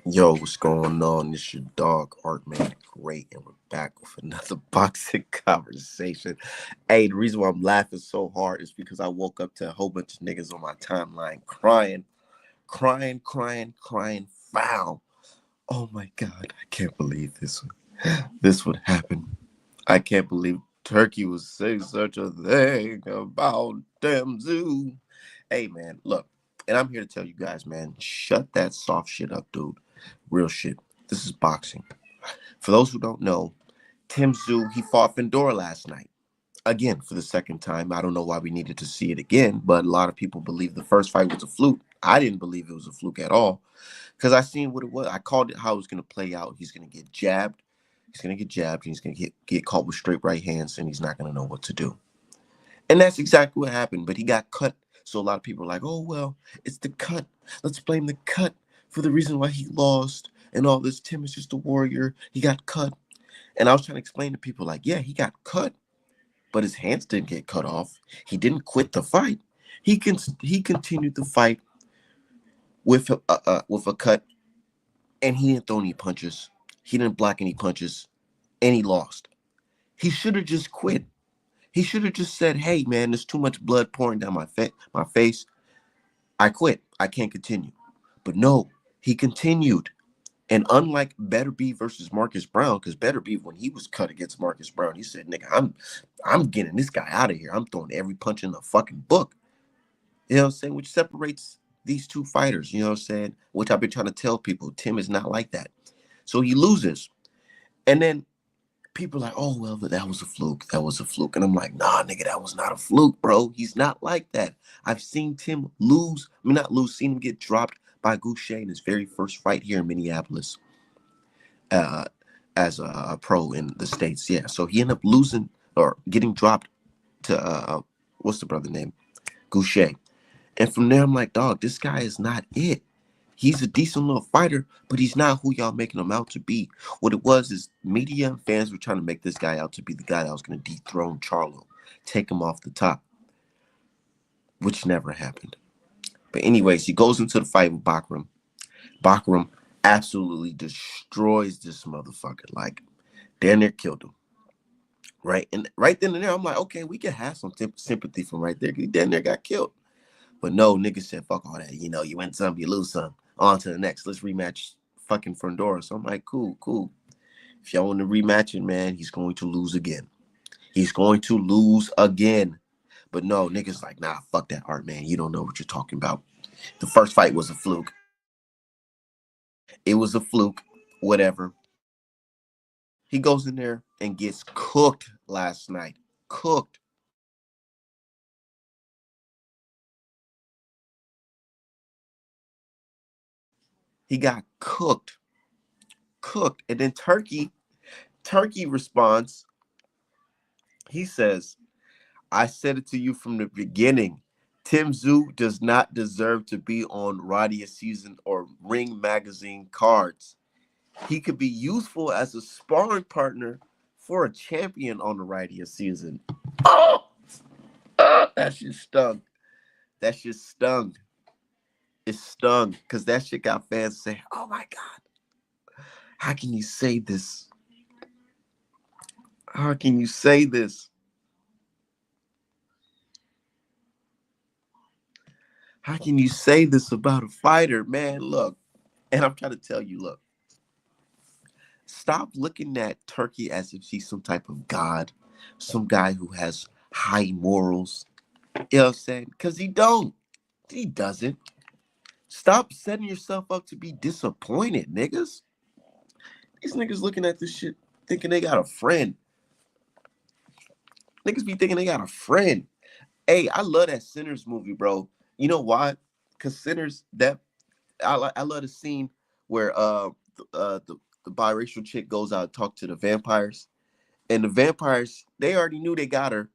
Yo, what's going on? This your dog, Art Man Great, and we're back with another boxing conversation. Hey, the reason why I'm laughing so hard is because I woke up to a whole bunch of niggas on my timeline crying, foul. Oh my God, I can't believe this would happen. I can't believe Turkey would say such a thing about Tim Tszyu. Hey, man, look, and I'm here to tell you guys, man, shut that soft shit up, dude. Real shit. This is boxing. For those who don't know, Tim Tszyu, he fought Fedor last night. Again, for the second time. I don't know why we needed to see it again, but a lot of people believe the first fight was a fluke. I didn't believe it was a fluke at all because I seen what it was. I called it how it was going to play out. He's going to get jabbed. He's going to get jabbed. And he's going to get caught with straight right hands, and he's not going to know what to do. And that's exactly what happened. But he got cut. So a lot of people are like, oh, well, it's the cut. Let's blame the cut for the reason why he lost and all this. Tim is just a warrior. He got cut. And I was trying to explain to people like, yeah, he got cut, but his hands didn't get cut off. He didn't quit the fight. He continued the fight with a cut, and he didn't throw any punches. He didn't block any punches, and he lost. He should have just quit. He should have just said, "Hey, man, there's too much blood pouring down my face. I quit. I can't continue." But no, he continued. And unlike Beterbiev versus Marcus Brown, because Beterbiev, when he was cut against Marcus Brown, he said, "Nigga, I'm getting this guy out of here. I'm throwing every punch in the fucking book." You know what I'm saying? Which separates these two fighters, you know what I'm saying? Which I've been trying to tell people. Tim is not like that. So he loses. And then people are like, oh, well, that was a fluke. That was a fluke. And I'm like, nah, nigga, that was not a fluke, bro. He's not like that. I've seen Tim lose. I mean, not lose, seen him get dropped by Goucher in his very first fight here in Minneapolis uh, as a pro in the States. Yeah. So he ended up losing or getting dropped to, what's the brother name? Goucher. And from there, I'm like, dog, this guy is not it. He's a decent little fighter, but he's not who y'all making him out to be. What it was is media and fans were trying to make this guy out to be the guy that was going to dethrone Charlo, take him off the top, which never happened. But anyways, he goes into the fight with Bakram. Bakram absolutely destroys this motherfucker. Like, damn near killed him. Right? And right then and there, I'm like, okay, we can have some sympathy from right there. He damn near got killed. But no, niggas said, fuck all that. You know, you win some, you lose some. On to the next. Let's rematch fucking Fedor. So I'm like, cool. If y'all want to rematch it, man, he's going to lose again. He's going to lose again. But no, niggas like, nah, fuck that art, man. You don't know what you're talking about. The first fight was a fluke. It was a fluke. Whatever. He goes in there and gets cooked last night. Cooked. He got cooked. And then Turkey responds. He says, I said it to you from the beginning. Tim Tszyu does not deserve to be on Radia season or Ring magazine cards. He could be useful as a sparring partner for a champion on the Radia season. Oh, that shit stung. That shit stung. It stung because that shit got fans saying, oh my God, how can you say this? How can you say this? How can you say this about a fighter, man? Look, and I'm trying to tell you, look, stop looking at Turkey as if he's some type of god, some guy who has high morals. You know what I'm saying? Because he don't. He doesn't. Stop setting yourself up to be disappointed, niggas. These niggas looking at this shit thinking they got a friend. Niggas be thinking they got a friend. Hey, I love that Sinners movie, bro. You know why? Because Sinners, I love the scene where the biracial chick goes out and talk to the vampires. And the vampires, they already knew they got her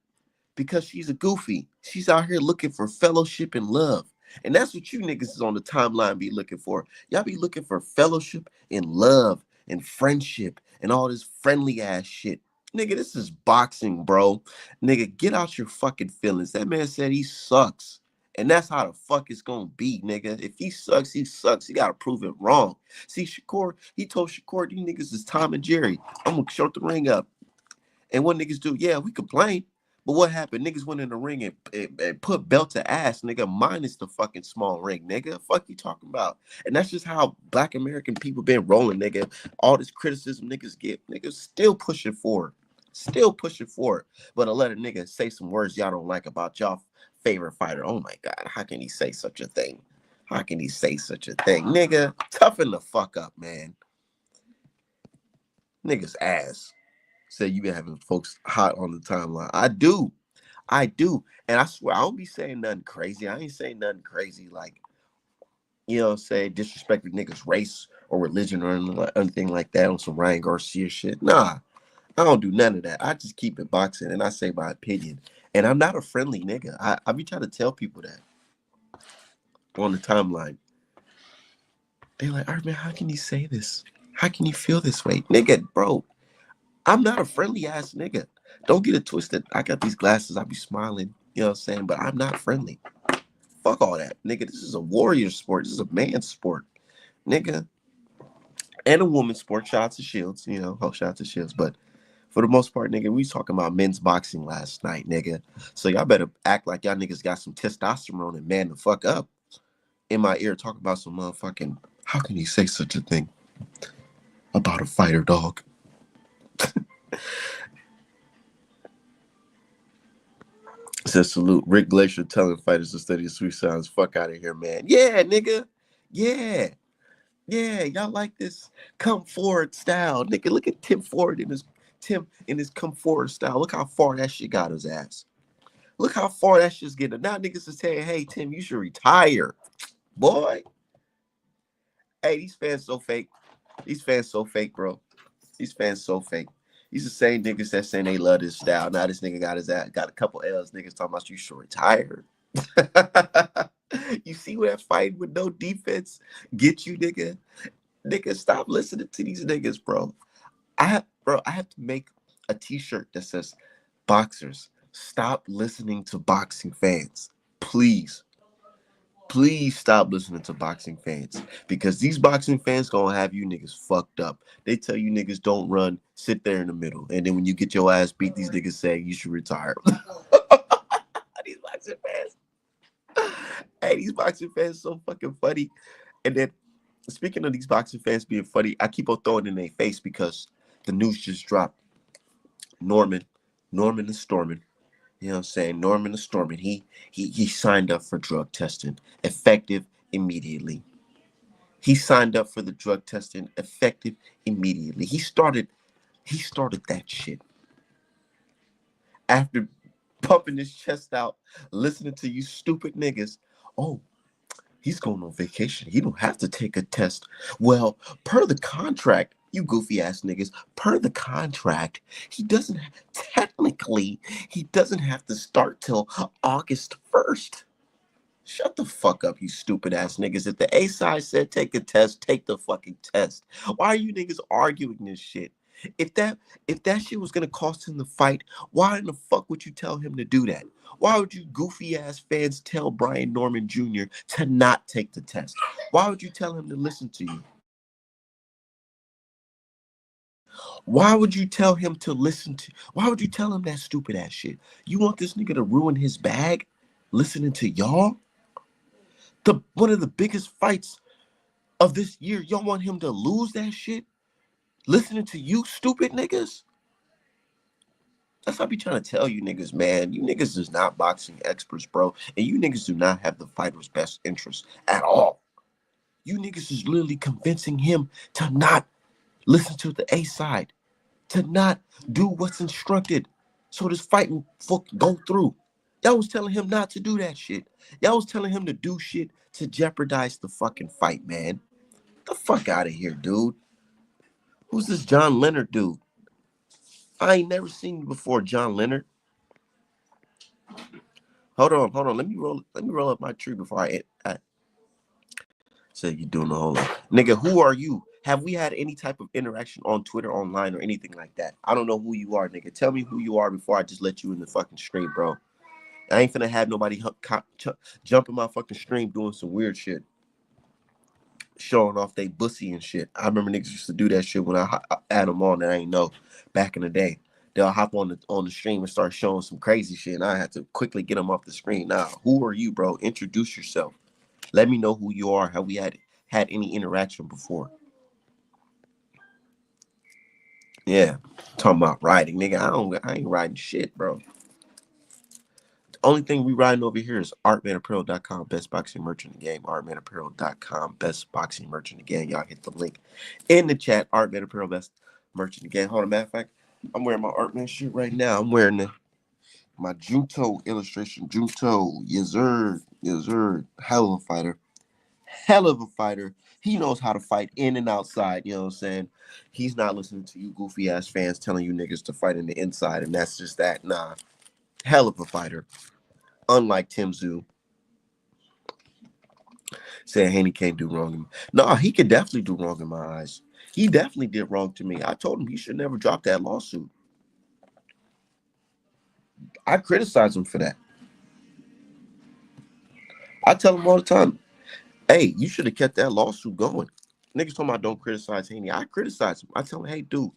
because she's a goofy. She's out here looking for fellowship and love. And that's what you niggas is on the timeline be looking for. Y'all be looking for fellowship and love and friendship and all this friendly ass shit. Nigga, this is boxing, bro. Nigga, get out your fucking feelings. That man said he sucks. And that's how the fuck it's gonna be, nigga. If he sucks, he sucks. He gotta prove it wrong. See, Shakur, he told Shakur, these niggas is Tom and Jerry. I'm gonna short the ring up. And what niggas do, yeah, we complain. But what happened? Niggas went in the ring and put belt to ass, nigga, minus the fucking small ring, nigga. Fuck you talking about? And that's just how Black American people been rolling, nigga. All this criticism niggas get, niggas still pushing forward. Still pushing forward. But to let a nigga say some words y'all don't like about y'all favorite fighter. Oh my God, how can he say such a thing? How can he say such a thing? Nigga, toughen the fuck up, man. Niggas ass. Say you been having folks hot on the timeline. I do. And I swear, I don't be saying nothing crazy. I ain't saying nothing crazy like, you know, say disrespecting niggas' race or religion or anything like that on some Ryan Garcia shit. Nah, I don't do none of that. I just keep it boxing and I say my opinion. And I'm not a friendly nigga. I be trying to tell people that on the timeline. They're like, all right, man, how can you say this? How can you feel this way? Nigga, bro, I'm not a friendly ass nigga. Don't get it twisted. I got these glasses. I be smiling. You know what I'm saying? But I'm not friendly. Fuck all that. Nigga, this is a warrior sport. This is a man's sport. Nigga. And a woman's sport. Shout out to Shields. You know, shout out to Shields. But for the most part, nigga, we talking about men's boxing last night, nigga. So y'all better act like y'all niggas got some testosterone and man the fuck up in my ear talking about some motherfucking, how can you say such a thing about a fighter, dog? Says salute. Rick Glacier telling fighters to study sweet sounds. Fuck out of here, man. Yeah, nigga. Yeah. Yeah. Y'all like this come forward style. Nigga, look at Tim in his come forward style. Look how far that shit got his ass. Look how far that shit's getting. Now niggas is saying, hey, Tim, you should retire. Boy. Hey, these fans so fake. These fans so fake, bro. These fans so fake. These the same niggas that saying they love this style. Now this nigga got his ass, got a couple L's. Niggas talking about you should retire. You see what that fight with no defense get you, nigga? Nigga, stop listening to these niggas, bro. I have to make a t-shirt that says boxers, stop listening to boxing fans. Please. Please stop listening to boxing fans because these boxing fans gonna have you niggas fucked up. They tell you niggas don't run, sit there in the middle, and then when you get your ass beat, these niggas say you should retire. These boxing fans, hey, these boxing fans so fucking funny. And then speaking of these boxing fans being funny, I keep on throwing it in their face because the news just dropped. Norman and Stormin. You know what I'm saying? Norman is Stormin. He signed up for drug testing, effective immediately. He signed up for the drug testing, effective immediately. He started that shit. After pumping his chest out, listening to you stupid niggas. Oh, he's going on vacation. He don't have to take a test. Well, per the contract, you goofy ass niggas, per the contract, he doesn't have to start till August 1st. Shut the fuck up, you stupid ass niggas. If the A side said take a test, take the fucking test. Why are you niggas arguing this shit? If that shit was gonna cost him the fight, why in the fuck would you tell him to do that? Why would you goofy ass fans tell Brian Norman Jr. to not take the test? Why would you tell him to listen to you? Why would you tell him to listen to? Why would you tell him that stupid ass shit? You want this nigga to ruin his bag listening to y'all? One of the biggest fights of this year, y'all want him to lose that shit? Listening to you stupid niggas? That's what I be trying to tell you niggas, man. You niggas is not boxing experts, bro. And you niggas do not have the fighter's best interest at all. You niggas is literally convincing him to not listen to the A side, to not do what's instructed so this fight will go through. Y'all was telling him not to do that shit. Y'all was telling him to do shit to jeopardize the fucking fight, man. Get the fuck out of here, dude. Who's this John Leonard dude? I ain't never seen you before, John Leonard. Hold on. Let me roll up my tree before I say you doing the whole lot. Nigga, who are you? Have we had any type of interaction on Twitter, online, or anything like that? I don't know who you are, nigga. Tell me who you are before I just let you in the fucking stream, bro. I ain't finna have nobody jump in my fucking stream doing some weird shit, showing off they bussy and shit. I remember niggas used to do that shit when I had them on that I ain't know back in the day. They'll hop on the stream and start showing some crazy shit, and I had to quickly get them off the screen. Now, who are you, bro? Introduce yourself. Let me know who you are. Have we had any interaction before? Yeah, talking about riding, nigga. I ain't riding shit, bro. Only thing we riding over here is artmanapparel.com, best boxing merch in the game. Artmanapparel.com, best boxing merch in the game. Y'all hit the link in the chat. Artman Apparel, best merch in the game. Hold on, matter of fact, I'm wearing my Artman shirt right now. I'm wearing my Junto illustration. Junto, yes sir, yes sir. Hell of a fighter. Hell of a fighter. He knows how to fight in and outside. You know what I'm saying? He's not listening to you goofy ass fans telling you niggas to fight in the inside, and that's just that. Nah. Hell of a fighter. Unlike Tim Tszyu, saying Haney can't do wrong. No, he could definitely do wrong in my eyes. He definitely did wrong to me. I told him he should never drop that lawsuit. I criticize him for that. I tell him all the time, hey, you should have kept that lawsuit going. Niggas talking about don't criticize Haney. I criticize him. I tell him, hey, dude,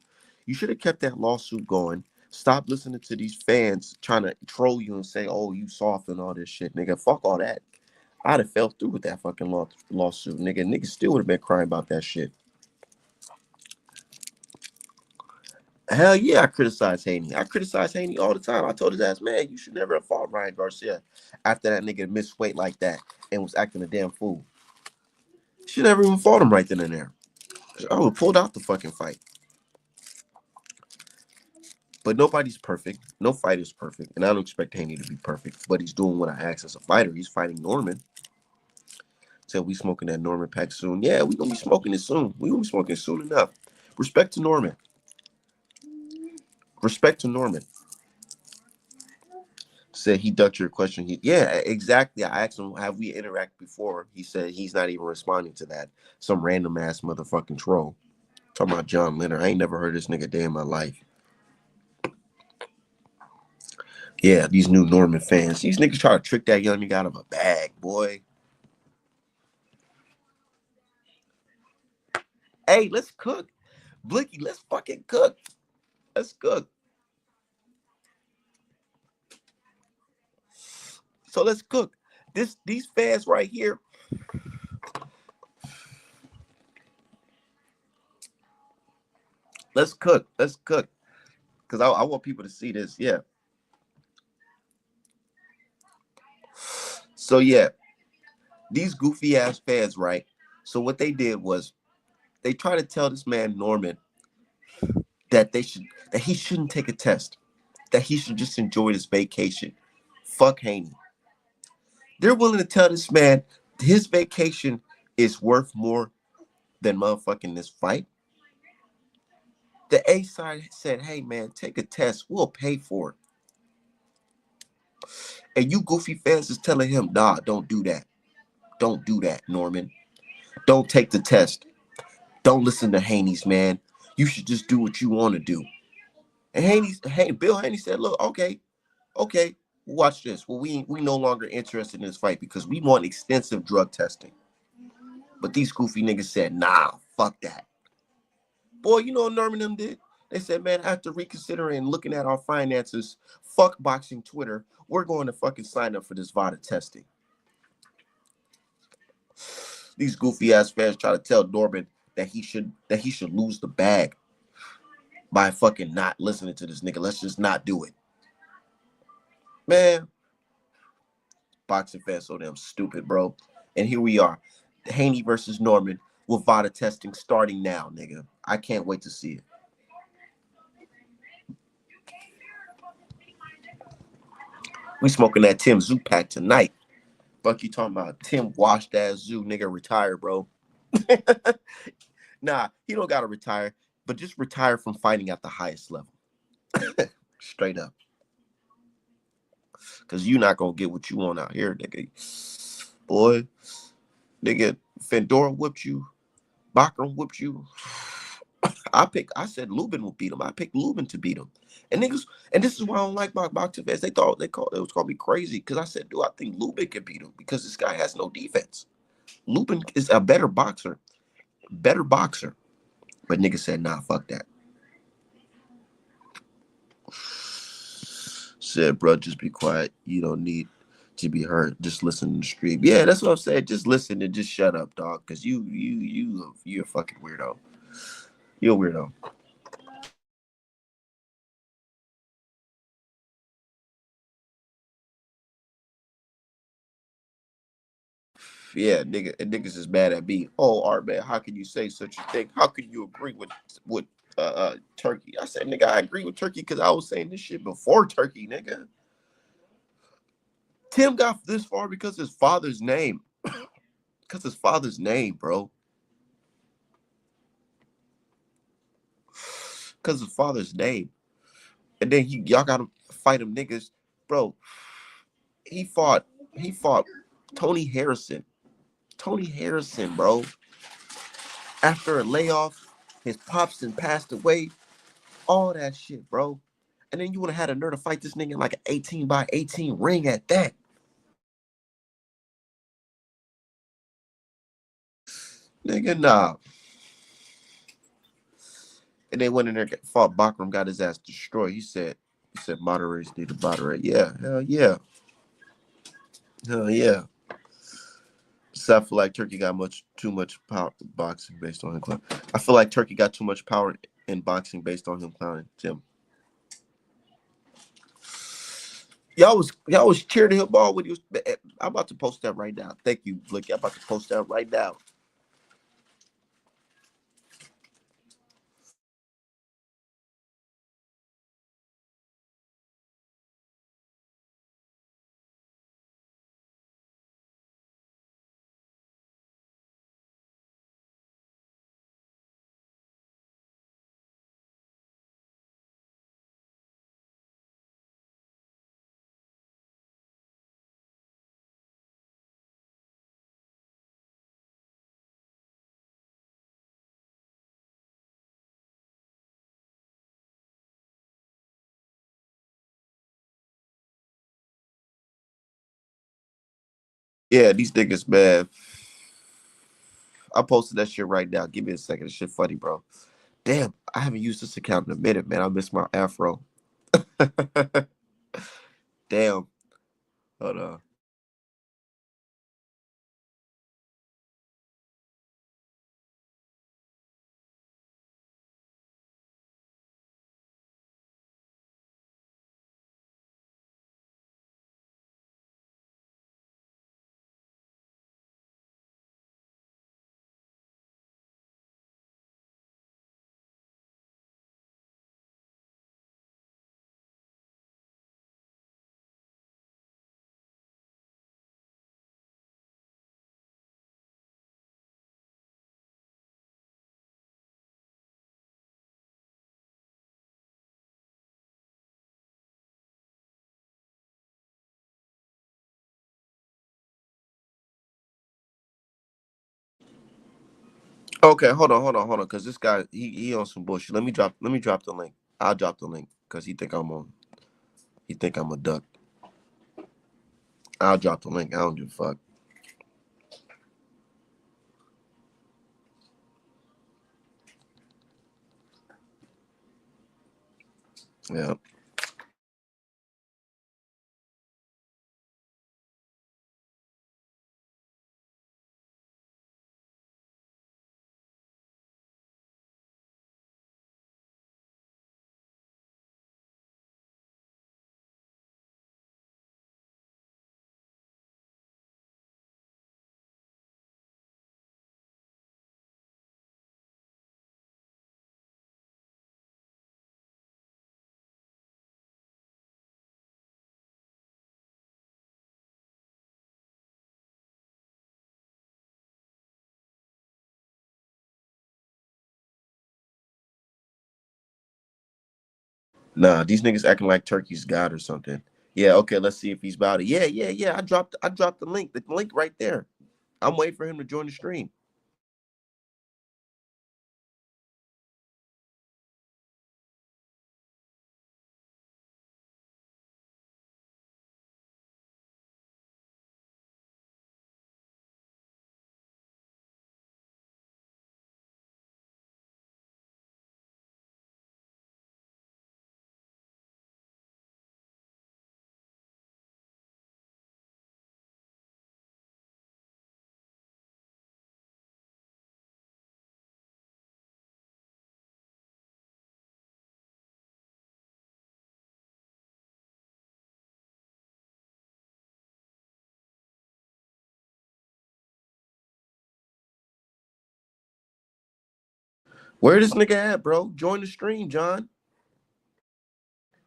you should have kept that lawsuit going. Stop listening to these fans trying to troll you and say, oh, you soft and all this shit, nigga. Fuck all that. I'd have fell through with that fucking lawsuit, nigga. Niggas still would have been crying about that shit. Hell yeah, I criticize Haney. I criticize Haney all the time. I told his ass, man, you should never have fought Ryan Garcia after that nigga missed weight like that and was acting a damn fool. Should never even fought him right then and there. I would have pulled out the fucking fight. But nobody's perfect. No fighter's perfect. And I don't expect Haney to be perfect. But he's doing what I asked as a fighter. He's fighting Norman. Said we smoking that Norman pack soon. Yeah, we gonna be smoking it soon. We gonna be smoking it soon enough. Respect to Norman. Respect to Norman. Said he ducked your question. Yeah, exactly. I asked him, have we interacted before? He said he's not even responding to that. Some random ass motherfucking troll. Talking about John Leonard. I ain't never heard this nigga day in my life. Yeah, these new Norman fans. These niggas try to trick that young nigga out of a bag, boy. Hey, let's cook. Blicky, let's fucking cook. Let's cook. So let's cook. These fans right here. Let's cook. Let's cook. Because I want people to see this. Yeah. So yeah, these goofy ass fans, right? So what they did was they tried to tell this man Norman that he shouldn't take a test, that he should just enjoy this vacation. Fuck Haney. They're willing to tell this man his vacation is worth more than motherfucking this fight. The A side said, hey man, take a test. We'll pay for it. And you goofy fans is telling him, nah, don't do that. Don't do that, Norman. Don't take the test. Don't listen to Haney's, man. You should just do what you want to do. And Bill Haney said, look, okay, watch this. Well, we no longer interested in this fight because we want extensive drug testing. But these goofy niggas said, nah, fuck that. Boy, you know what Norman them did? They said, man, after reconsidering and looking at our finances, fuck boxing Twitter, we're going to fucking sign up for this VADA testing. These goofy ass fans try to tell Norman that he should lose the bag by fucking not listening to this nigga. Let's just not do it. Man, boxing fans so damn stupid, bro. And here we are. Haney versus Norman with VADA testing starting now, nigga. I can't wait to see it. We smoking that Tim Tszyu pack tonight. Fuck you talking about? Tim washed ass Tszyu, nigga, retire, bro. Nah, he don't gotta retire, but just retire from fighting at the highest level. Straight up. Cause you not gonna get what you want out here, nigga. Boy, nigga, Fedora whipped you, Bachram whipped you. I said Lubin will beat him. I picked Lubin to beat him. And niggas, and this is why I don't like my boxing fans. They was calling me crazy because I said, dude, I think Lubin can beat him because this guy has no defense. Lubin is a better boxer. Better boxer. But niggas said, nah, fuck that. Said, bro, just be quiet. You don't need to be heard. Just listen to the stream. Yeah, that's what I'm saying. Just listen and just shut up, dog. Cause you're a fucking weirdo. You're a weirdo. Yeah, nigga, and niggas is mad at me. Oh, Art man, how can you say such a thing? How can you agree with Turkey? I said, nigga, I agree with Turkey because I was saying this shit before Turkey, nigga. Tim got this far because his father's name. Because his father's name, bro. Because his father's name. And then y'all gotta fight him niggas. Bro, he fought Tony Harrison. Tony Harrison, bro. After a layoff, his pops and passed away. All that shit, bro. And then you would have had a nerve to fight this nigga in like an 18 by 18 ring at that. Nigga, nah. And they went in there, fought Bakram, got his ass destroyed. He said moderators need to moderate. Yeah, hell yeah. Hell yeah. So I feel like Turkey got too much power boxing based on him clowning. I feel like Turkey got too much power in boxing based on him clowning Tim. Y'all was cheering him on when he was. I'm about to post that right now. Thank you, Blicky. I'm about to post that right now. Yeah, these niggas, man. I posted that shit right now. Give me a second. This shit funny, bro. Damn, I haven't used this account in a minute, man. I miss my afro. Damn. Hold on. Okay, hold on, because this guy he on some bullshit. Let me drop the link. I'll drop the link because he think I'm a duck. I'll drop the link. I don't give a fuck. Yeah. Nah, these niggas acting like Turkey's God or something. Yeah, okay, let's see if he's about it. Yeah. I dropped the link. The link right there. I'm waiting for him to join the stream. Where this nigga at, bro? Join the stream, John.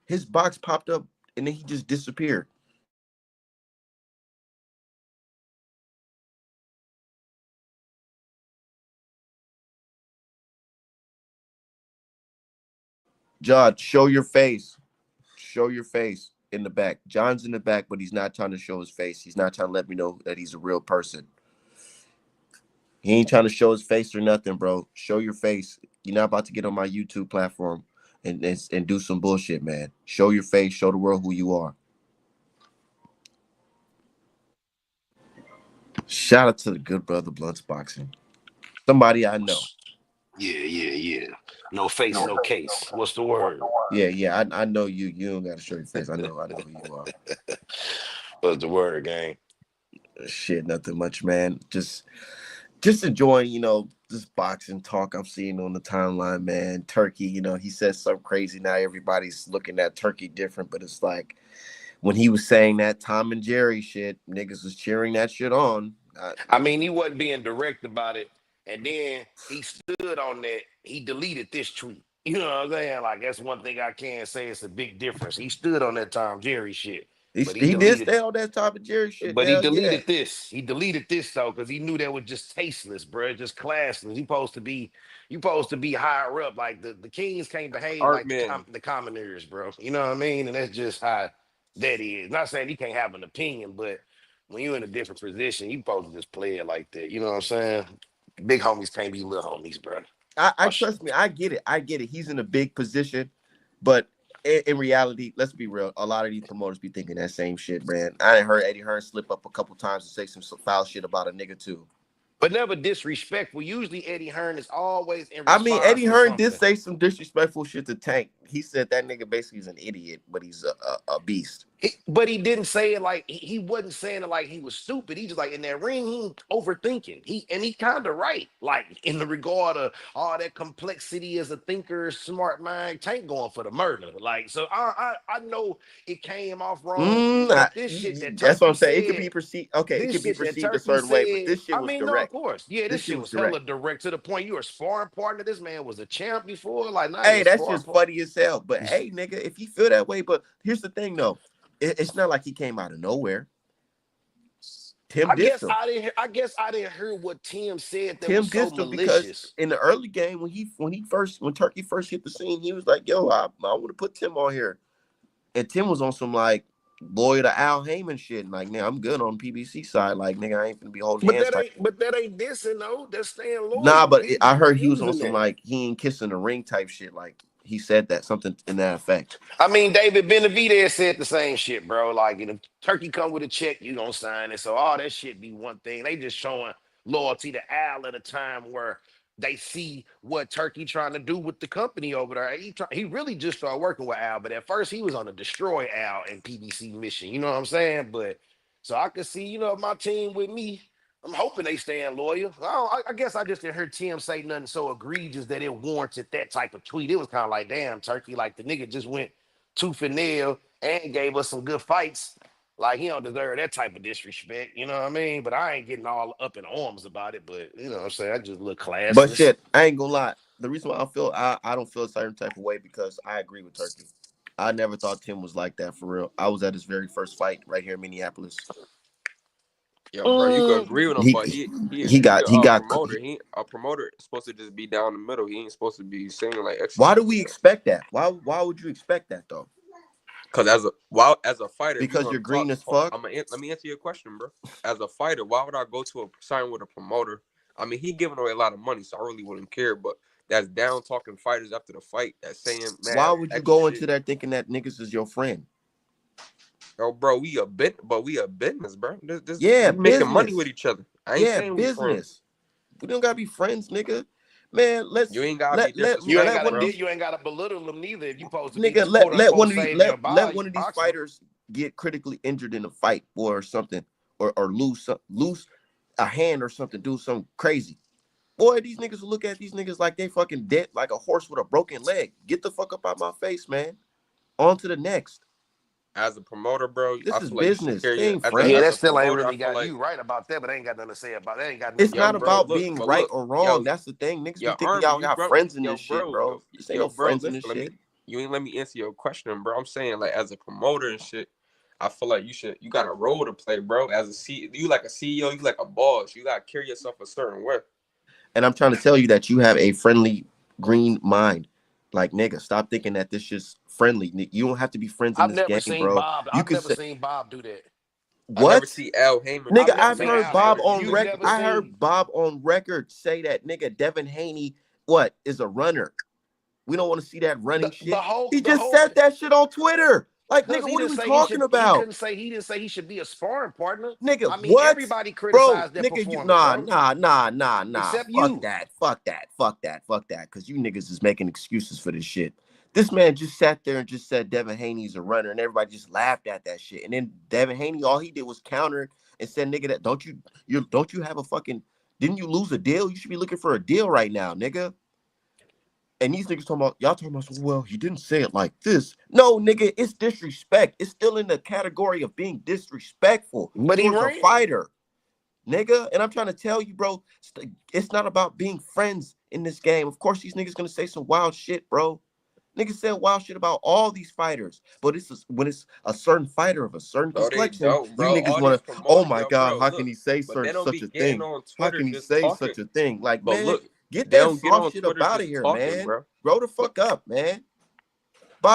His box popped up and then he just disappeared. John, show your face. Show your face in the back. John's in the back, but he's not trying to show his face. He's not trying to let me know that he's a real person. He ain't trying to show his face or nothing, bro. Show your face. You're not about to get on my YouTube platform and do some bullshit, man. Show your face. Show the world who you are. Shout out to the good brother Blunts Boxing. Somebody I know. Yeah. No face, no case. What's the word? Yeah. I know you. You don't gotta show your face. I know who you are. What's the word, gang? Shit, nothing much, man. Just enjoying, this boxing talk I'm seeing on the timeline, man. Turkey, he says something crazy. Now everybody's looking at Turkey different, but it's like when he was saying that Tom and Jerry shit, niggas was cheering that shit on. I mean, he wasn't being direct about it. And then he stood on that. He deleted this tweet. You know what I'm saying? Like, that's one thing I can say. It's a big difference. He stood on that Tom Jerry shit. But he He did deleted. stay on that Tom and Jerry shit. But he Hell yeah. deleted this. He deleted this though, because he knew that was just tasteless, bro. Just classless. You supposed to be higher up. Like the kings can't behave Art like man. the commoners, bro. You know what I mean? And that's just how that is. Not saying he can't have an opinion, but when you're in a different position, you supposed to just play it like that. You know what I'm saying? Big homies can't be little homies, bro. I trust me. I get it. He's in a big position, but in reality, let's be real. A lot of these promoters be thinking that same shit, man. I done heard Eddie Hearn slip up a couple times and say some foul shit about a nigga too. But never disrespectful. Usually Eddie Hearn is always in I mean, response Eddie to Hearn did something. say some disrespectful shit to Tank. He said that nigga basically is an idiot, but he's a beast. But he didn't say it like he wasn't saying it like he was stupid. He just like in that ring, he overthinking. He kind of right, like in the regard of all that complexity as a thinker, smart mind. Tank going for the murder, like so. I know it came off wrong, but this shit that That's what I'm Turkey saying. It could be said, perceived. Okay, it this could be shit that perceived a Turkey certain way, but said. this shit I was mean, no, of direct. course, yeah, this shit was hella direct to the point. You were a sparring partner. This man was a champ before, like not Hey, your that's sparring just partner. funny as hell. But hey, nigga, if you feel that way, but here's the thing though, it's not like he came out of nowhere. Tim I dissed guess him. I didn't. I guess I didn't hear what Tim said that Tim was so dissed him because malicious. in the early game when Turkey first hit the scene, he was like, "Yo, I want to put Tim on here," and Tim was on some like loyal to Al Heyman shit, and like, "Nigga, I'm good on PBC side. Like, nigga, I ain't gonna be holding hands type." But that ain't dissing though. That's staying Nah, loyal. but He I just heard he was on using some that. like he ain't kissing the ring type shit. Like he said that something in that effect. I mean, David Benavidez said the same shit, bro. Like, if Turkey come with a check, you gonna sign it. So all that shit be one thing. They just showing loyalty to Al at a time where they see what Turkey trying to do with the company over there. He really just started working with Al, but at first he was on a destroy Al and PBC mission. You know what I'm saying? But so I could see, my team with me. I'm hoping they staying loyal. I guess I just didn't hear Tim say nothing so egregious that it warranted that type of tweet. It was kind of like, damn, Turkey, like the nigga just went tooth and nail and gave us some good fights. Like he don't deserve that type of disrespect, you know what I mean? But I ain't getting all up in arms about it. But you know what I'm saying? I just look But classless. shit, I ain't gonna lie. The reason why I don't feel a certain type of way because I agree with Turkey. I never thought Tim was like that for real. I was at his very first fight right here in Minneapolis. Yeah, bro, you could agree with him, but He a got. promoter. A promoter is supposed to just be down the middle. He ain't supposed to be saying like extra. Why do we expect that? Why would you expect that though? Because as a fighter, if you're Because gonna you're green talk, as fuck. let me answer your question, bro. As a fighter, why would I go to a sign with a promoter? I mean, he giving away a lot of money, so I really wouldn't care. But that's down talking fighters after the fight, that's saying Why mad would you extra go shit. into there thinking that niggas is your friend? Oh, bro, we a business, bro. Yeah, We making money with business. each other. I ain't Yeah, saying we friends. business. We don't gotta be friends, nigga. Man, You ain't gotta be You ain't disrespectful, gotta bro. belittle them neither. If you supposed to be nigga, quote let unquote one of these saving your let body, one of these boxing. fighters get critically injured in a fight or something, or lose a hand or something, do something crazy. Boy, these niggas will look at these niggas like they fucking dead, like a horse with a broken leg. Get the fuck up out my face, man. On to the next. as a promoter, bro, This I is feel like you should business. carry They your ain't Yeah, friends. that as a still ain't promoter. I really feel got like you right about that, but I ain't got nothing to say about that. Ain't got It's nothing to yo, not do with bro, it. about look, being but right look, or wrong. yo, That's the thing. Niggas be yo, thinking Army, y'all you got bro, friends in yo, this shit, bro, bro. yo, This ain't yo, no bro, friends in this listen, shit. you ain't let me answer your question, bro. I'm saying like as a promoter and shit, I feel like you got a role to play, bro. As a you like a CEO, you like a boss. You gotta carry yourself a certain way. And I'm trying to tell you that you have a friendly green mind. Like, nigga, stop thinking that this shit's friendly. You don't have to be friends in I've this never game, seen bro. Bob. You I've can never say seen Bob do that. I never what? see Al Heyman do Nigga, I've that. never I I've seen never heard Al see Bob Heyman. Curtis on You've Samuel record. do never that. I heard seen. Bob on record say that nigga Devin Haney, what, is a runner. We don't want to see that running The shit. whole He the just whole said that shit on Twitter. Like, because nigga, he what are didn't we say he talking should. He about? couldn't say he didn't say he should be a sparring partner. Nigga, I mean, what? everybody Bro, criticized their nigga, you performance, nah, bro, nah, nah, nah, nah. except Fuck you. that. Fuck that. Fuck that. Fuck that. Cause you niggas is making excuses for this shit. This man just sat there and just said Devin Haney's a runner, and everybody just laughed at that shit. And then Devin Haney, all he did was counter and said, nigga, that don't you have a fucking, didn't you lose a deal? You should be looking for a deal right now, nigga. And these niggas talking about, well, he didn't say it like this. No, nigga, it's disrespect. It's still in the category of being disrespectful But he towards a ran. fighter, nigga. And I'm trying to tell you, bro, it's not about being friends in this game. Of course, these niggas gonna say some wild shit, bro. Niggas said wild shit about all these fighters, but when it's a certain fighter of a certain No, they complexion, don't, you bro. niggas All want these to, oh promoters, my yo, God, bro, how can look, he say but they don't such be a getting thing? on How Twitter can he just say talking. such a thing? Like, But man, look, get they that don't get soft on shit up Twitter out of just here, talking, man. bro. Grow the But fuck up, man.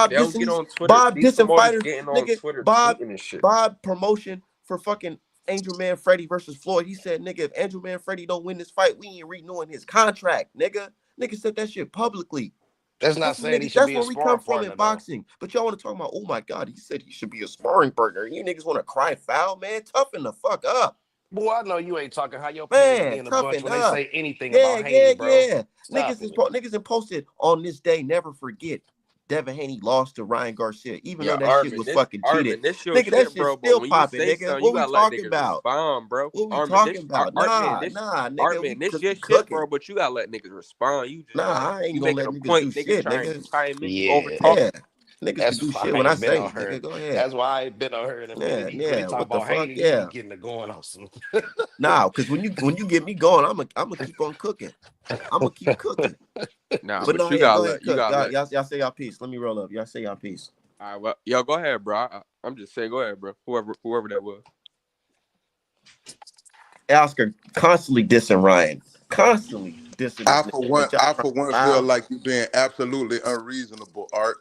they don't get on Twitter. Bob These dissing promoters fighters, getting on nigga. Twitter tweeting and shit. Bob promotion for fucking Angel Man Freddy versus Floyd. He said, nigga, if Angel Man Freddy don't win this fight, we ain't renewing his contract, nigga. Nigga said that shit publicly. That's not That's what saying he niggas, should that's be a where we come sparring from in partner, though. boxing. But y'all want to talk about, oh my God, he said he should be a sparring partner. You niggas want to cry foul, man. Toughen the fuck up. Boy, I know you ain't talking how your pants be Man, in a bunch toughen when they up. say anything Yeah, about Haney, yeah, bro. yeah. Stop it. Niggas have posted on this day, never forget. Devin Haney lost to Ryan Garcia, even Yeah, though that shit was fucking cheated. This your Nigga, that shit, shit's bro. But still when you popping, say nigga. something, you What we gotta let talking niggas about? respond, bro. What we Armin, talking about? Nigga, Armin, this cause your we shit, cooking. bro. But you gotta let niggas respond. You just like I ain't you gonna making let a niggas do point, niggas shit, trying to nigga. chime in. You over Yeah. Yeah. talking. Niggas can That's do why shit I when I ain't been say on it, her. nigga. Go ahead. That's why I ain't been on her in a Yeah, minute. When they yeah. talk What the about fuck? Haney, you be Yeah. getting it going on some. Nah, because when you get me going, I'm gonna keep on cooking. I'm gonna keep cooking. Nah, But but no, you yeah, gotta go ahead, let you cook. gotta let. Y'all say y'all piece. Let me roll up. Y'all say y'all piece. All right, well, yo, go ahead, bro. I'm just saying, go ahead, bro. Whoever that was. Oscar constantly dissing Ryan. Constantly dissing this nigga. But y'all cry I for one feel foul. like you're being absolutely unreasonable, Art.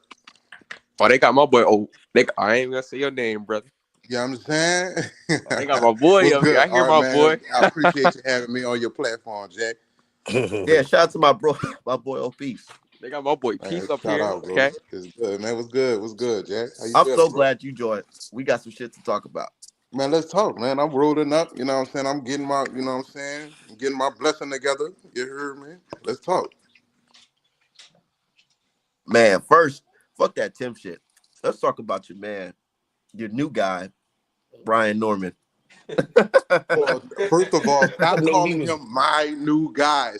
Oh, they got my boy. Oh, I ain't gonna say your name, brother. You know what I'm saying? Oh, they got my boy What's up here. good, I hear Art, my man? boy. I appreciate you having me on your platform, Jack. Yeah, shout out to my bro, my boy Opiece. They got my boy Man, Peace up shout here. out, bro. Okay. It's good, man. What's good? What's good, Jack? How you I'm feeling, so bro? glad you joined. We got some shit to talk about. Man, let's talk, man. I'm rolling up, you know what I'm saying? I'm getting my, you know what I'm saying? I'm getting my blessing together. You heard me? Let's talk. Man, first, fuck that Tim shit. Let's talk about your man, your new guy, Brian Norman. Well, first of all, I stop knew he calling was. him my new guy.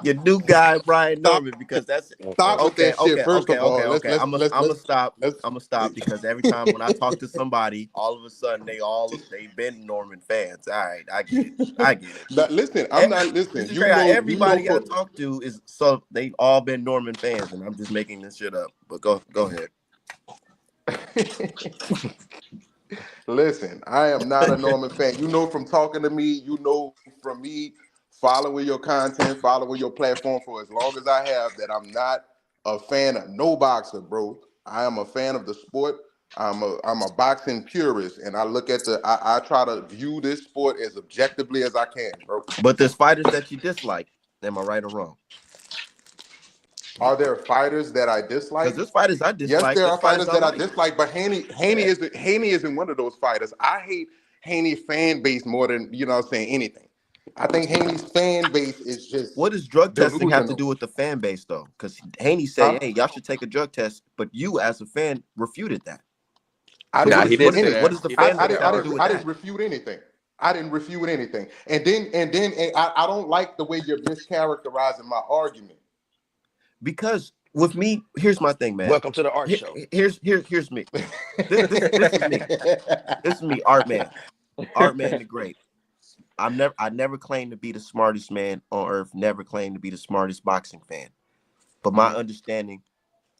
Your new guy, Brian Stop Norman, because that's stop with okay, that shit. First of all, okay. I'm gonna stop. let's I'm gonna stop because every time when I talk to somebody, all of a sudden they've been Norman fans. All right, I get it. Now, listen, I'm Eh, not This listen. is crazy. You know Everybody I for talk to is so they've all been Norman fans, and I'm just making this shit up. But go ahead. listen, I am not a Norman fan. You know from talking to me, you know from me following your content, following your platform for as long as I have that I'm not a fan of no boxer, bro. I am a fan of the sport. I'm a boxing purist, and I look at I try to view this sport as objectively as I can, bro. But there's fighters that you dislike. Am I right or wrong? Are there fighters that I Because dislike? there's fighters I Yes, dislike. there There's are fighters fighters I that I like. dislike, but Yeah. Haney isn't one of those fighters. I hate Haney fan base more than what I'm saying anything. I think Haney's fan base is What just does drug testing have to delusional. do with the fan base, though? Because Haney said, Huh? "Hey, y'all should take a drug test," but you, as a fan, refuted that. I So didn't Nah, he refute didn't say anything. what that. does the He I, didn't fan say I, base didn't, that, I, have to Art. do didn't, with I didn't that? refute anything. I didn't refute anything. And I don't like the way you're mischaracterizing my argument. Because with me, here's my thing, man. Welcome to the art show. Here's me. This is me. This is me, Art Man the Great. I never claimed to be the smartest man on earth. Never claimed to be the smartest boxing fan. But my understanding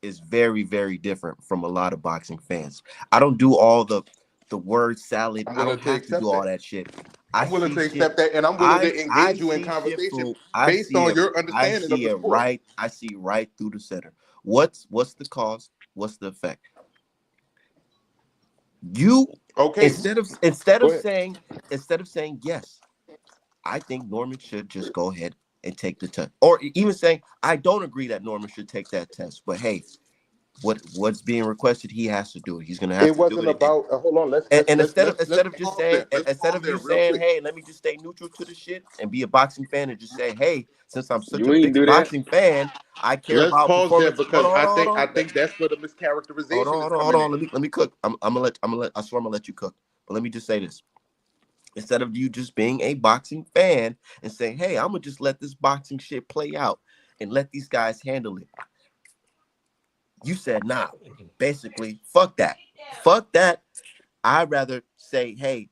is very, very different from a lot of boxing fans. I don't do all the word salad. I don't have to do all that shit. I'm willing to accept that, and I'm willing to engage you in conversation based on your understanding of the sport. I see right through the center. What's the cause? What's the effect? You instead of saying yes, I think Norman should just go ahead and take the test, or even saying I don't agree that Norman should take that test. But hey, what's being requested, he has to do it. He's gonna have to do it. It wasn't about hold on. Instead of you saying, hey, let me just stay neutral to the shit and be a boxing fan and just say, hey, since I'm such a big boxing fan, I care about performance. Because I think that's where the mischaracterization. Hold on. Let me cook. I swear I'm gonna let you cook. But let me just say this. Instead of you just being a boxing fan and saying, hey, I'm gonna just let this boxing shit play out and let these guys handle it. You said, nah, basically, fuck that. I'd rather say, hey,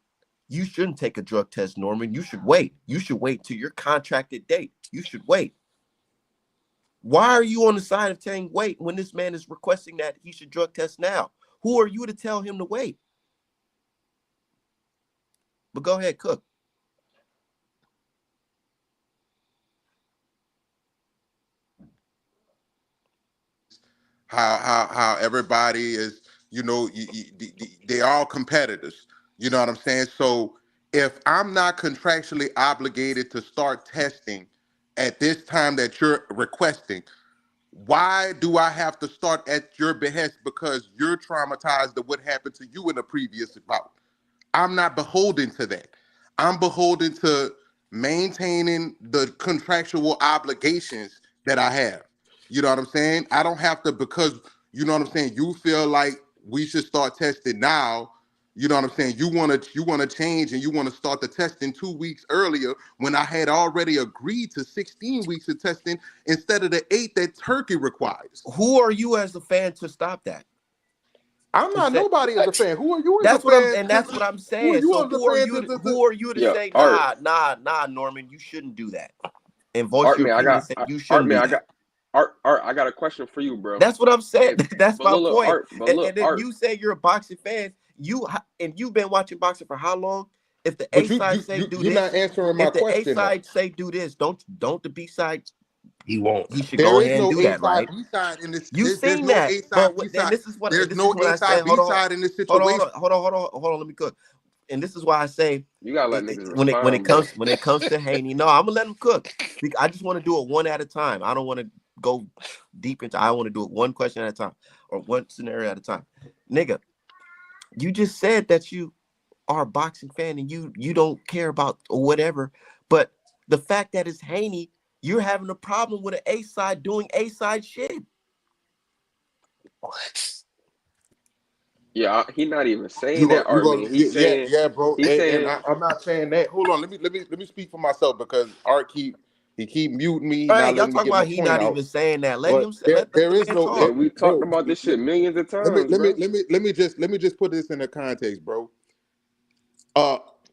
you shouldn't take a drug test, Norman. You should wait. You should wait till your contracted date. You should wait. Why are you on the side of saying wait when this man is requesting that he should drug test now? Who are you to tell him to wait? But go ahead, cook. How everybody is, they're all competitors. You know what I'm saying? So if I'm not contractually obligated to start testing at this time that you're requesting, why do I have to start at your behest because you're traumatized of what happened to you in a previous bout? I'm not beholden to that. I'm beholden to maintaining the contractual obligations that I have. You know what I'm saying? I don't have to, because, you know what I'm saying, you feel like we should start testing now. You know what I'm saying? You want to change and you want to start the testing 2 weeks earlier when I had already agreed to 16 weeks of testing instead of the 8 that Turkey requires. Who are you as a fan to stop that? I'm not nobody as a fan. Who are you as a fan? That's what I'm saying. Who are you to say, nah, Norman, you shouldn't do that? And voice your opinion and say you shouldn't do that. Art, I got a question for you, bro. That's what I'm saying. That's my point. Art, and then you say you're a boxing fan. You've been watching boxing for how long? If the A side say do this, you're not answering my question. If the A side say do this, don't the B side. He won't. He should go ahead and do that, right? You've seen that. This is what there's no A side, B side in this situation. Hold on. Let me cook. And this is why I say you gotta let niggas when it comes to Haney. No, I'm gonna let him cook. I just want to do it one at a time. I don't want to go deep into. I want to do it one question at a time or one scenario at a time. Nigga, you just said that you are a boxing fan and you don't care about or whatever. But the fact that it's Haney, you're having a problem with an A side doing A side shit. What? Yeah, he's not even saying that. He's saying, bro. He's saying, I'm not saying that. Hold on, let me speak for myself because Art keep muting me. Hey, y'all talking about he not even saying that. Let him say. There is no. Yeah, we talked about this shit millions of times. Let me just put this in the context, bro.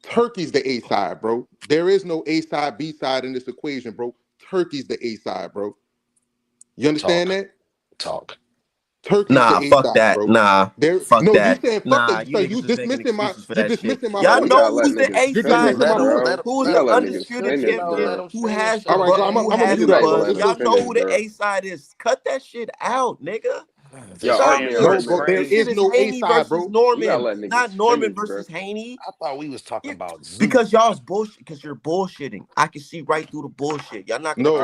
Turkey's the A side, bro. There is no A side, B side in this equation, bro. Turkey's the A side, bro. You understand that? Talk. Turkey's the A fuck side, that. bro. Fuck that. You saying fuck that. You dismissing my. Y'all know who's the A side. Who's the niggas undisputed champion? Who has the buzz? Y'all know who the A side is. Cut that shit out, nigga. There is no A side, bro. Norman, not Norman versus Haney. I thought we was talking about Zoo. Because y'all's bullshit. Because you're bullshitting. I can see right through the bullshit. Y'all not gonna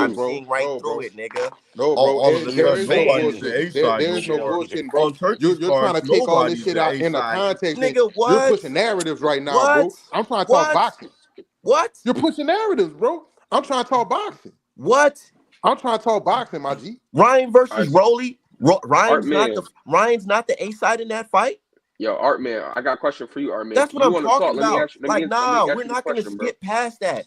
I'm seeing right through it, nigga. No, bro. There is no bullshit. There is no bullshit, bro. You're trying to take all this shit out in the context. Nigga, what? You're pushing narratives right now, bro. I'm trying to talk boxing. What? You're pushing narratives, bro. I'm trying to talk boxing. What? I'm trying to talk boxing, my G. Ryan versus Rolly. Ryan's not the A side in that fight. Yo, Art Man, I got a question for you, Art Man. That's what I'm talking about. We're not gonna skip past that.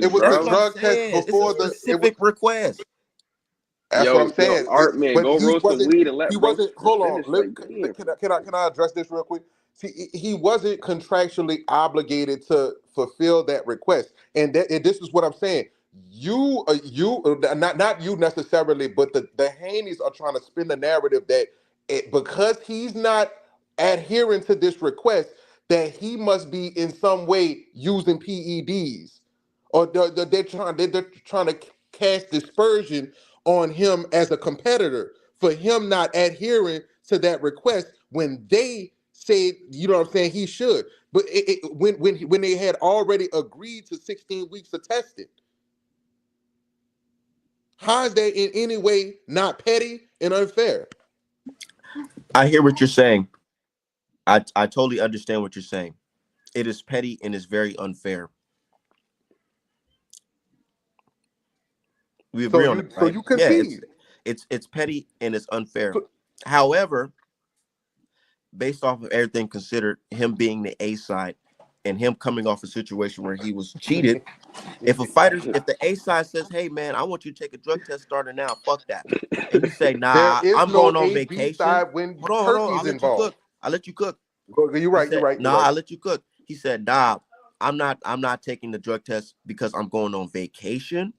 It was That's the what bro. I'm drug test saying. It's a before it was. specific request. That's what I'm Yo, saying. Art man, But go roast the weed and he let bro wasn't. Hold on. finish. Like, damn. Can I address this real quick? See, he wasn't contractually obligated to fulfill that request, and this is what I'm saying. Not you necessarily, but the Haneys are trying to spin the narrative that because he's not adhering to this request, that he must be in some way using PEDs, or they're trying to cast dispersion on him as a competitor for him not adhering to that request when they said, you know what I'm saying, he should. But when they had already agreed to 16 weeks of testing. How is that in any way not petty and unfair? I hear what you're saying. I totally understand what you're saying. It is petty and it's very unfair. We agree on it, So right? you Yeah, concede. it's petty and it's unfair. So- However, based off of everything considered, him being the A side and him coming off a situation where he was cheated, if the A side says, "Hey man, I want you to take a drug test starting now," fuck that, and you say, There "Nah, is I'm no going on A B vacation." side when Hold on, I'll Turkey's let you involved. cook. I'll let you cook. You're right. You're right. You're Nah, right. I'll let you cook. He said, "Nah, I'm not taking the drug test because I'm going on vacation."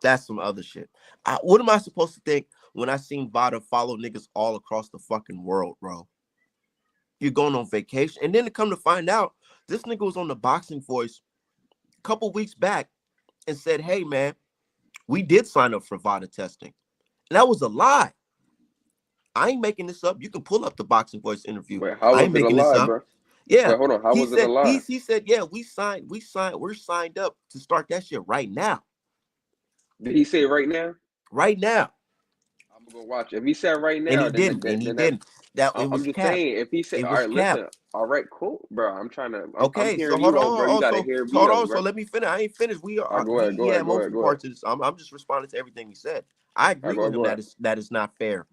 That's some other shit. What am I supposed to think when I seen Vada follow niggas all across the fucking world, bro? You're going on vacation, and then to come to find out, this nigga was on the Boxing Voice a couple weeks back and said, "Hey man, we did sign up for Vada testing," and that was a lie. I ain't making this up. You can pull up the Boxing Voice interview. Wait, how I was ain't it a making this lie, up. bro? Yeah, Wait, hold on. How he was it a said lie? he said, yeah, we're signed up to start that shit right now. Did he say right now? Right now. I'm gonna go watch it. If he said right And now, he didn't. And he then that's. didn't. That it I'm was just capped. saying. If he said, It all was right, capped. listen, all right, cool, bro. I'm Okay, so hearing hold you out, bro. You on. gotta So hear me hold out, on. So bro. let me finish. I ain't finished. All right, go ahead, He go ahead, had go ahead, multiple go ahead. parts of this. I'm just responding to everything he said. I All agree right, go with ahead, him go ahead. that is not fair.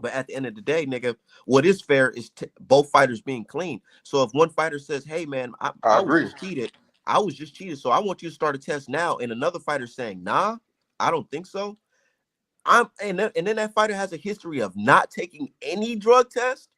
But at the end of the day, nigga, what is fair is both fighters being clean. So if one fighter says, "Hey man, I I was agree. just cheated. I was just cheated. So I want you to start a test now," and another fighter saying, "Nah, I don't think so." And then that fighter has a history of not taking any drug test.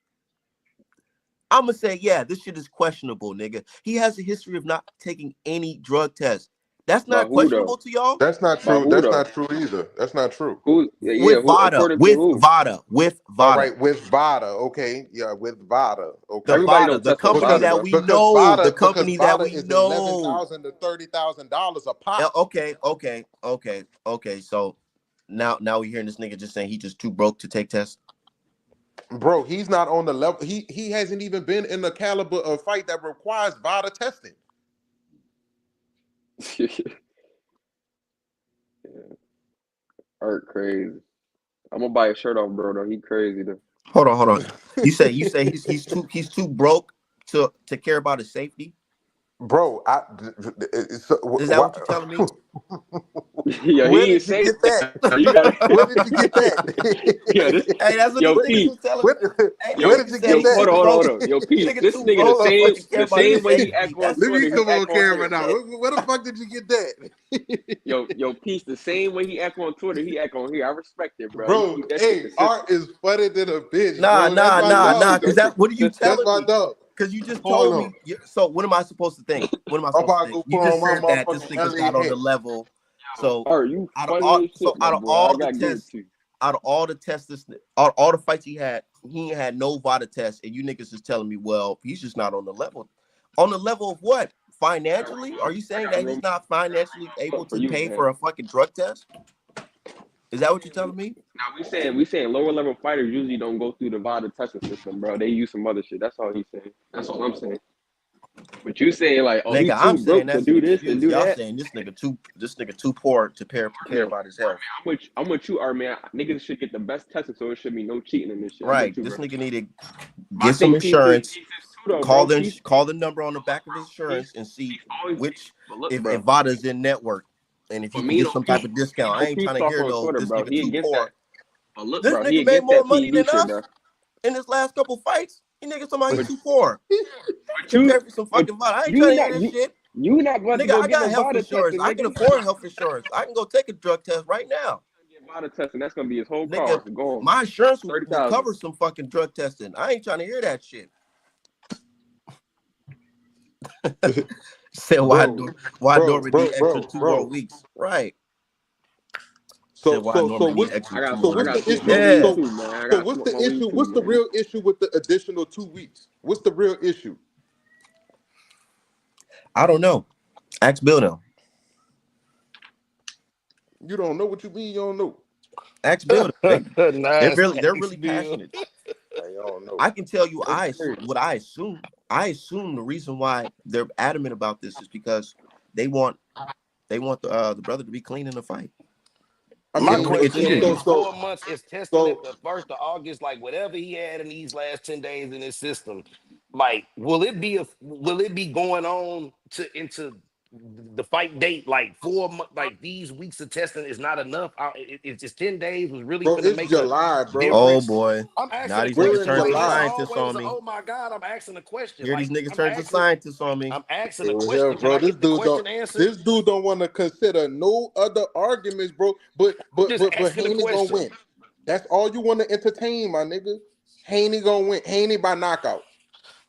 I'm gonna say, yeah, this shit is questionable, nigga. He has a history of not taking any drug test. That's By not who questionable though? to y'all. That's not By true. who That's though? not true either. That's not true. Who? Yeah, yeah. With Who? Vada, According to with who? Vada, with All Vada, right, with Vada, okay, yeah, with Vada, okay, Everybody Vada, don't the test for company Vada, that bro. we know, the Because company that Vada we is know. $11,000 to $30,000 a pop. Okay. So now we're hearing this nigga just saying he just too broke to take tests. Bro, he's not on the level. He hasn't even been in the caliber of fight that requires Vada testing. Art crazy. I'm gonna buy a shirt off, bro. Though he crazy though. Hold on. You say he's too broke to care about his safety. Bro, Is that what you're telling me? Yo, where he ain't did you saying get that? that. You got Where did you get yo, that? this, Hey, that's what yo, these niggas P, was telling me. Where, Hey, this yo, where did nigga you said get yo, he hold too on, hold on, broke. hold on. Yo, This P, nigga this too nigga broke to fucking care the about his same way he safety. act on That's Let what me Twitter, the he come fuck on act this on nigga camera here. now. said. Where the fuck did you get that? Yo, Peace, the same way he act on Twitter, he act on here. I respect it, bro. He Bro, keep that shit hey, consistent. Art is funny than a bitch, Nah. bro. That's my dog. Cause That shit what are you consistent. That's telling my me? dog. Cause you just Hold told on. me. So what am I supposed to think? What am I I'm supposed to about to think? go You put just on my said that this motherfucking nigga's LA not on hat. the level. So Art, you out of funny as shit, my boy. I all the gotta give it tests, to you. out of all the tests, all the fights he ain't had no VADA test, and you niggas is telling me, well, he's just not on the level. On the level of what? Financially? Are you I saying got that real he's not financially able for to you, pay man. for a fucking drug test? Is that what you're telling me? Now we saying lower level fighters usually don't go through the VADA testing system, bro. They use some other shit. That's all he's saying. That's all I'm saying. But you saying like, oh, he Nigga, I'm too saying broke to that's an do this and excuse. do Y'all that. saying this nigga too poor to care Man, about his health. I'm with you, Art, man. Niggas should get the best testing, so it should be no cheating in this shit. I'm with Right. you, This bro. nigga need to I get some think insurance. Peace too, though, bro. Peace, Call the number on the back of his Peace insurance and see always. which But look, if bro. Vada's in network and if he For can me, get though, some Peace, type of discount. I ain't Peace trying to talk hear on no Twitter, this bro. nigga He too against that. poor. But look, This bro, he nigga made against more that money PED than shit, us bro. in his last couple fights. You niggas talking about he But, too poor. but To you, pay for some but fucking Vada. I ain't you trying to hear not this shit. you not going to Nigga, go I get got no health VADA insurance. testing, I can nigga. afford health insurance. I can go take a drug test right now. Get VADA testing. That's gonna be his whole Nigga, car. Go on. my insurance will 30,000. cover some fucking drug testing. I ain't trying to hear that shit. Said why Norman need extra 2 more bro. weeks? Right. Said So why so so Norman need what's extra I two got more I what's got the to weeks. smoke my issue? weed Yeah. too, man. I So got to what's smoke the my weed issue? too, What's the man. real issue with the additional 2 weeks? What's the real issue? I don't know. Ask Bill now. You don't know what you mean. You don't know. Ask Bill. Nice, They're thanks, really Bill. passionate. Hey, you don't know. I can tell you That's crazy. what I assume. I assume the reason why they're adamant about this is because they want They want the brother to be clean in the fight. I My They don't mean, want to question get is, cheated. is 4 months is testing so at the 1st of August, like whatever he had in these last 10 days in his system, like will it be going on into the fight date like 4 months, like these weeks of testing is not enough? It's just 10 days was really bro, finna it's make a July, bro. Oh difference. boy. I'm asking Now a these niggas We're in question, turn bro. to It's July. not scientists always on me. oh my God, I'm asking a question. Here these Like niggas I'm turn to asking scientists on me. I'm asking a Yo, yeah, question. Can bro. I This get the dude don't. question answered? This dude don't want to consider no other arguments, bro. But I'm but just but but asking a Haney gonna question. win. That's all you want to entertain, my nigga. Haney gonna win. Haney by knockout.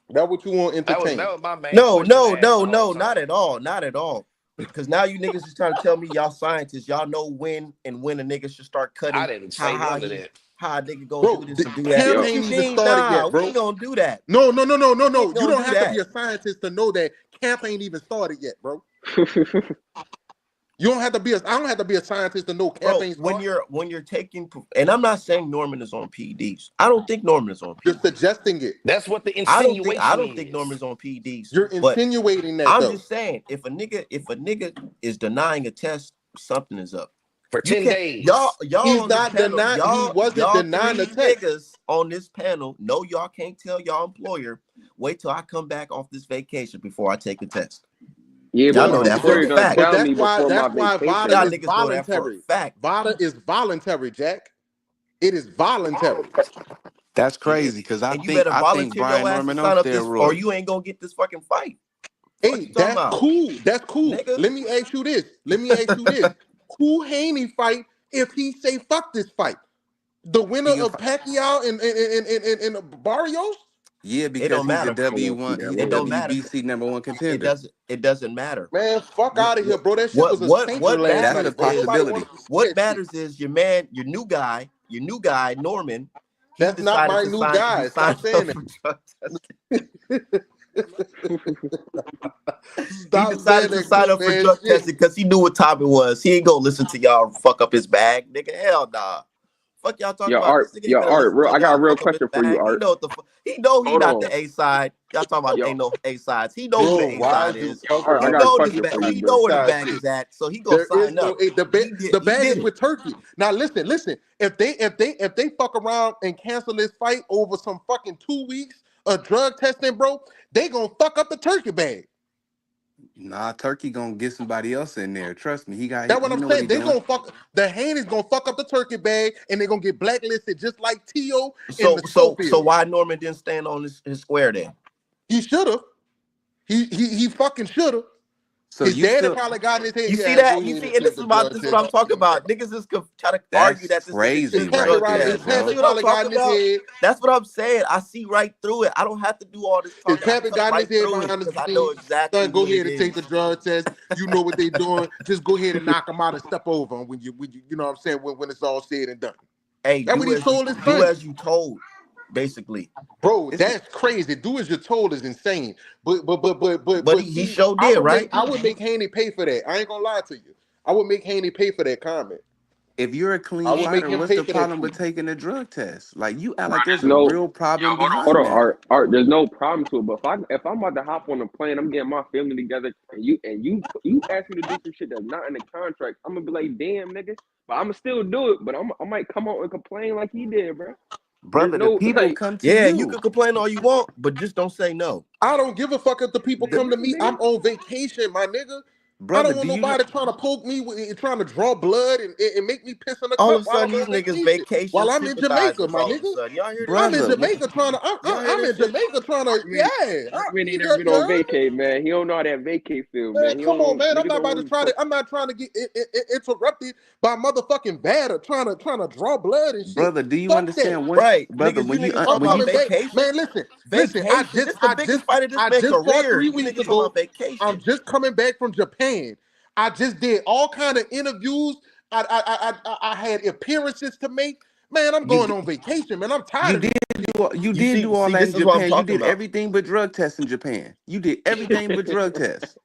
That's what you want to That entertain. was my main No, question to no, ask no, the whole no, not time. at all. Not at all. Because now you niggas is trying to tell me y'all scientists, y'all know when a nigga should start I cutting, didn't say none of he that. how a nigga gonna do Bro, this the and do that. camp Yo, What ain't you even mean? started Nah, yet, we bro. ain't gonna do that. No, no, no, no, no, We no. ain't You gonna don't do have to that. be a scientist to know that camp ain't even started yet, bro. You don't have to be a. I don't have to be a scientist to know camp Bro, ain't when started. you're taking, and I'm not saying Norman is on PEDs. I don't think Norman is on You're PEDs. suggesting it. That's what the I insinuation don't think is. Norman's on PEDs. You're But insinuating that I'm though. just saying, if a nigga is denying a test, something is up. For You 10 can't y'all days. y'all He's on this not panel, denying. He wasn't y'all denying the three test. niggas on this panel. No, y'all can't tell y'all employer. Wait till I come back off this vacation before I take the test. Yeah, Y'all but know my But that for a employer gonna fact. but tell me before my that's why vacation. VADA Y'all is niggas know that for a voluntary. fact. VADA is voluntary, Jack. It is voluntary. That's And crazy because I you better think volunteer your Brian ass to Norman on sign up this, or you steroids. ain't gonna get this fucking fight. Fuck Hey, you talking that's about, cool. That's cool. nigga? Let me ask you this. Let me ask you this. Who Haney fight if he say fuck this fight? The winner He can of fight. Pacquiao and Barrios? Yeah, It because don't he's a matter. I want to see W1. that He's a It don't road. matter. WBC #1 It contender. doesn't. It doesn't matter. Man, fuck What out of here, what bro. That shit what was a what stinker what last That's night, a matters bro. is Nobody want possibility. to see what that shit. matters is your new guy Norman. He That's not decided my to new sign. He guy. signed Stop saying up that. for drug testing. He Stop saying decided to that sign goof up for ass drug shit. testing because he knew what time it was. He ain't gonna listen to y'all fuck up his bag, nigga. Hell nah. Fuck y'all talking about. This nigga ain't gonna listen to I got a y'all real fuck up his question for you, bag. He Art. know what the fuck. He know he Hold not on, the A side. Y'all talking about yo, ain't no A sides. He know who Bro, the A why side is you is. talking Art, I He got a about know this this question bag. for fucking you, He bro. know where the side bag shit? is at. So he gonna There is sign no up. the He bag did is it. with Turkey. Now listen. If they fuck around and cancel this fight over some fucking 2 weeks of drug testing, bro, they gonna fuck up the Turkey bag. Nah, Turkey gonna get somebody else in there. Trust me, That's what he I'm know what saying. he They doing. gonna fuck the Haney's gonna fuck up the Turkey bag and they're gonna get blacklisted just like Tio in So the so so Schofield. why Norman didn't stand on his square then? He should have. He fucking should have. So His you daddy feel probably got in his head. You see Yeah, go that? You ahead and see, and take this the is about drug this is test. what I'm talking about. Niggas is try to argue that's that this nigga's His crazy just pappy right drug right, there, his test. You pappy see bro. what I'm probably got talking in his about? head. That's what I'm saying. I see right through it. I don't have to do all this His talking. I pappy cut got in his right head through it behind the because I know scenes. exactly Son, go what it ahead and take the is. drug test. You know what they doing. Just go ahead and knock them out and step over them when you know what I'm saying, when it's all said and done. Hey, That's what he told his do son. as you told, basically. Bro, It's that's crazy. Do as you're told is insane. But But he see, sure did, right? I would make Haney pay for that. I ain't gonna lie to you. I would make Haney pay for that comment. if you're a I clean would make fighter, him what's pay the for that problem tweet. with taking a drug test? Like you act Bro, like there's there's a no, real yo, problem hold behind on, that. Art. There's no problem to it. But if I'm about to hop on a plane, I'm getting my family together, and you ask me to do some shit that's not in the contract, I'm gonna be like, damn, nigga. But I'm gonna still do it. But I might come out and complain like he did, bro. There's Brother, the no people like, come to Yeah, you you. can complain all you want, but just don't say no. I don't give a fuck if the people The, come to no, me. nigga. I'm on vacation, my nigga. I brother, don't do want you know nobody trying to poke me, trying to draw blood and make me piss in a All cup of a while sudden, I'm these on niggas vacation. vacation While I'm in Jamaica, sympathizers. my All of a nigga. sudden, y'all hear this I'm shit? in brother, Jamaica trying to. Y'all hear I'm this in shit? Jamaica trying to. Yeah, Artman ain't you never got been on you. vacay, man. He don't know how that vacay feel, Man, man. He come on, don't man. I'm niggas not don't about to really try to. fuck. I'm not trying to get interrupted by motherfucking batter trying to draw blood and shit. brother, do you Fuck that. understand once, Right, brother, niggas. You when you niggas I'm talking when about you coming back, vacation. man. Listen. Vacation. This the biggest fight of this I man's just fought career. 3 You weeks niggas talking ago. about vacation. I'm just coming back from Japan. I just did all kind of interviews. I had appearances to make. Man, I'm you going d- on vacation, man. I'm tired you of this did shit. you You did see, do all that this in is what I'm Japan. You talking did about. everything but drug tests in Japan. You did everything but drug tests.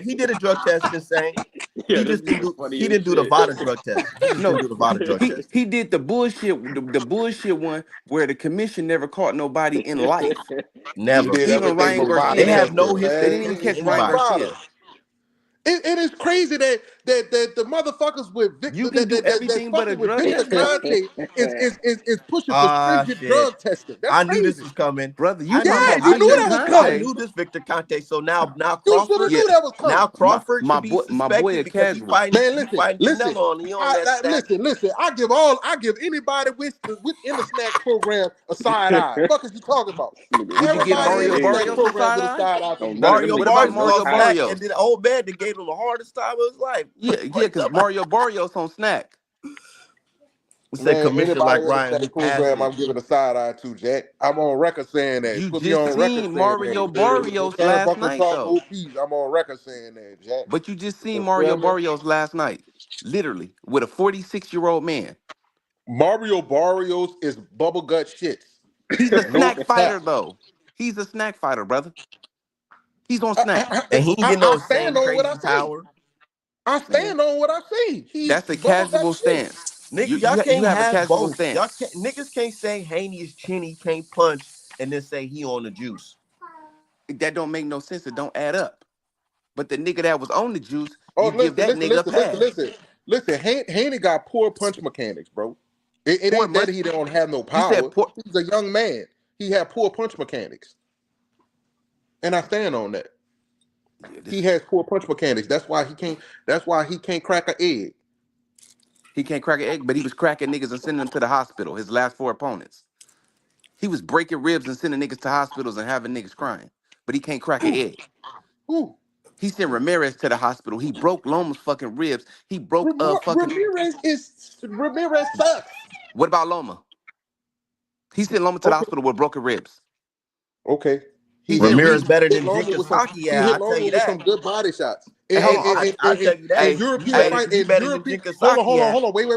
He did a drug test, insane. Yeah, He this just didn't nigga do funny he as didn't do the shit. VADA drug test. He just didn't No, do the VADA drug test. he did the bullshit the bullshit one where the commission never caught nobody in life. He Never. did Even everything Ryan but They Vada Garcia have never. no testing, They history didn't man. of even catching catch Free Ryan anybody. Garcia. Vada. It is crazy that the motherfuckers with You Victor can do that everything but a fucking with drug Victor test, Conte is pushing for Ah, stringent shit. drug testing. That's I knew this crazy. was coming. brother. You I talking knew Yeah, about I you knew knew Victor that this was I coming. Conte? knew this Victor Conte. So now You should have Crawford, Yeah, knew that was coming. now Crawford should be my boy, suspected a because he casual. fighting Man, he fighting listen. Canelo and he on that. Listen. I give anybody within the snack program a side eye. Fuck is you talking about? Nigga Would you give fucking Everybody in Mario the snack crazy. Barrios a program side with a eye? side eye for On you. none of Mario them What bitches about is Barrios just Mario on high. snack, and then Barrios? the old man that gave him the hardest time of his life. Yeah, Like because somebody Mario Barrios on snack. said Man, commission anybody like in the Ryan who snack program, passes. I'm giving a side eye to, Jack. I'm on record saying that. You Put me just on record seen saying that. Mario No Barrios time last fucking night talk, though. no peace. I'm on record saying that, Jack. But you just seen You Mario feel me? Barrios last night, literally with a 46-year-old man. Mario Barrios is bubble gut shits. He's a No snack cap. fighter though. He's a snack fighter, brother. He's on snack. And he ain't getting I no stand same on what I crazy say. power. I Man, stand on what I say. He's that's a bubble gut casual shit. stance. Nigga, y'all You can't have a have casual both. stance. Niggas can't say Haney is chinny, can't punch, and then say he on the juice. That don't make no sense. It don't add up. But the nigga that was on the juice, Oh, you give listen, that listen, nigga a listen, listen, pass. listen. Listen, Haney got poor punch mechanics, bro. It Poor ain't that much. he don't have no You said power. poor. He's a young man. He had poor punch mechanics. And I stand on that. Yeah, He this has poor punch mechanics. That's why he can't crack an egg. he can't crack an egg, but he was cracking niggas and sending them to the hospital. His last four opponents, he was breaking ribs and sending niggas to hospitals and having niggas crying. But he can't crack an Who? egg. Who? He sent Ramirez to the hospital. He broke Loma's fucking ribs. He broke fucking. Ramirez sucks. What about Loma? He sent Loma to the Okay. hospital with broken ribs. Okay. He He hit did. Ramirez He better hit than Loma Jin with some Kasaki, he yeah, hit I tell Loma you with that. some good body shots. Hey, hold on. I tell you that. Hey, European hey, fight He in better than European Jin Kasaki, hold yeah. on. Wait.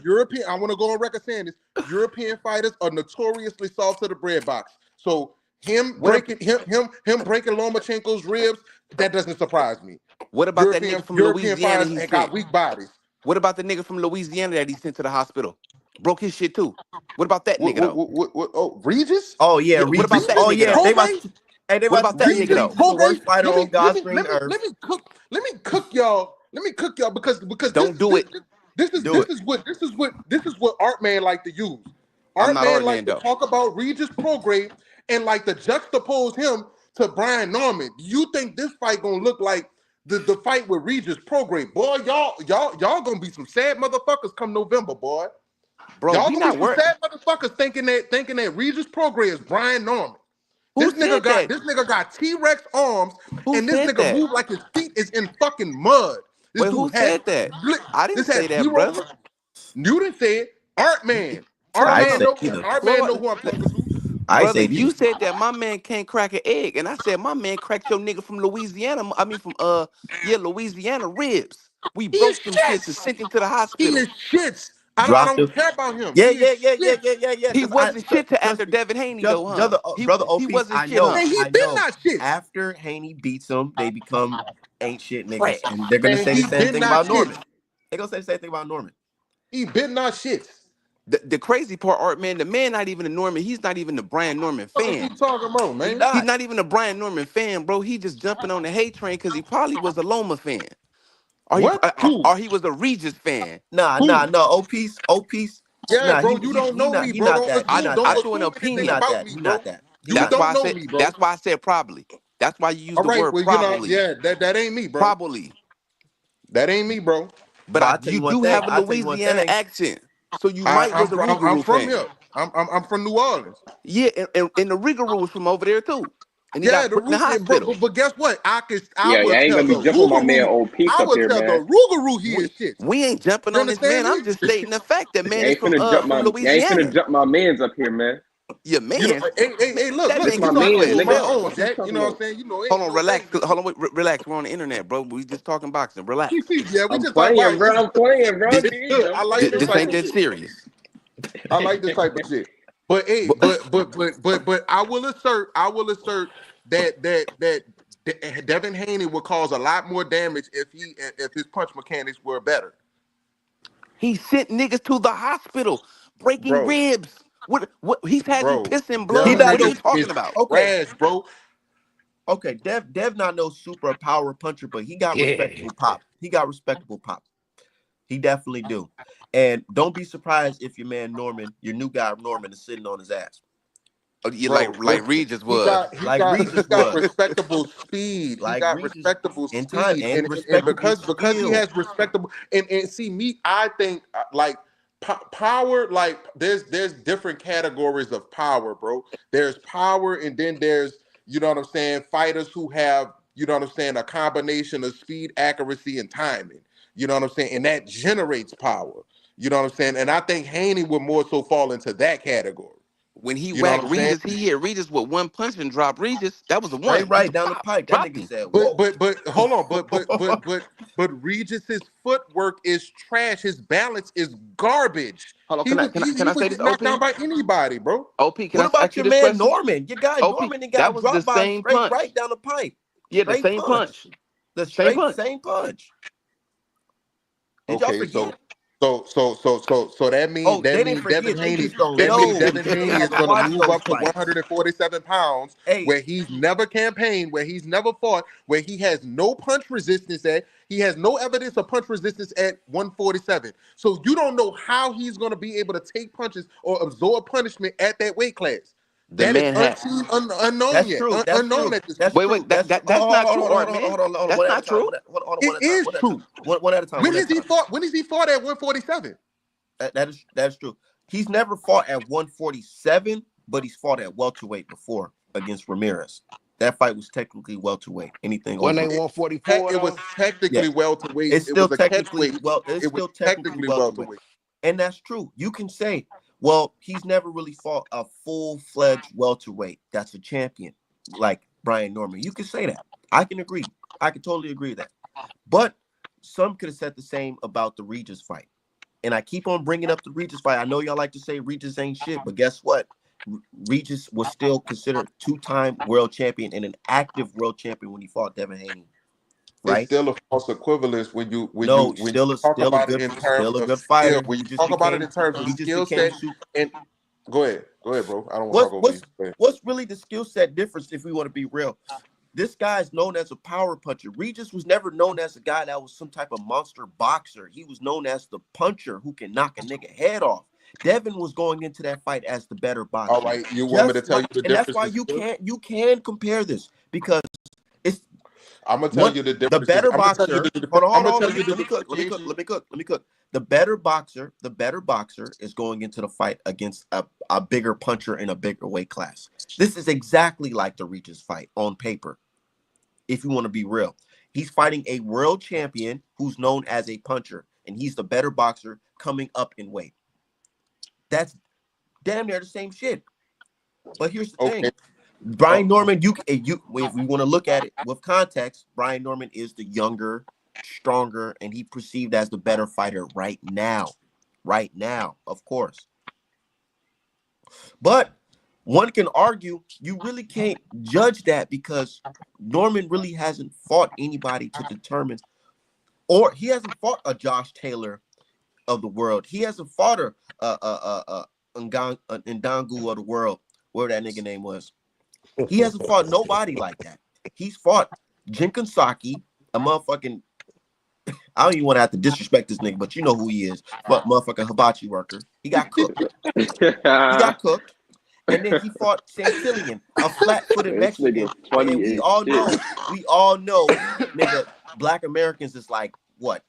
European, I want to go on record saying this. European fighters are notoriously soft to the bread box. So what ab- him breaking Lomachenko's ribs, that doesn't surprise me. what about that nigga from European Louisiana fighters he ain't got sent? weak bodies. What about the nigga from Louisiana that he sent to the hospital? Broke his shit too. What about that nigga though? Oh, Regis? Oh yeah, Yeah, what about Regis. that Oh Regis nigga yeah, though? they about Prograis? hey, they What about to about that tell nigga nigga Regis that though? he's the Prograis? worst fighter on God's green earth. Let me cook y'all because Don't do it. Do it. this is what Art Man like to use. I'm Art not Man like to Orlando. talk about Regis Prograis and like to juxtapose him to Brian Norman. Do you think this fight gonna look like the fight with Regis Prograis? Boy, y'all gonna be some sad motherfuckers come November, boy. Bro, Y'all we gonna be not some worried. sad motherfuckers thinking that Regis Prograis is Brian Norman. Who said that? This nigga got T-Rex arms, Who and this said nigga that? move like his feet is in fucking mud. This Wait, who dude has said that? I didn't this has say that, zero. brother. Newton said, Art You, Man. slow I ain't say down. either. Art Slow Man up. know who I'm talking to. I ain't Brother, say you either. said that my man can't crack an egg. And I said my man cracked your nigga from Louisiana. I mean from Louisiana ribs. We He is broke them shits and shits. sent him to the He is hospital. shits. I Dropped don't him. care about him. Yeah, He is yeah, yeah, yeah, shits. yeah, yeah, yeah. He Because I wasn't shit to trust after me, Devin Haney though, huh? brother He Opie, wasn't shit, I Man, huh? he been know. not shits. After Haney beats them, they become ain't shit niggas, Trash. and they're gonna Man, say the he same been thing not about shits. Norman. They're gonna say the same thing about Norman. He been not shits. The crazy part, Art man, the man not even a Norman. He's not even a Brian Norman What is he fan. talking about, He man? He's not. not even a Brian Norman fan, bro. He just jumping on the hate train because he probably was a Loma fan. What? Who? Or he was a Regis fan. Nah, Who? nah, no. O piece. Yeah, Nah, bro, you don't know me, he bro. not that. He not I Don't that. threw an assume He anything opinion. not about that. me, He bro. not that. He You not That's that. why don't I know said. me, bro. That's why I said probably. That's why you use All the right, word well, probably. that ain't me, bro. Probably. That ain't me, bro. But But I'll tell you you one do thing. have a I'll tell you one Louisiana thing. accent, so you might was a I'm Rougarou from fan. here. I'm from New Orleans. Yeah, and the Rougarou was from over there too, and he Yeah, got put in the hospital. but guess what? I Yeah, will yeah, I ain't tell gonna be the jumping my man Rougarou. old peace I up will here, tell the man. Rougarou he is We shit. we ain't jumping You on this understand man. me? I'm just stating the fact that man You is ain't finna jump from my you ain't finna Louisiana. jump my man's up here, man. Your You know, man, hey, look, that This man my can you know I suck can for man's, hold my nigga. himself. own, Fuck you Jack. You talking know what I'm about? saying? You know, Hold ain't on, no relax. thing. Hold on, relax. We're on the internet, bro. We just talking boxing. Relax. Yeah, we I'm just like playing, right. bro. I'm playing, bro. This It's good. Dude, I I'm like playing this this type ain't of that shit. serious. I like this type of shit. But hey, But but I will assert that Devin Haney would cause a lot more damage if his punch mechanics were better. he sent niggas to the hospital, breaking Bro, ribs. What he's had you bro. pissing He blood. Them not What are no. you niggas talking is about? Okay. trash, bro. Okay, Dev not no super power puncher, but he got Yeah. respectable pop. He got respectable pop. He definitely do. And don't be surprised if your man Norman, your new guy Norman, is sitting on his ass. You Bro, like listen, Regis was. he Like got he Regis got was. respectable speed. He Like got Regis respectable in time speed, and and respectable because he skill. has respectable and see me, I think like power. Like there's different categories of power, bro. There's power, and then there's you know what I'm saying. Fighters who have you know what I'm saying a combination of speed, accuracy, and timing. You know what I'm saying, and that generates power. You know what I'm saying, and I think Haney would more so fall into that category. When he You know what whacked I'm saying? Regis, he hit Regis with one punch and dropped Regis. That was a one. Straight He right just down the pop, pipe. That dropped nigga him. said, But whoa. hold on, but Regis's footwork is trash. His balance is garbage. Hold on, He would can he I would say get this, knocked OP? down by anybody, bro. OP, can What I about ask you your this man question? Norman? Your guy OP, Norman and that got was the dropped by same straight right punch. down the pipe. Yeah, the Straight same punch. punch. The Same straight punch. same punch. Did y'all Okay, so forget? that mean Oh, they didn't Devin forget. They Haney just don't know because they Is haven't going to watched move those up to fights. 147 pounds Hey, where he's never campaigned, where he's never fought, where he has no punch resistance at. He has no evidence of punch resistance at 147. So you don't know how he's going to be able to take punches or absorb punishment at that weight class. The That is man had. unknown that's yet, true. That's unknown true. at this That's point. Wait, true. That's true. that's not true, Hold on, Art hold on, man. hold on, hold on. That's One at a not time. true. It is true. One at a time. One at a time. When has he fought at 147? That is true. He's never fought at 147, but he's fought at welterweight before against Ramirez. That fight was technically welterweight. Anything When they over, 144 It was though? yeah, technically welterweight. it's It still was a technically catchweight. well. It's It was still technically technically welterweight, welterweight. and that's true. You can say, well, he's never really fought a full-fledged welterweight. That's a champion like Brian Norman. You can say that. I can agree. I can totally agree with that. But some could have said the same about the Regis fight. And I keep on bringing up the Regis fight. I know y'all like to say Regis ain't shit, but guess what? Regis was still considered two-time world champion and an active world champion when he fought Devin Haney, It's right? still a false equivalence No, when you talk about it in terms still a of good skill. fighter. When you talk about it in terms of He just skill became set, super. and go ahead, bro. I don't want to What's talk over you. what's what's really the skill set difference if we want to be real? This guy is known as a power puncher. Regis was never known as a guy that was some type of monster boxer. He was known as the puncher who can knock a nigga head off. Devin was going into that fight as the better All boxer. right, you want me to Just tell you like, the and that's difference why in skill? you can compare this because it's I'm gonna tell one you the the differences. better I'm gonna tell you the boxer. difference. Hold on, I'm hold gonna on. tell Let me you let me the. cook. Let Let me me. cook. Let me cook. Let me cook. The better boxer is going into the fight against a bigger puncher in a bigger weight class. This is exactly like the Regis fight on paper. If you want to be real, he's fighting a world champion who's known as a puncher, and he's the better boxer coming up in weight. That's damn near the same shit. But here's the Okay. thing. Brian Oh, Norman, if we want to look at it with context, Brian Norman is the younger, stronger, and he perceived as the better fighter right now. Right now, of course. But one can argue you really can't judge that because Norman really hasn't fought anybody to determine, or he hasn't fought a Josh Taylor of the world. He hasn't fought Ngannou of the world, whatever that nigga name was. He hasn't fought nobody like that. He's fought Jenkins Saki, a motherfucking, I don't even want to have to disrespect this nigga, but you know who he is. But motherfucking hibachi worker. He got cooked. He got cooked. And then he fought Santillion, a flat-footed This nigga Mexican. funny And we as all shit. know, nigga, black Americans is like, what,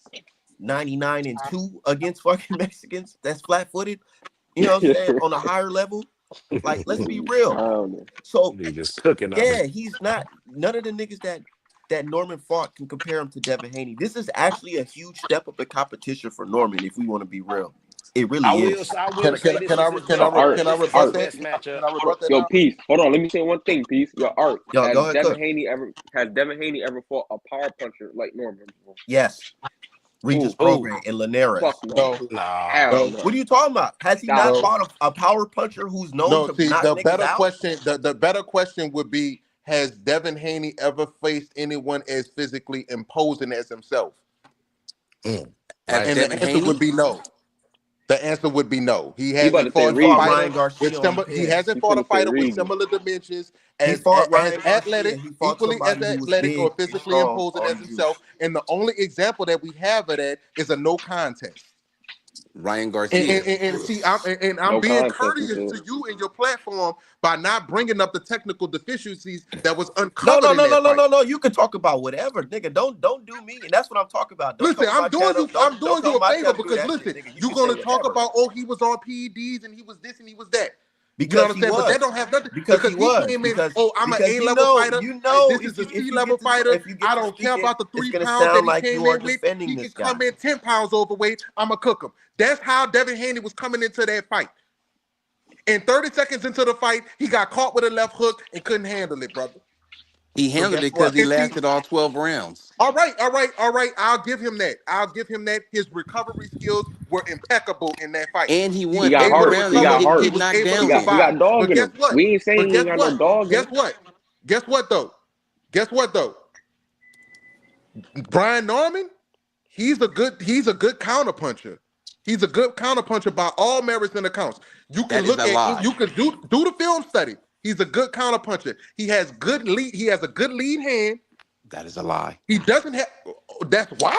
99-2 against fucking Mexicans? That's flat-footed. You know what I'm saying? On a higher level. Like, let's be real. So, They just cooking on yeah, him. he's not, none of the niggas that Norman fought can compare him to Devin Haney. This is actually a huge step up in competition for Norman, if we want to be real. It really is. I will say this is his best. Art, This is his art. best matchup. can I rebut that Yo, now? peace. Hold on, let me say one thing, peace. Yo, art. Yo, go ahead, Cook. Has Devin Haney ever fought a power puncher like Norman before? Yes. Regis Who? Prograis and Linares. Fuck no. No, Hell Nah. no, no. What are you talking about? Has he Stop not it. no, fought a power puncher who's known no. to See, knock the niggas better out? question, the better question would be: has Devin Haney ever faced anyone as physically imposing as himself? Mm. As And the Devin answer would Haney, be no. The answer would be no. He You about hasn't to say He fought a fought Regan. fighter Ryan with Garcia on the similar. He pen. hasn't You fought a finna say fighter with Regan. similar dimensions He fought as Ryan Garcia. athletic, He fought equally as somebody who was athletic or big and physically strong imposing on as the juice. himself. And the only example that we have of that is a no contest. Ryan And, Garcia. and, and see, I'm No being contest. He courteous said. to you and your platform by not bringing up the technical deficiencies that was No, uncovered no, in no, no, that no, fight. no, no. You can talk about whatever, nigga. Don't do me, and that's what I'm talking about. Don't Listen, come on my channel. I'm Don't doing come you on a my favor channel and do because that shit, listen, nigga. You you're can say gonna talk whatever about, oh, he was on PEDs and he was this and he was that. You know because what I'm he saying? But that was, don't have nothing because he because he was, came in, oh, I'm an because A-level fighter. you know This is a if you C-level fighter. get I to don't care speaking, about the it's 3 gonna pounds that sound he like came you are in with. defending He can this guy. come in 10 pounds overweight. I'ma cook him. That's how Devin Haney was coming into that fight. And 30 seconds into the fight, he got caught with a left hook and couldn't handle it, brother. He So handled guess it because what? he And see, lasted all 12 rounds. all right, all right, all right. I'll give him that. I'll give him that. His recovery skills were impeccable in that fight. And he He He won was got every able to heart. round He that he recover. got didn't He heart. get was knocked able to He down got he with. survive. got dog But in guess him. what? We ain't saying But he guess ain't got no what? dog in Guess him. what? Guess what though? Guess what though? Brian Norman, he's a good counterpuncher. He's a good counterpuncher by all merits and accounts. You can That is look a at lie. you can do the film study. He's a good counterpuncher. He has good lead. He has a good lead hand. That is a lie. He doesn't have. That's wild.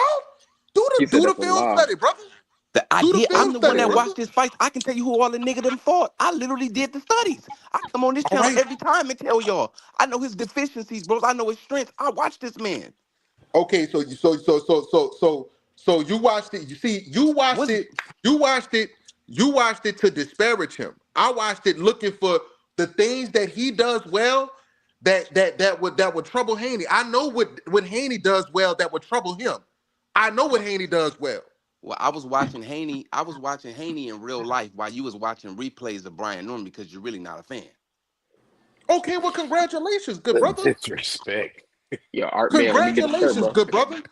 Do He the said do the that's a film lie. study, brother. I Do the did. film I'm the one study, that Yeah. brother. watched his fights. I can tell you who all the nigga done fought. I literally did the studies. I come on this All channel right. every time and tell y'all. I know his deficiencies, bros. I know his strengths. I watch this man. Okay. So you watched it. You see, you watched What's it. You watched it. You watched it to disparage him. I watched it looking for the things that he does well that would trouble Haney. I know what Haney does well that would trouble him. I know what Haney does well. well, I was watching Haney. I was watching Haney in real life while you was watching replays of Brian Norman because you're really not a fan. Okay, well, congratulations, good The brother. disrespect. Yo, Art man, let me get the shirt, Congratulations, bro. good brother.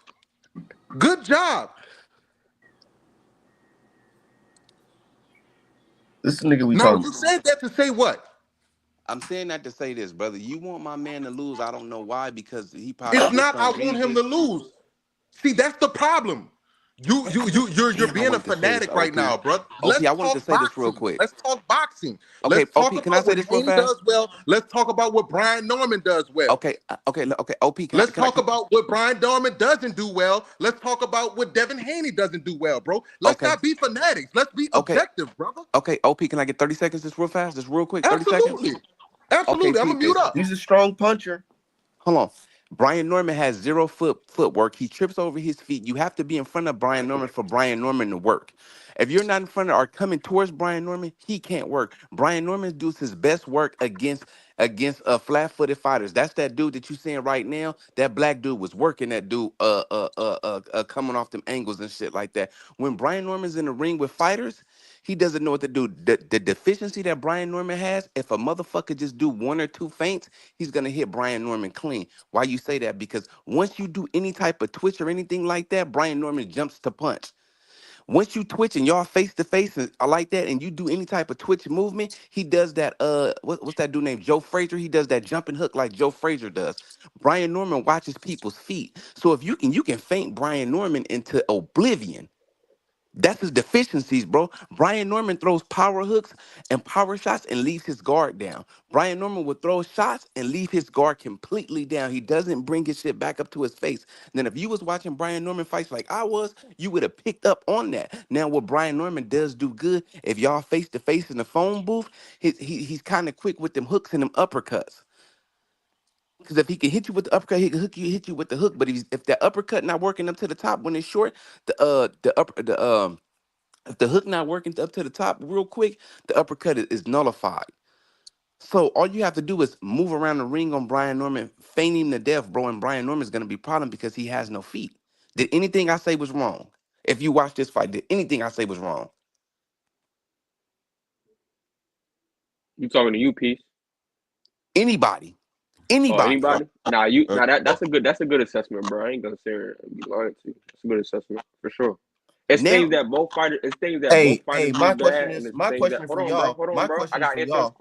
Good job. This nigga we No, talking you about. said that to say what? I'm saying that to say this, brother. You want my man to lose. I don't know why, because he probably It's did not I something want him to egregious. lose. See, that's the problem. You're Damn, I being a wanted to say this, fanatic right OP. now, bro. OP, Let's I wanted to talk say this real boxing. quick. Let's talk boxing. Okay, Let's talk OP, can I about say what this real Haney fast? does well. Let's talk about what Brian Norman does well. Okay, okay. OP, can I? Let's Can I? talk Can, about what Brian Norman doesn't do well. Let's talk about what Devin Haney doesn't do well, bro. Let's okay, not be fanatics. Let's be okay, objective, brother. okay. OP, can I get 30 seconds? Just real fast, just real quick. 30 seconds. Absolutely. Okay, Absolutely. I'm gonna peep mute this. up. He's a strong puncher. Hold on. Brian Norman has zero footwork. He trips over his feet. You have to be in front of Brian Norman for Brian Norman to work. If you're not in front of or coming towards Brian Norman, he can't work. Brian Norman does his best work against flat-footed fighters. That's that dude that you seeing right now. That black dude was working that dude coming off them angles and shit like that. When Brian Norman's in the ring with fighters, he doesn't know what to do. The deficiency that Brian Norman has, if a motherfucker just do one or two feints, he's gonna hit Brian Norman clean. Why you say that? Because once you do any type of twitch or anything like that, Brian Norman jumps to punch. Once you twitch and y'all face to face and like that, and you do any type of twitch movement, he does that. What's that dude named Joe Frazier? He does that jumping hook like Joe Frazier does. Brian Norman watches people's feet, so if you can feint Brian Norman into oblivion. That's his deficiencies, bro. Brian Norman throws power hooks and power shots and leaves his guard down. Brian Norman would throw shots and leave his guard completely down. He doesn't bring his shit back up to his face. Then if you was watching Brian Norman fights like I was, you would have picked up on that. Now what Brian Norman does do good, if y'all face to face in the phone booth, he's kind of quick with them hooks and them uppercuts. Because if he can hit you with the uppercut, he can hit you with the hook. But if that uppercut not working up to the top when it's short, if the hook not working up to the top real quick, the uppercut is nullified. So all you have to do is move around the ring on Brian Norman, feign him to death, bro, and Brian Norman's gonna be a problem because he has no feet. Did anything I say was wrong? If you watch this fight, did anything I say was wrong? You talking to you, piece? Anybody? Oh, Anybody? anybody? Nah, you. Uh, Nah, that's a good assessment, bro. I ain't gonna say it and be lying to you. That's a good assessment for sure. It's things Now, that both fighters. It's things that both Hey, fighters do bad, and it's my things that. question is Hold for on, bro. y'all. Hold on, My bro. I question is got for to answer this. y'all.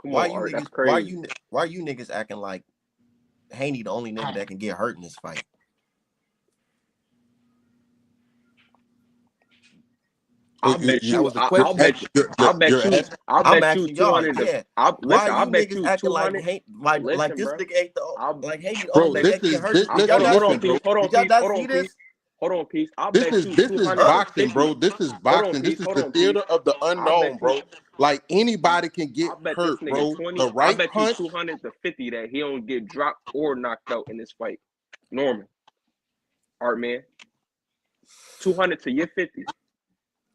Come on, Art. That's crazy. Why you niggas acting like Haney the only nigga that can get hurt in this fight? I'll bet That you. was a I'll question. bet you. I'll bet you're you. asking, I'll I'm bet you asking y'all, 200. yeah. Why Listen. I'll you bet niggas you acting like 200. like Listen, this bro. nigga ain't the I'll like Haney I'll bro. old bet nigga This ain't is get hurt. this. Did y'all Listen, not hold on, listen, see? bro. peace. Hold on, Did y'all peace. not Hold on, see peace. this? Hold on, peace. I'll This bet is you this is 250. boxing, bro. This is Hold on, boxing. This peace. is Hold the on, peace. theater of the I'll bet unknown, you. bro. Like anybody can get I'll bet this hurt, nigga bro. 20. The I'll right bet you punch. 200 to 50 that he don't get dropped or knocked out in this fight. Norman, Art man, 200 to your 50.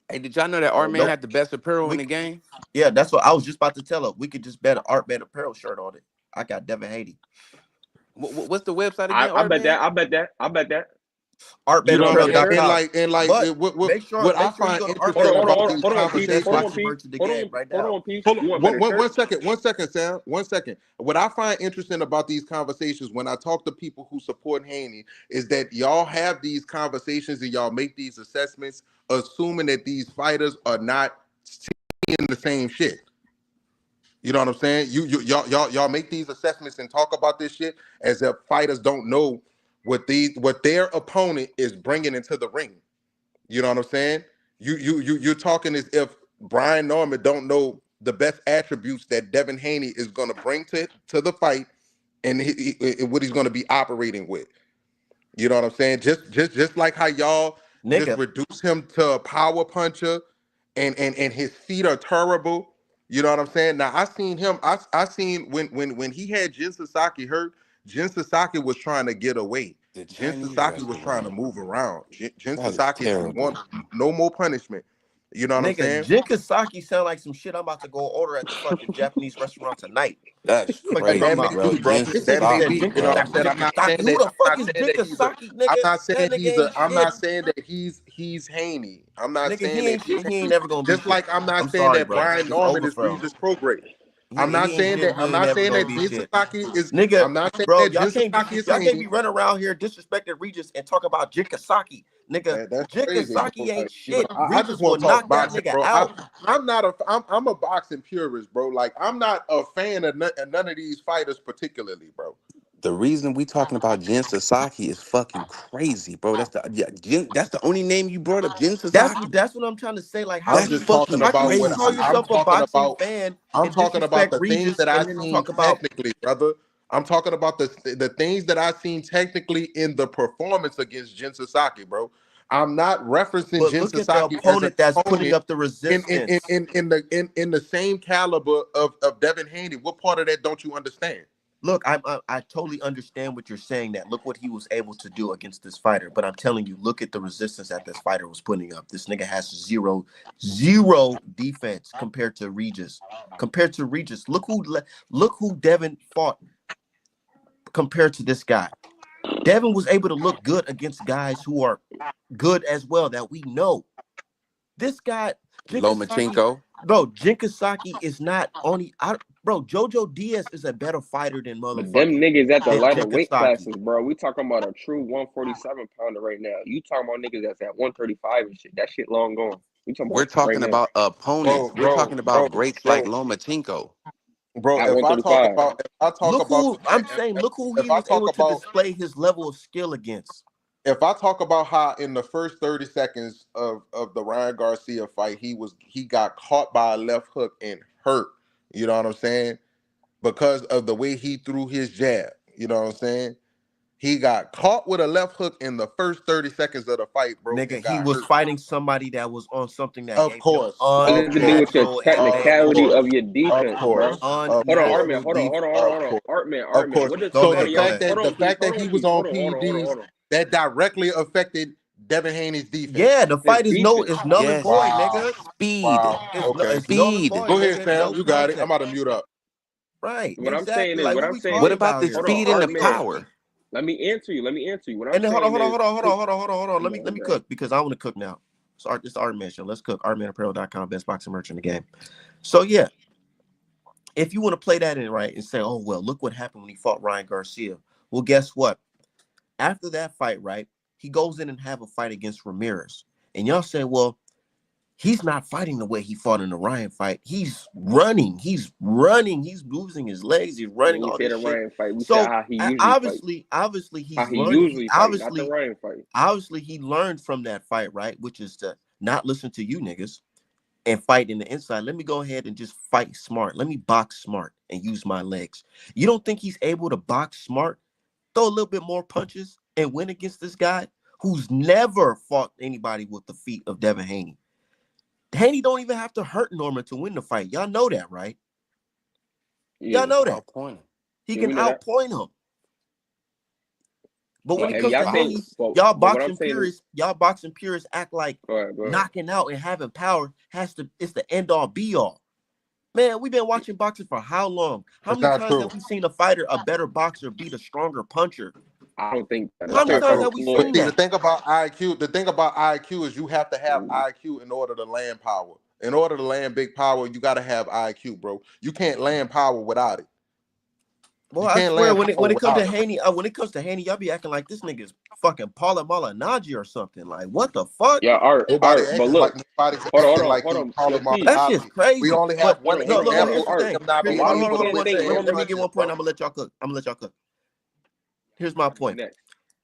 Hey, did y'all know that Art Oh, Man Nope. bet. had the best apparel in We the game? yeah, that's what I was just about to tell her. We could just bet an Art Man apparel shirt on it. I got Devin Haney. What's the website I, again, I Art bet that. Man? I bet that. I bet that. You know what I'm saying? And ArtManApparel.com. like and like But what make sure what I you find go to Hold on, interesting hold on, about hold on, these hold on, peace. Best Hold on, conversations. Boxing peace. merch in the Hold game on, right hold now. on, peace. Hold You on, want better shirt? one second, Sam. 1 second. What I find interesting about these conversations when I talk to people who support Haney is that y'all have these conversations and y'all make these assessments, assuming that these fighters are not seeing the same shit. You know what I'm saying? Y'all make these assessments and talk about this shit as if fighters don't know what their opponent is bringing into the ring. You know what I'm saying? You're talking as if Brian Norman don't know the best attributes that Devin Haney is going to bring to the fight and what he's going to be operating with. You know what I'm saying? Just like how y'all just Nigga, reduce him to a power puncher and his feet are terrible. You know what I'm saying? Now I seen him. I seen when he had Jin Sasaki hurt. Jin Sasaki was trying to get away. The Jin Chinese Sasaki was trying to restaurant. move around. Jin That is Sasaki didn't want terrible. no more punishment. You know what I'm nigga, saying? Jinkasaki sound like some shit I'm about to go order at the fucking Japanese restaurant tonight. That's Fuck you talking That crazy, may about? bro. be, bro. Jen This nigga That may said Psaki, be. You know what bro. I'm saying? Jinkasaki. Who the I'm fuck not is saying that he's a. Jinkasaki, I'm nigga? not saying That nigga he's a. ain't I'm shit. not saying that he's Haney. I'm not Nigga, saying he that ain't he's shit. He ain't Haney. never gonna be Just shit. like I'm I'm not saying sorry, that bro. Brian It's Norman over is for him. Regis Prograde. I'm not He ain't saying shit. that. He I'm ain't not never saying gonna that be Jin shit. Sasaki is. Nigga, I'm not saying bro, that Jin Sasaki is y'all can't be Haney. running around here disrespecting Regis and talk about Jinkasaki. Nigga, That's crazy, bro. Jinkasaki ain't Like, you know, shit. I just Regis will want to talk knock that boxing, nigga bro. out. I'm not a. I'm a boxing purist, bro. Like, I'm not a fan of none of these fighters, particularly, bro. The reason we talking about Jen Psaki is fucking crazy, bro. That's that's the only name you brought up, Jen Psaki. That's what I'm trying to say. Like, I'm That's just talking fucking how can about you what call crazy. I'm yourself a talking boxing about. fan I'm and talking about disrespect the things Regis that and I've then seen talk about technically, brother. I'm talking about the things that I've seen technically in the performance against Jin Sasaki, bro. I'm not referencing but Jin look at the Sasaki as an opponent that's putting opponent up the resistance. in the same caliber of Devin Haney. What part of that don't you understand? Look, I totally understand what you're saying. That look what he was able to do against this fighter, but I'm telling you, look at the resistance that this fighter was putting up. This nigga has zero defense compared to Regis. Compared to Regis, look who Devin fought compared to this guy. Devin was able to look good against guys who are good as well that we know. This guy, Jinkasaki, Lomachenko. bro, Jinkasaki is not only bro, Jojo Diaz is a better fighter than But them motherfucking niggas at the than lighter weight Jinkasaki. classes, bro. We talking about a true 147 pounder right now. You talking about niggas that's at 135 and shit. That shit long gone. We talking We're about right talking now about opponents. Bro, We're bro, talking bro, about greats like bro, Lomachenko. bro. at 135. Look who I'm saying. Look who he If I was talk able to about display his level of skill against. if I talk about how in the first 30 seconds of the Ryan Garcia fight, he got caught by a left hook and hurt. You know what I'm saying? Because of the way he threw his jab. You know what I'm saying? He got caught with a left hook in the first 30 seconds of the fight, bro, Nigga, and he got was hurt. fighting somebody that was on something that Of gave him course, What does of it do with course, your unnatural of technicality advantage. of course, your of defense, bro? course, of Hold on, course, Artman. Unnatural Hold on, hold on, defense. hold on, of hold on. course, Artman, of Artman. course. What does Go So the ahead, go somebody else? fact ahead. that Hold the on, peace. fact Hold that on, he was peace. on Hold on, hold on, hold on, PEDs, hold on. that directly affected Devin Haney's defense. Yeah, the His fight is defense. null and void, Yes. Wow. nigga. Speed. Wow. Okay. It's null and Speed. void, Go ahead, nigga. Sam. No You got it. I'm contest. about to mute up. Right, What I'm saying exactly. is, Like what what I'm we saying What talking is, about about the here, hold on, speed bro? and the Artman. power? Let me answer you. Let me answer you. What I'm And then saying is, hold on. come Let on, me bro. cook because I want to cook now. So it's the Art Man Show. Let's cook. ArtmanApparel.com, best boxing merch in the game. So yeah, if you want to play that in right and say, oh well, look what happened when he fought Ryan Garcia. Well, guess what? After that fight, right, he goes in and have a fight against Ramirez. And y'all say, well, he's not fighting the way he fought in the Ryan fight. He's running, he's losing his legs, he's We running ain't all say this the shit. Ryan fight. We said So how he usually fight. obviously How he's he learned. usually fight, not the Ryan fight. Obviously he learned from that fight, right? Which is to not listen to you niggas and fight in the inside. Let me go ahead and just fight smart. Let me box smart and use my legs. You don't think he's able to box smart, throw a little bit more punches, and win against this guy who's never fought anybody with the feet of Devin Haney? Haney don't even have to hurt Norman to win the fight. Y'all know that, right? Yeah. Y'all know that. He Yeah, can we know that. outpoint him. But when But it have comes y'all to seen? Haney, But y'all what I'm boxing saying is, purists act like go ahead. knocking out and having power it's the end all be all. Man, we've been watching boxing for how long? How That's many not times true. have we seen a better boxer beat a stronger puncher? I don't think that's How many That's not times true. have we But seen see, the that? thing about IQ is you have to have IQ in order to land power. In order to land big power, you got to have IQ, bro. You can't land power without it. Well, You I can't swear, land power when it comes without to it. Haney, y'all be acting like this nigga's fucking Paula Malignaggi or something. Like, what the fuck? Yeah, art. Nobody But acting look, like nobody's hold acting on, like hold he's on. Yo, Paulie T, That shit's Malignaggi. We crazy. only have But one hold no, on, here's example the of art. thing. him not But being why Hold you able on, to can't one say second. withstand Let me nobody? get punches, one point. bro. I'm gonna let y'all cook. Here's my point. Next.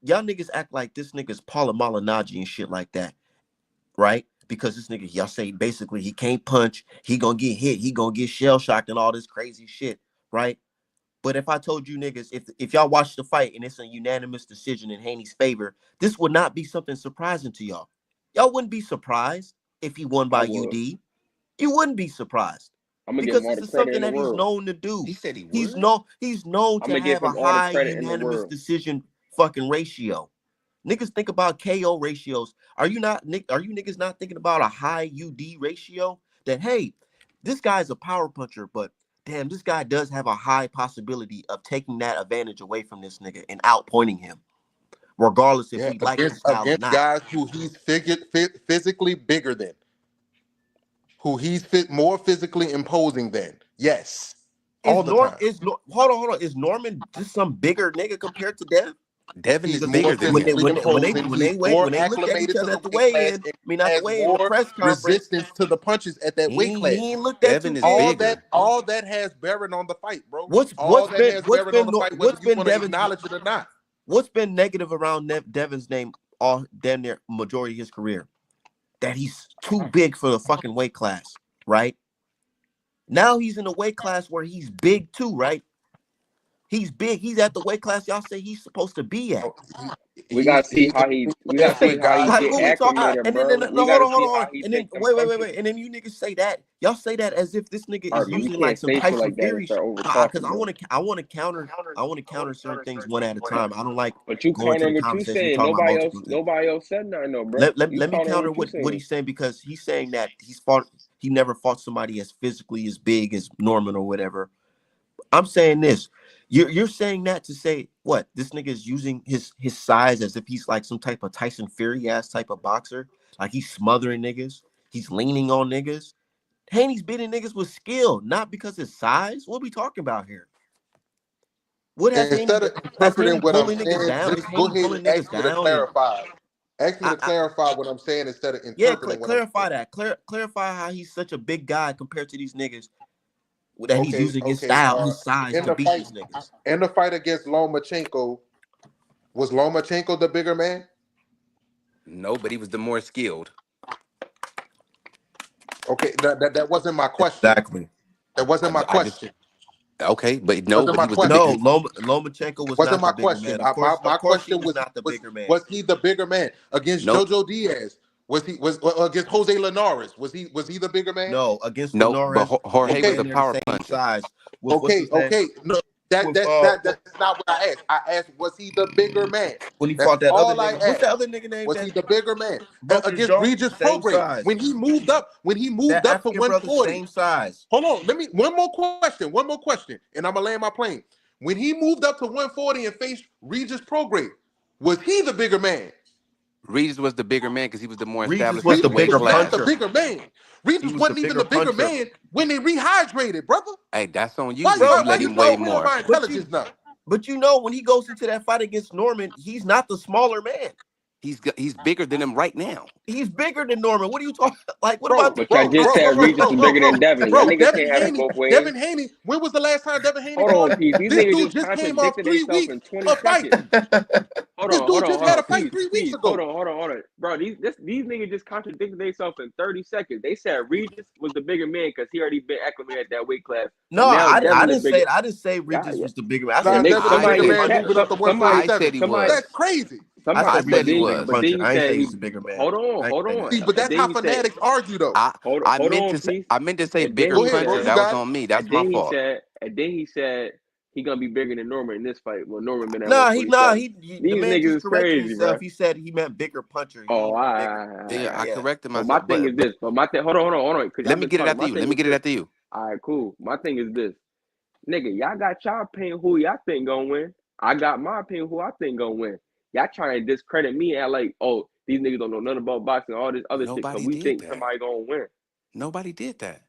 Y'all niggas act like this nigga's Paula Malignaggi and shit like that, right? Because this nigga, y'all say basically he can't punch, he gonna get hit, he gonna get shell shocked and all this crazy shit, right? But if I told you niggas, if y'all watch the fight and it's a unanimous decision in Haney's favor, this would not be something surprising to y'all. Y'all wouldn't be surprised if he won I by would. UD. You wouldn't be surprised I'm gonna give because him all this the is credit something in the that he's world. known to do. He said he He's would. known I'm to gonna give have a him all the high credit in the unanimous world. decision fucking ratio. Niggas think about KO ratios. Are you niggas not thinking about a high UD ratio? That hey, this guy's a power puncher, but damn, this guy does have a high possibility of taking that advantage away from this nigga and outpointing him, regardless if Yeah, we like his style or against not. guys who he's physically bigger than, who he's more physically imposing than. Yes, all the time. Hold on. Is Norman just some bigger nigga compared to Dev? Devin He's is more bigger than him. physically imposing. He's more When they looked at each acclimated to other the at the weight class, weigh-in, I and mean not the has weigh-in, the more press conference, resistance to the punches at that weight class. he ain't looked at too Devin is big. bigger. All that has bearing on the fight, bro. What's All that has bearing on the fight, whether what's you been want to Devin's acknowledge it or not. what's been negative around Devin's name all damn near majority of his career? That he's too big for the fucking weight class, right? Now he's in a weight class where he's big too, right? He's big. He's at the weight class y'all say he's supposed to be at. We gotta see how In we class gotta see with how he guys Like get what we who talk, acclimated, and then bro. no, We gotta see hold how on, he and then take them punches. wait, and then you niggas say that y'all say that as if this nigga is Art, man, you using like can't some say shit Tyson like that and Fury, start over because talking, bro. I want to counter certain things one at a time. I don't like But you going to the countering what you conversation saying. talking about multiple things. Nobody else said nothing, though, bro. You Let me countering counter what you what saying. he's saying, because he's saying that he never fought somebody as physically as big as Norman or whatever. I'm saying this. You're saying that to say what? This nigga is using his size as if he's like some type of Tyson Fury ass type of boxer. Like he's smothering niggas. He's leaning on niggas. Haney's beating niggas with skill, not because of size. What are we talking about here? What instead of has interpreting Haney what I'm pulling niggas saying, down? Is just go Haney ahead pulling and ask niggas me to down? And clarify. Ask me to I clarify what I'm saying instead of yeah, interpreting what I'm saying. clarify that. Clarify how he's such a big guy compared to these niggas. That he's Okay, using his okay. style, his size In to the beat fight, these niggas. against Lomachenko, was Lomachenko the bigger man? No, but he was the more skilled. Okay, that wasn't my question. Exactly. That wasn't my I just question. okay, but no, Wasn't but my he was the question. No, big. Lomachenko was Wasn't not the my bigger question. man. My Of course, he question was was not the bigger man. was he the bigger man against Nope, Jojo Diaz? Was against Jose Linares? Was he the bigger man? No, against nope. But Linares, they Jorge was Okay, a damn near the power same puncher. size. With what's okay, his name? okay. No, With that's not what I asked. I asked, was he the bigger man? when he That's fought that other all I nigga. What's asked. that other nigga name Was he that the bigger man broke his against jaw? Regis Same Prograis size. when he moved That up to African brother, 140? same size. Hold on, let me one more question, and I'm gonna land my plane. When he moved up to 140 and faced Regis Prograis, was he the bigger man? Regis was the bigger man because he was the more Regis established was at the the Regis weight bigger was not the class. puncher. bigger man. He Regis was the wasn't even bigger the bigger puncher. man when they rehydrated, brother. Hey, that's on you Why because Bro, you why, why let you him you weigh know, talking to more. my intelligence now? but when he goes into that fight against Norman, he's not the smaller man. He's bigger than him right now. He's bigger than Norman. What are you talking? Like, what Bro, about But y'all the? bro, just bro, said bro, bro, Regis bro, was bro, bigger than bro, Devin. Y'all bro. niggas Devin can't have it Haney, both ways. Devin Haney. When was the last time Devin Haney Hold fought? on, Peace. These This niggas dude just just came off contradicted 3 themselves weeks in 20 of seconds. fighting. This dude just Hold had a on. fight Peace, 3 weeks peace. ago. Hold on. Bro, these niggas just contradicted themselves in 30 seconds. They said Regis was the bigger man because he already been acclimated at that weight class. No, But now I Devin the didn't bigger. say. I didn't say Yeah, Regis yeah. was the bigger man. I Yeah, said Nah, nigga, Devin the I bigger somebody in said the man chat, moving up to somebody, I 147. said he somebody, That's was. crazy. I somebody, said I said but Regis he was then, the bigger was. but then puncher. he I ain't said say he was he. the bigger man. Hold I ain't say on. that. See, but And that's then how he said, fanatics argue though. I hold meant on, to say peace. And then bigger Go he ahead, bro. puncher. said, You That was got it. on me. That's my fault. and then he said he gonna be bigger than Norman in this fight. Well, Norman been at Nah, 147. the These man niggas just is corrected crazy, himself. bro. He said he meant bigger puncher. He Oh, ain't meant bigger. Yeah, I Yeah. corrected But my myself. thing is But this. But my thing, hold on, because let y'all me been get it talking. after My you. Let thing me is get it this. after you. All right, cool. My thing is this. Nigga, y'all got y'all opinion who y'all think gonna win. I got my opinion who I think gonna win. Y'all trying to discredit me and like, oh, these niggas don't know nothing about boxing, all this other shit, because Nobody we did think that. somebody gonna win. Nobody did that.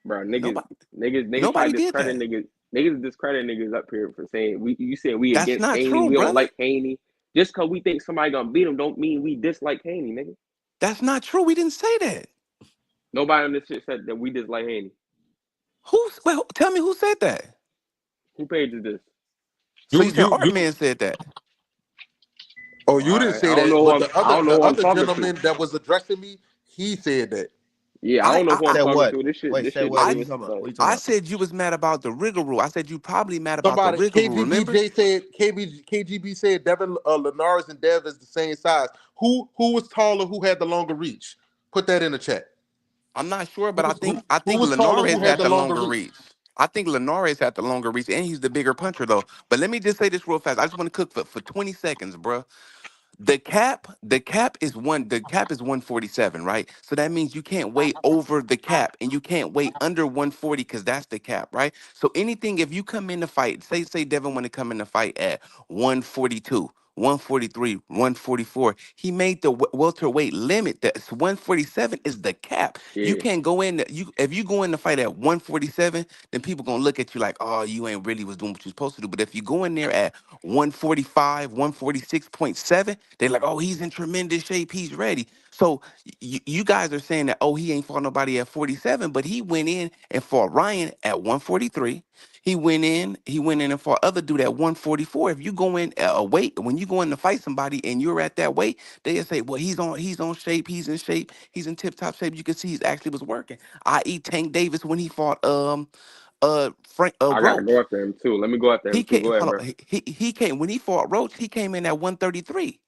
Bro, niggas, Nobody. niggas try Nobody to did discredit that. niggas. Niggas discredit niggas up here for saying you saying we That's against not Haney, true, we don't brother. like Haney. Just cause we think somebody gonna beat him don't mean we dislike Haney, nigga. That's not true. We didn't say that. Nobody on this shit said that we dislike Haney. Tell me who said that? Who page is this? So You you said you Art you Man said that. oh, All you didn't right, say that, but the I other don't know the who I'm other talking to. gentleman that was addressing me, he said that. Yeah, I I don't know I who I'm Said talking what? to. Wait, This said shit what? don't I What are you even talking about? What are you talking I about? said you was mad about the rigmarole. I said you probably mad about the Somebody rigmarole. Remember? KGBJ said KGB said Devin Linares and Dev is the same size. Who was taller? Who had the longer reach? Put that in the chat. I'm not sure, Who but I was think taller? Who Linares had had the the longer longer reach? reach. I think Linares had the longer reach, and he's the bigger puncher though. But let me just say this real fast. I just want to cook for 20 seconds, bro. The cap is 147, right? So that means you can't weigh over the cap and you can't weigh under 140 because that's the cap, right? So anything, if you come in the fight, say Devin want to come in the fight at 142, 143, 144, he made the welterweight limit. That's 147 is the cap. You yeah. can't go in if you go in the fight at 147, then people gonna look at you like, oh, you ain't really was doing what you're supposed to do. But if you go in there at 145, 146.7, they're like, oh, he's in tremendous shape. He's ready. So you guys are saying that, oh, he ain't fought nobody at 47, but he went in and fought Ryan at 143. He went in and fought other dude at 144. If you go in at a weight, when you go in to fight somebody and you're at that weight, they say, well, he's on shape, he's in shape, he's in tip-top shape. You can see he's actually was working. I.e. Tank Davis when he fought Frank I gotta go Roach. after him too. Let me go after He him too. came, Go ahead, hold bro. on, he came when he fought Roach. He came in at 133.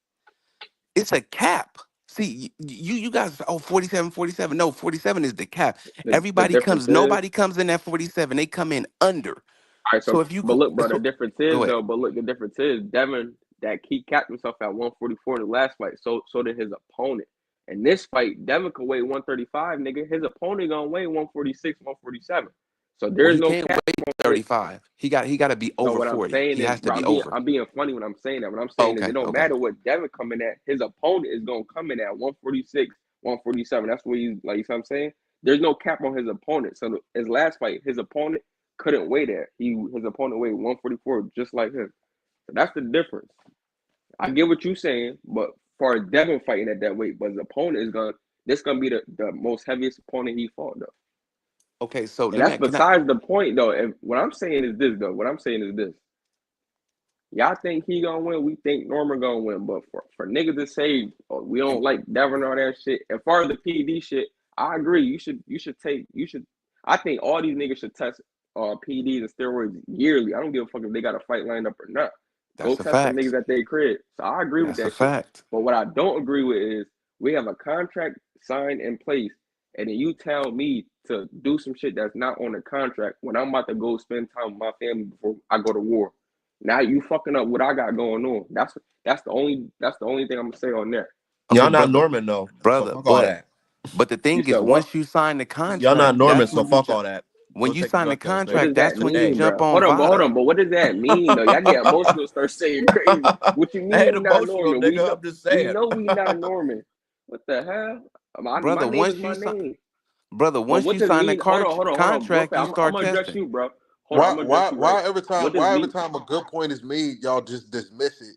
It's a cap. See, you guys, oh, 47, 47. No, 47 is the cap. The difference is, Nobody comes in at 47. They come in under. all right, so So if you but go, look, bro, the so difference go is ahead. though, but look, the difference is Devin that he capped himself at 144 in the last fight. So did his opponent. In this fight, Devin could weigh 135, nigga. His opponent gonna weigh 146, 147. So Well, there's he no can't cap weigh on it. 35. He got to be No, over what I'm 40. saying He is, has to bro, be over. I'm being funny when I'm saying that. What I'm Oh, saying is it okay, don't okay. matter what Devin coming at, his opponent is gonna come in at 146, 147. That's what he's like, you know what I'm saying? There's no cap on his opponent. So his last fight, his opponent couldn't weigh that. His opponent weighed 144 just like him. So that's the difference. I get what you're saying, but for Devin fighting at that weight, but his opponent is gonna be the most heaviest opponent he fought though. Okay, so And let that's me, can I, besides the point though. And what I'm saying is this though. What I'm saying is this. Y'all think he gonna win? We think Norman gonna win. But for niggas to say, oh, we don't like Devin or that shit. As far as the PD shit, I agree. You should. I think all these niggas should test PDs and steroids yearly. I don't give a fuck if they got a fight lined up or not. Go that's a test them niggas fact. at their crib. So I agree with That's a that shit. fact. But what I don't agree with is we have a contract signed in place, and then you tell me to do some shit that's not on the contract when I'm about to go spend time with my family before I go to war. Now you fucking up what I got going on. That's the only thing I'm gonna say on that. Okay, Y'all not brother, Norman though, so brother, fuck all but that. the You thing said is, what? once you sign the Y'all not contract, Norman, that's so when you fuck all that. Go when you take a sign the drug test, What nigga. does contract, that that's when you mean, Hey. jump bro? on Hold on, Vada. but what does that mean though? Y'all get emotional, start saying crazy. What you I mean ain't we not emotional, Norman? We nigga. know I'm just we saying. know we not Norman. What the hell? My brother. name is Once my you sign, name. brother, But once what you does sign the mean? Hold on. Real contract, fast. you I'm start gonna address testing. you, bro. Hold on, Why I'm gonna address why you right. why every What time does why every mean? time a good point is made, y'all just dismiss it?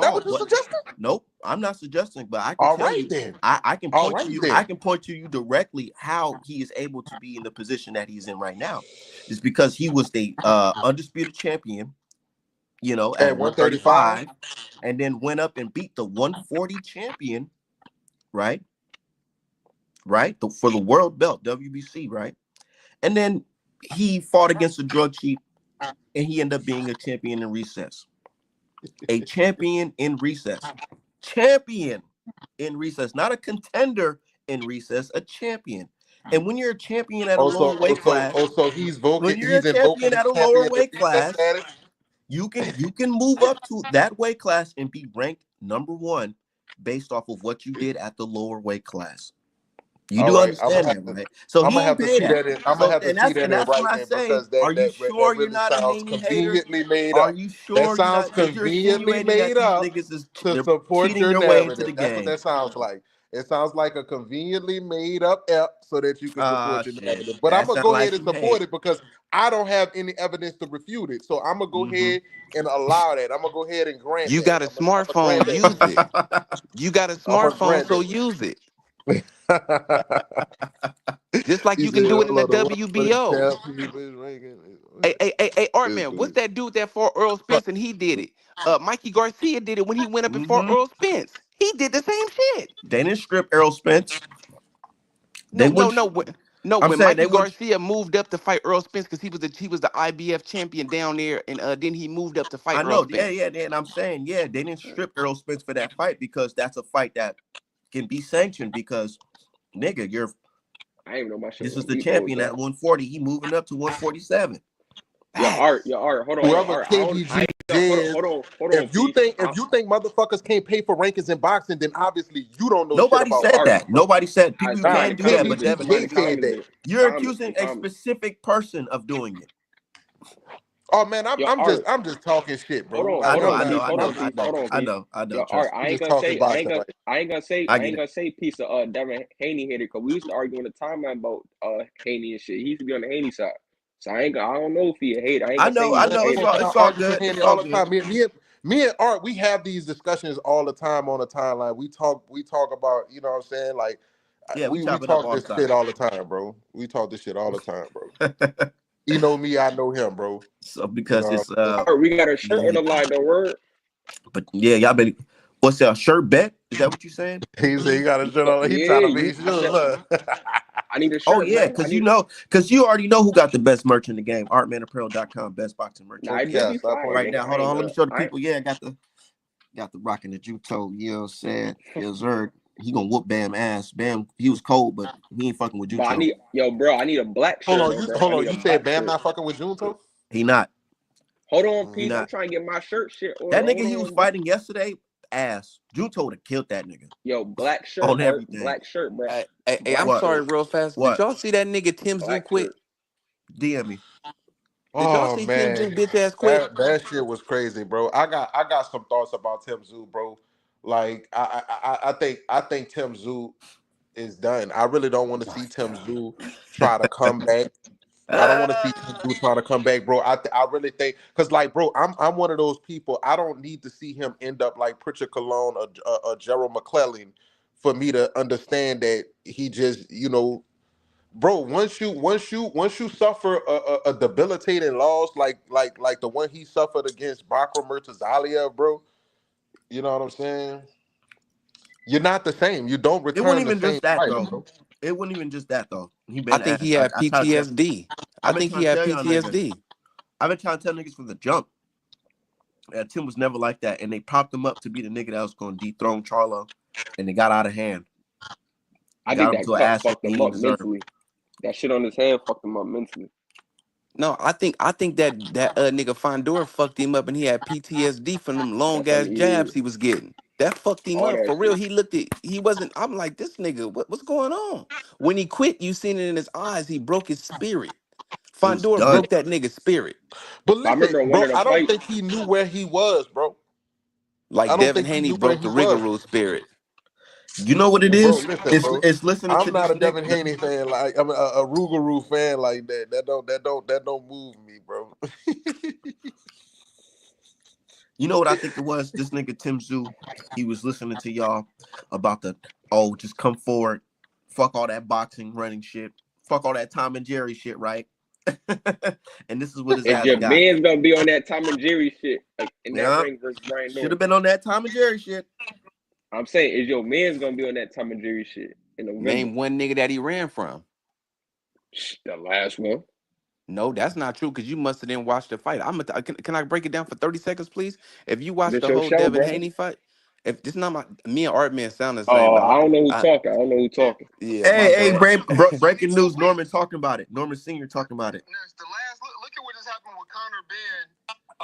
at That all. what you But suggesting? nope, I'm not suggesting, but I can All tell right you, then. I can All point to right you, then. I can point to you directly how he is able to be in the position that he's in right now. It's because he was the undisputed champion, you know, at At 135. 135, and then went up and beat the 140 champion, right? Right? For the world belt, WBC, right? And then he fought against a drug chief, and he ended up being a champion in recess. A champion in recess. champion in recess, not a contender in recess, a champion. And when you're a champion at a lower weight class, so he's when you're a he's invoking champion his at a lower champion weight recess class, status. you can move up to that weight class and be ranked number 1 based off of what you did at the lower weight class. You All do right, understand that, right? So I'm he gonna ain't have to pay see that. that. I'm gonna So have to and see that's that and in that's when I writing say, because are you that sure you're really not a sounds Haney hater? conveniently made Are up. you That sure you're sounds not? Because you're conveniently insinuating that made these up niggas to they're support cheating your their way into the narrative. That's what game. that sounds like. It sounds like a conveniently made up app so that you can support your Shit. narrative. But I'm That gonna sound go ahead like and some hate. support it because I don't have any evidence to refute it. So I'm gonna go Mm-hmm. ahead and allow that. I'm gonna go ahead and grant You that. got a I'm gonna grant smartphone, use it. Mm-hmm. You got a I'm gonna smartphone, grant so use it. that. Just like He you can said, do it in the "Hold on, what the WBO. champ is ranking." Hey, Art This man, what's dude. that dude that fought Earl Spence and he did it? Mikey Garcia did it when he went up and fought Earl Spence. He did the same shit. They didn't strip Errol Spence. They No, no, wouldn't. no. No, I'm when saying they Mikey wouldn't. Garcia moved up to fight Earl Spence because he was the IBF champion down there, and then he moved up to fight I Earl know. Yeah, Spence. yeah. And I'm saying, yeah, they didn't strip Errol Spence for that fight because that's a fight that can be sanctioned because, nigga, I ain't know my shit this is went the deep. What was champion at that? 140. He moving up to 147. Facts. Yo, Art, hold on, Whoever Art. I KBG ain't gonna, is, hold on, peace. if you think motherfuckers can't pay for rankings in boxing, then obviously you don't know shit Nobody about Yo, said Art, boxing, that. bro. Nobody said people you somebody can do that, but commented. Devin Somebody KBGG Haney, said that. commented. you're Comment, accusing a comment. specific person of doing it. Oh man, Yo, Art, I'm just talking shit, bro. I Like know, hold I'm on, I know, peace. not I Hold know, on, I'm I peace. just know, Hold talking on, I shit. peace. know, I know. Yo, Art, Trust me. I'm just talking boxing right I ain't gonna say, I get it. piece of Devin Haney hit it because we used to argue on the timeline about Haney and shit. He used to be on the Haney side, so I don't know if he a hater. I ain't I gonna say know, he I no know. now. It's hater. all, And I it's all argue with good. Handy It's all all the good. time. Me and Art, we have these discussions all the time on the timeline. We talk about, you know what I'm saying? Like Yeah, we we chop it up talk all the this time. shit all the time, bro. We talk this shit all the time, bro. He know me, I know him, bro. So You because know it's what I'm saying? Art, we got a shirt on yeah, the line. Don't worry. but yeah, y'all better. What's that? Shirt bet? Is that what you saying? He said he got a shit on. He Yeah, trying to be I said sure. I need a Oh shirt, yeah, bro. because you already know who got the best merch in the game. Artmanapparel.com, best boxing merch Nah, in the it do game. Yeah, be stop fire, playing Right with nigga. now, me. hold I ain't on, let gonna. me show the I people. Yeah, I got the rocking the Juto. You know what I'm saying? Yeah, Zerd. He gonna whoop Bam ass. Bam, he was cold, but he ain't fucking with But Juto. bro. I need a black shirt though, bro. I Hold need on. a You said black Bam shirt. not fucking with Junto? He not. Hold on, He peace. I'm not. trying to get my shirt shit order. That Hold nigga he was on, bro. fighting yesterday, ass. Juto would have killed that nigga Yo, black shirt, on Art. everything. Black shirt, bro. Hey, I'm Black What? sorry, shirt. real fast. Did What? y'all see that nigga Tim Tszyu Black quit? shirt. DM me. Did y'all Oh see Tim Tszyu man, bitch ass quit? that shit was crazy, bro. I got some thoughts about Tim Tszyu, bro. Like I think Tim Tszyu is done. I really don't want to see Tim Tszyu try to come back. I don't want to see Tim Tszyu trying to come back, bro. I really think because like, bro, I'm one of those people. I don't need to see him end up like Pritchard Cologne or Gerald McClellan for me to understand that he just, bro, once you suffer a debilitating loss like the one he suffered against Bakram Murtazalia, bro, you know what I'm saying? You're not the same. You don't It wasn't return the even same just that fighter, though. bro. It wasn't even just that though. He I been think he ass. had I try to tell. PTSD. I I've been think he trying to had tell y'all niggas. PTSD. I've been trying to tell niggas from the jump. Tim was never like that, and they propped him up to be the nigga that was going to dethrone Charlo, and they got out of hand. I think Got him that to an cut ass fucked whooping he him didn't up deserve. mentally. That shit on his head fucked him up mentally. No, I think that nigga Fondor fucked him up and he had PTSD from them long That's something ass he jabs did. he was getting. That fucked him All up. that For real, shit. he wasn't, I'm like, this nigga, what's going on? When he quit, you seen it in his eyes, he broke his spirit. He was Fondor done. broke that nigga's spirit. But But I listen, remember one bro, of the I don't fights. think he knew where he was, bro. I Like don't Devin think he Haney knew where broke the he was. Rigorous spirit. You know what it Bro, is? listen, It's bro. it's listening to I'm not these a Devin niggas. Haney fan, like I'm a Rougarou fan like that. That don't move me, bro. You know what I think it was? This nigga Tim Tszyu, he was listening to y'all about just come forward, fuck all that boxing running shit, fuck all that Tom and Jerry shit, right? And this is what his If ass your got. man's gonna be on that Tom and Jerry shit, like in that Yeah, ring versus Brian should have Norman, been on that Tom and Jerry shit. I'm saying, is your man's gonna be on that Tom and Jerry shit in November? Name one nigga that he ran from. The last one. No, that's not true because you must have didn't watch the fight. Can I break it down for 30 seconds, please? If you watch This the your whole show, Devin brother. Haney fight, If this not my me and Art Man sound the same, Oh, but I don't know who talking. I don't know who talking. yeah, my bad. Breaking news. Norman talking about it. Norman Senior talking about it. Next, the last look at what just happened with Connor Ben.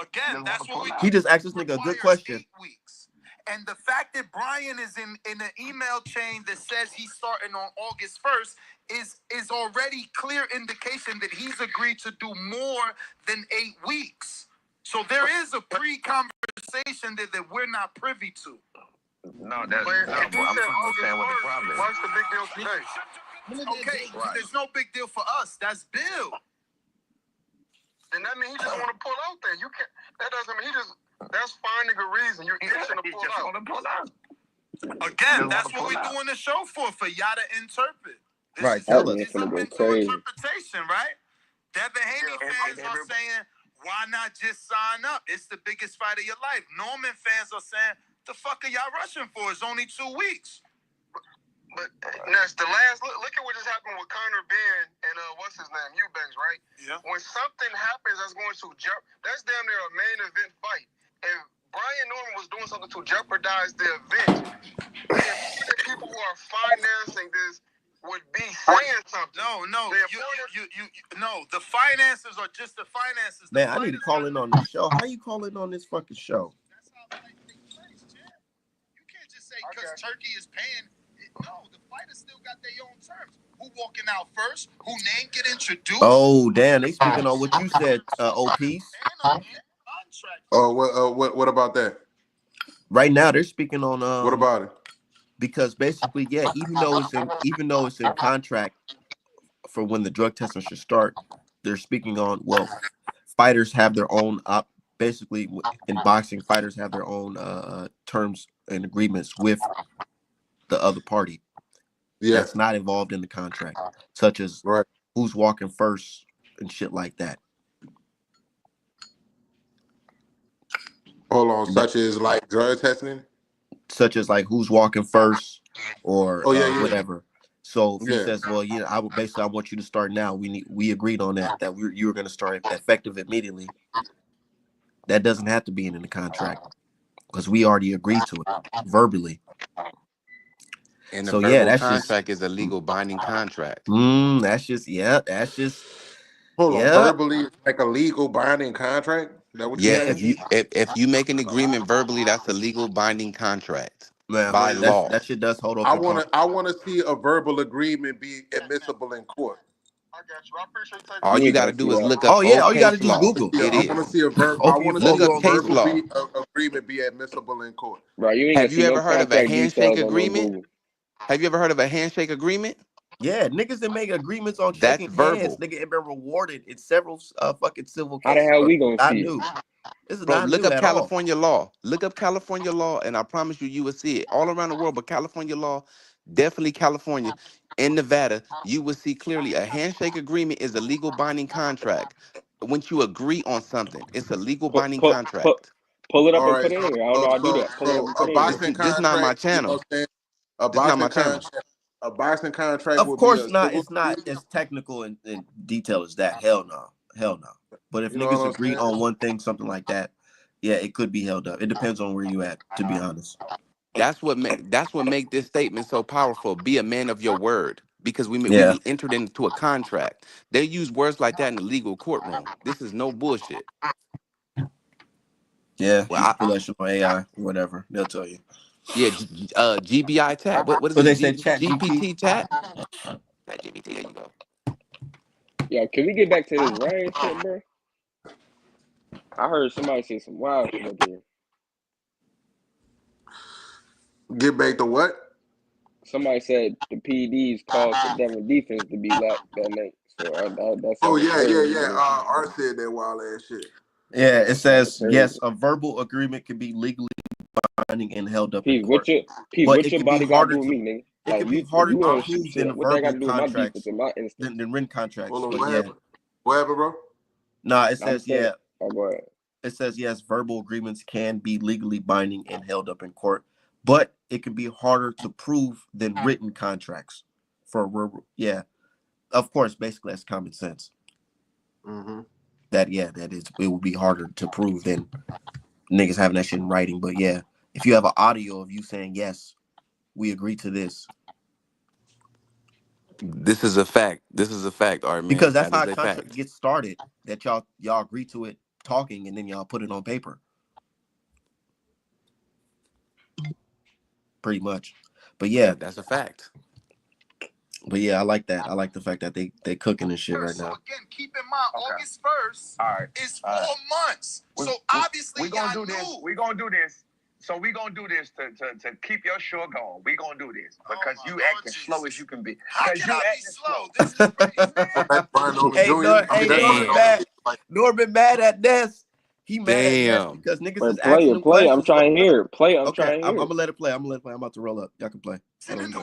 Again, that's what we. He just asked this nigga a good question. 8 weeks. And the fact that Brian is in an email chain that says he's starting on August 1st is already clear indication that he's agreed to do more than 8 weeks. So there is a pre-conversation that we're not privy to. No, that's no, I'm trying to understand what the problem is. What's the big deal today? Okay, right. There's no big deal for us. That's Bill. Then that means he just want to pull out there. You can't. That doesn't mean he just. That's finding a reason. You're itching to pull out. Again, that's what we're doing the show for y'all to interpret. This Right, is tell up us. into interpretation, right? Devin Haney fans are saying, why not just sign up? It's the biggest fight of your life. Norman fans are saying, the fuck are y'all rushing for? It's only 2 weeks. But Ness, the last look at what just happened with Connor Ben and what's his name, Eubanks, right? Yeah. When something happens that's going to that's damn near a main event fight. If Brian Norman was doing something to jeopardize the event, if people who are financing this would be saying something. No, no, the finances are just the finances. Man, I need to call in on this show. How you call in on this fucking show? That's how life takes place, champ. You can't just say because Turkey is paying. No, the fighters still got their own terms. Who walking out first? Who name get introduced? Oh, damn, they speaking on what you said, OPs. Oh, what about that? Right now, they're speaking on What about it? Because basically, yeah, even though it's in contract for when the drug testing should start, they're speaking on fighters have their own basically in boxing, fighters have their own terms and agreements with the other party that's not involved in the contract, such as who's walking first and shit like that. Hold on, such as like drug testing? Such as like who's walking first or whatever. So if he says, well, I want you to start now. We agreed on that you were going to start effective immediately. That doesn't have to be in the contract because we already agreed to it verbally. And the verbal contract is a legal binding contract. That's just hold on, verbally like a legal binding contract? That what if you make an agreement verbally, that's a legal binding contract. Man, by law. That shit does hold on. I wanna see a verbal agreement be admissible in court. I got you. I appreciate taking all you gotta do is look up. All you gotta do is Google. I want to see a verbal agreement be admissible in court. Right? Have you ever heard of a handshake agreement? Have you ever heard of a handshake agreement? Yeah, niggas that make agreements on that's shaking verbal. hands, nigga, it been rewarded in several fucking civil cases. How the hell we gonna see it? This is Bro, not look new up at California law. Look up California law, and I promise you will see it all around the world. But California law, definitely California. In Nevada, you will see clearly a handshake agreement is a legal binding contract. Once you agree on something, it's a legal binding contract. Pull it up and put it in. I don't know how to do that. Pull it up and put it in. Boxing this is not my channel. A boxing contract. Of course not. It's not as technical and detailed as that. Hell no. But if niggas agree on one thing, something like that, yeah, it could be held up. It depends on where you at, to be honest. That's what make this statement so powerful. Be a man of your word, because we entered into a contract. They use words like that in the legal courtroom. This is no bullshit. Yeah, well, pull that shit on AI, whatever. They'll tell you. Yeah, GBI tat. What is it? They say chat GPT tat? Chat GPT, there you go. Yeah, can we get back to this Ryan shit, bro? I heard somebody say some wild shit up here. Get back to what? Somebody said the PEDs caused the Devin defense to be lack that night. So that's Art said that wild ass shit. Yeah, it says yes, a verbal agreement can be legally binding and held up in court. What's your body got to do with me, nigga? It can be harder to prove than verbal contracts than written contracts. Hold on, what happened, bro? Nah, it says Oh, go ahead. It says yes, verbal agreements can be legally binding and held up in court, but it can be harder to prove than written contracts. Of course, basically that's common sense. Mm-hmm. It would be harder to prove than niggas having that shit in writing. But yeah, If you have an audio of you saying, yes, we agree to this. This is a fact. This is a fact, Art, man. Because that's That how is a a contract fact. gets started. That y'all agree to it talking, and then y'all put it on paper. Pretty much. But yeah. That's a fact. But yeah, I like that. I like the fact that they cooking and shit right So now. again, keep in mind, August 1st is 4 months. So obviously, we're gonna do this. We're gonna do this. So we're gonna do this to keep your show going. We're gonna do this because you acting slow as you can be. How can I be slow? This is crazy. Norman mad at Ness. He mad at Ness Damn. because niggas Man, is asking him questions. I'm trying to hear it. I'm trying to hear I'm it. gonna let it play. I'm about to roll up. Y'all can play. What I'm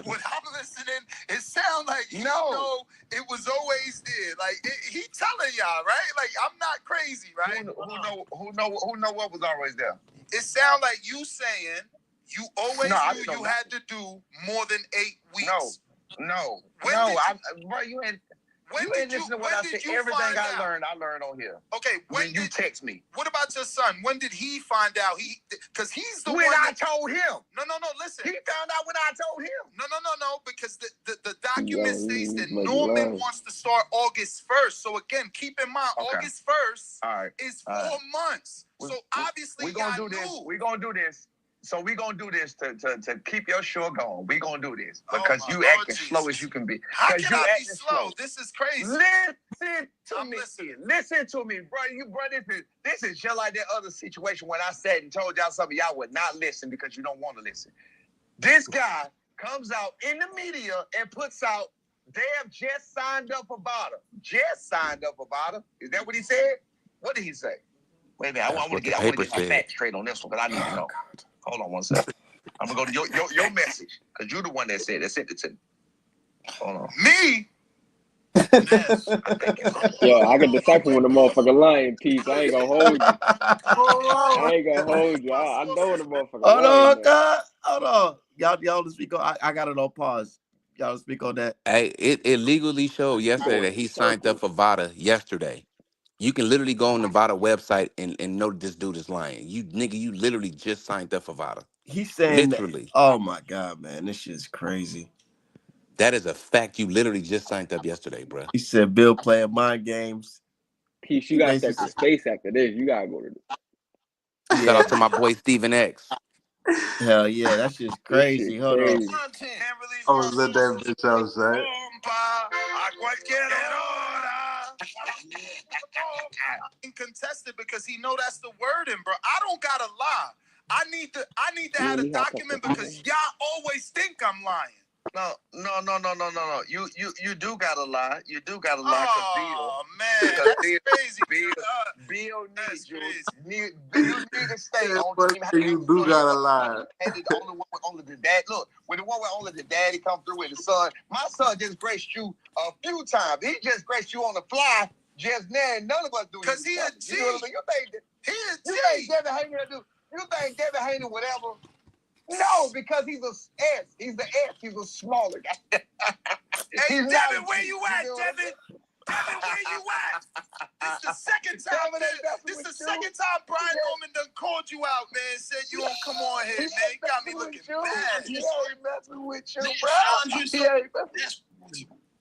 listening, it sounds like you know it was always there. Like he telling y'all, right? Like I'm not crazy, right? Who know what was always there? It sounds like you saying you always knew you had to do more than 8 weeks. No. Bro, you ain't. When you ain't listening to what I said. Everything I learned on here. Okay, when you text me. What about your son? When did he find out? Because he's the one. When I told him. No, listen. He found out when I told him. No, because the document states that Norman wants to start August 1st. So again, keep in mind, August 1st is 4 months. So obviously, we're gonna do this. We're gonna do this. So we're gonna do this to keep your show going. We're gonna do this because you acting slow as you can be. How can I be slow? This is crazy. Listen to me. Listen to me, bro. This is just like that other situation when I said and told y'all something y'all would not listen because you don't want to listen. This guy comes out in the media and puts out, they have just signed up for Bada. Just signed up for Bada. Is that what he said? What did he say? Wait a minute. I want to get my facts straight on this one because I need to know. Hold on one second. I'm gonna go to your message because you're the one that sent it to me. Hold on. Me? Yo, I can decipher when the motherfucker lying, peace. I ain't gonna hold you. I know when the motherfucker lying. Hold on, God. Hold on. Y'all to speak on. I got it on pause. Y'all to speak on that. Hey, it legally showed yesterday that he signed up for VADA yesterday. You can literally go on the VADA website and know this dude is lying. You literally just signed up for VADA. He's saying literally. Oh my God, man. This shit's crazy. That is a fact. You literally just signed up yesterday, bro. He said Bill playing mind games. Peace, you gotta set the space after this. You gotta go to this. Shout out to my boy Steven X. Hell yeah, that shit's crazy. Hold on. Oh, let that bitch outside. Contested because he know that's the wording, bro. I don't gotta lie. I need to have a document because y'all always think I'm lying. No. You do gotta lie. You do gotta lie. Oh man, that's crazy. Bill needs you. You need to stay on team. You do gotta lie. And the only the dad. Look, when the one where only the daddy come through with the son. My son just graced you a few times. He just graced you on the fly just now. And none of us do. Because he a G. You know what I mean? You think he a G. You think Devin Haney do? You think Devin Haney whatever? No, because he's a S. He's the S. He's a smaller guy. Hey, Devin, where you at, Devin? Devin, where you at? This the second time. This the second time Brian Norman done called you out, man. Said you don't come on here, man. You got me looking bad. He ain't messing with you, bro.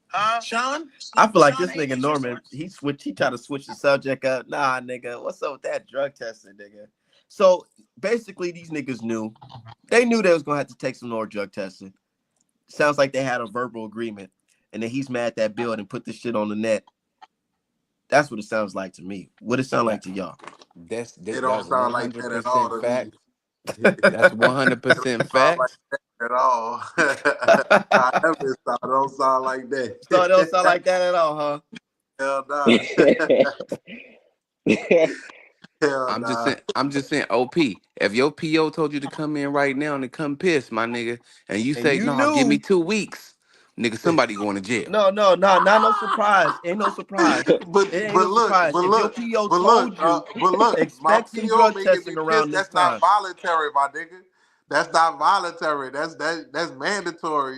Huh? Sean? I feel like this nigga Norman, he tried to switch the subject up. Nah, nigga, what's up with that drug testing, nigga? So basically, these niggas knew. They knew they was gonna have to take some more drug testing. Sounds like they had a verbal agreement, and then he's mad that Bill and put this shit on the net. That's what it sounds like to me. What it sound like to y'all? It don't sound like that at all to me. That's 100% fact. Like that at all. It don't sound like that. So it don't sound like that at all, huh? Hell no. I'm just saying, OP. If your PO told you to come in right now and to come piss, my nigga, and you say, no, give me 2 weeks, nigga, somebody going to jail. No, no surprise. Ain't no surprise. But look, expect some drug testing around this time. That's not voluntary, my nigga. That's not voluntary. That's mandatory.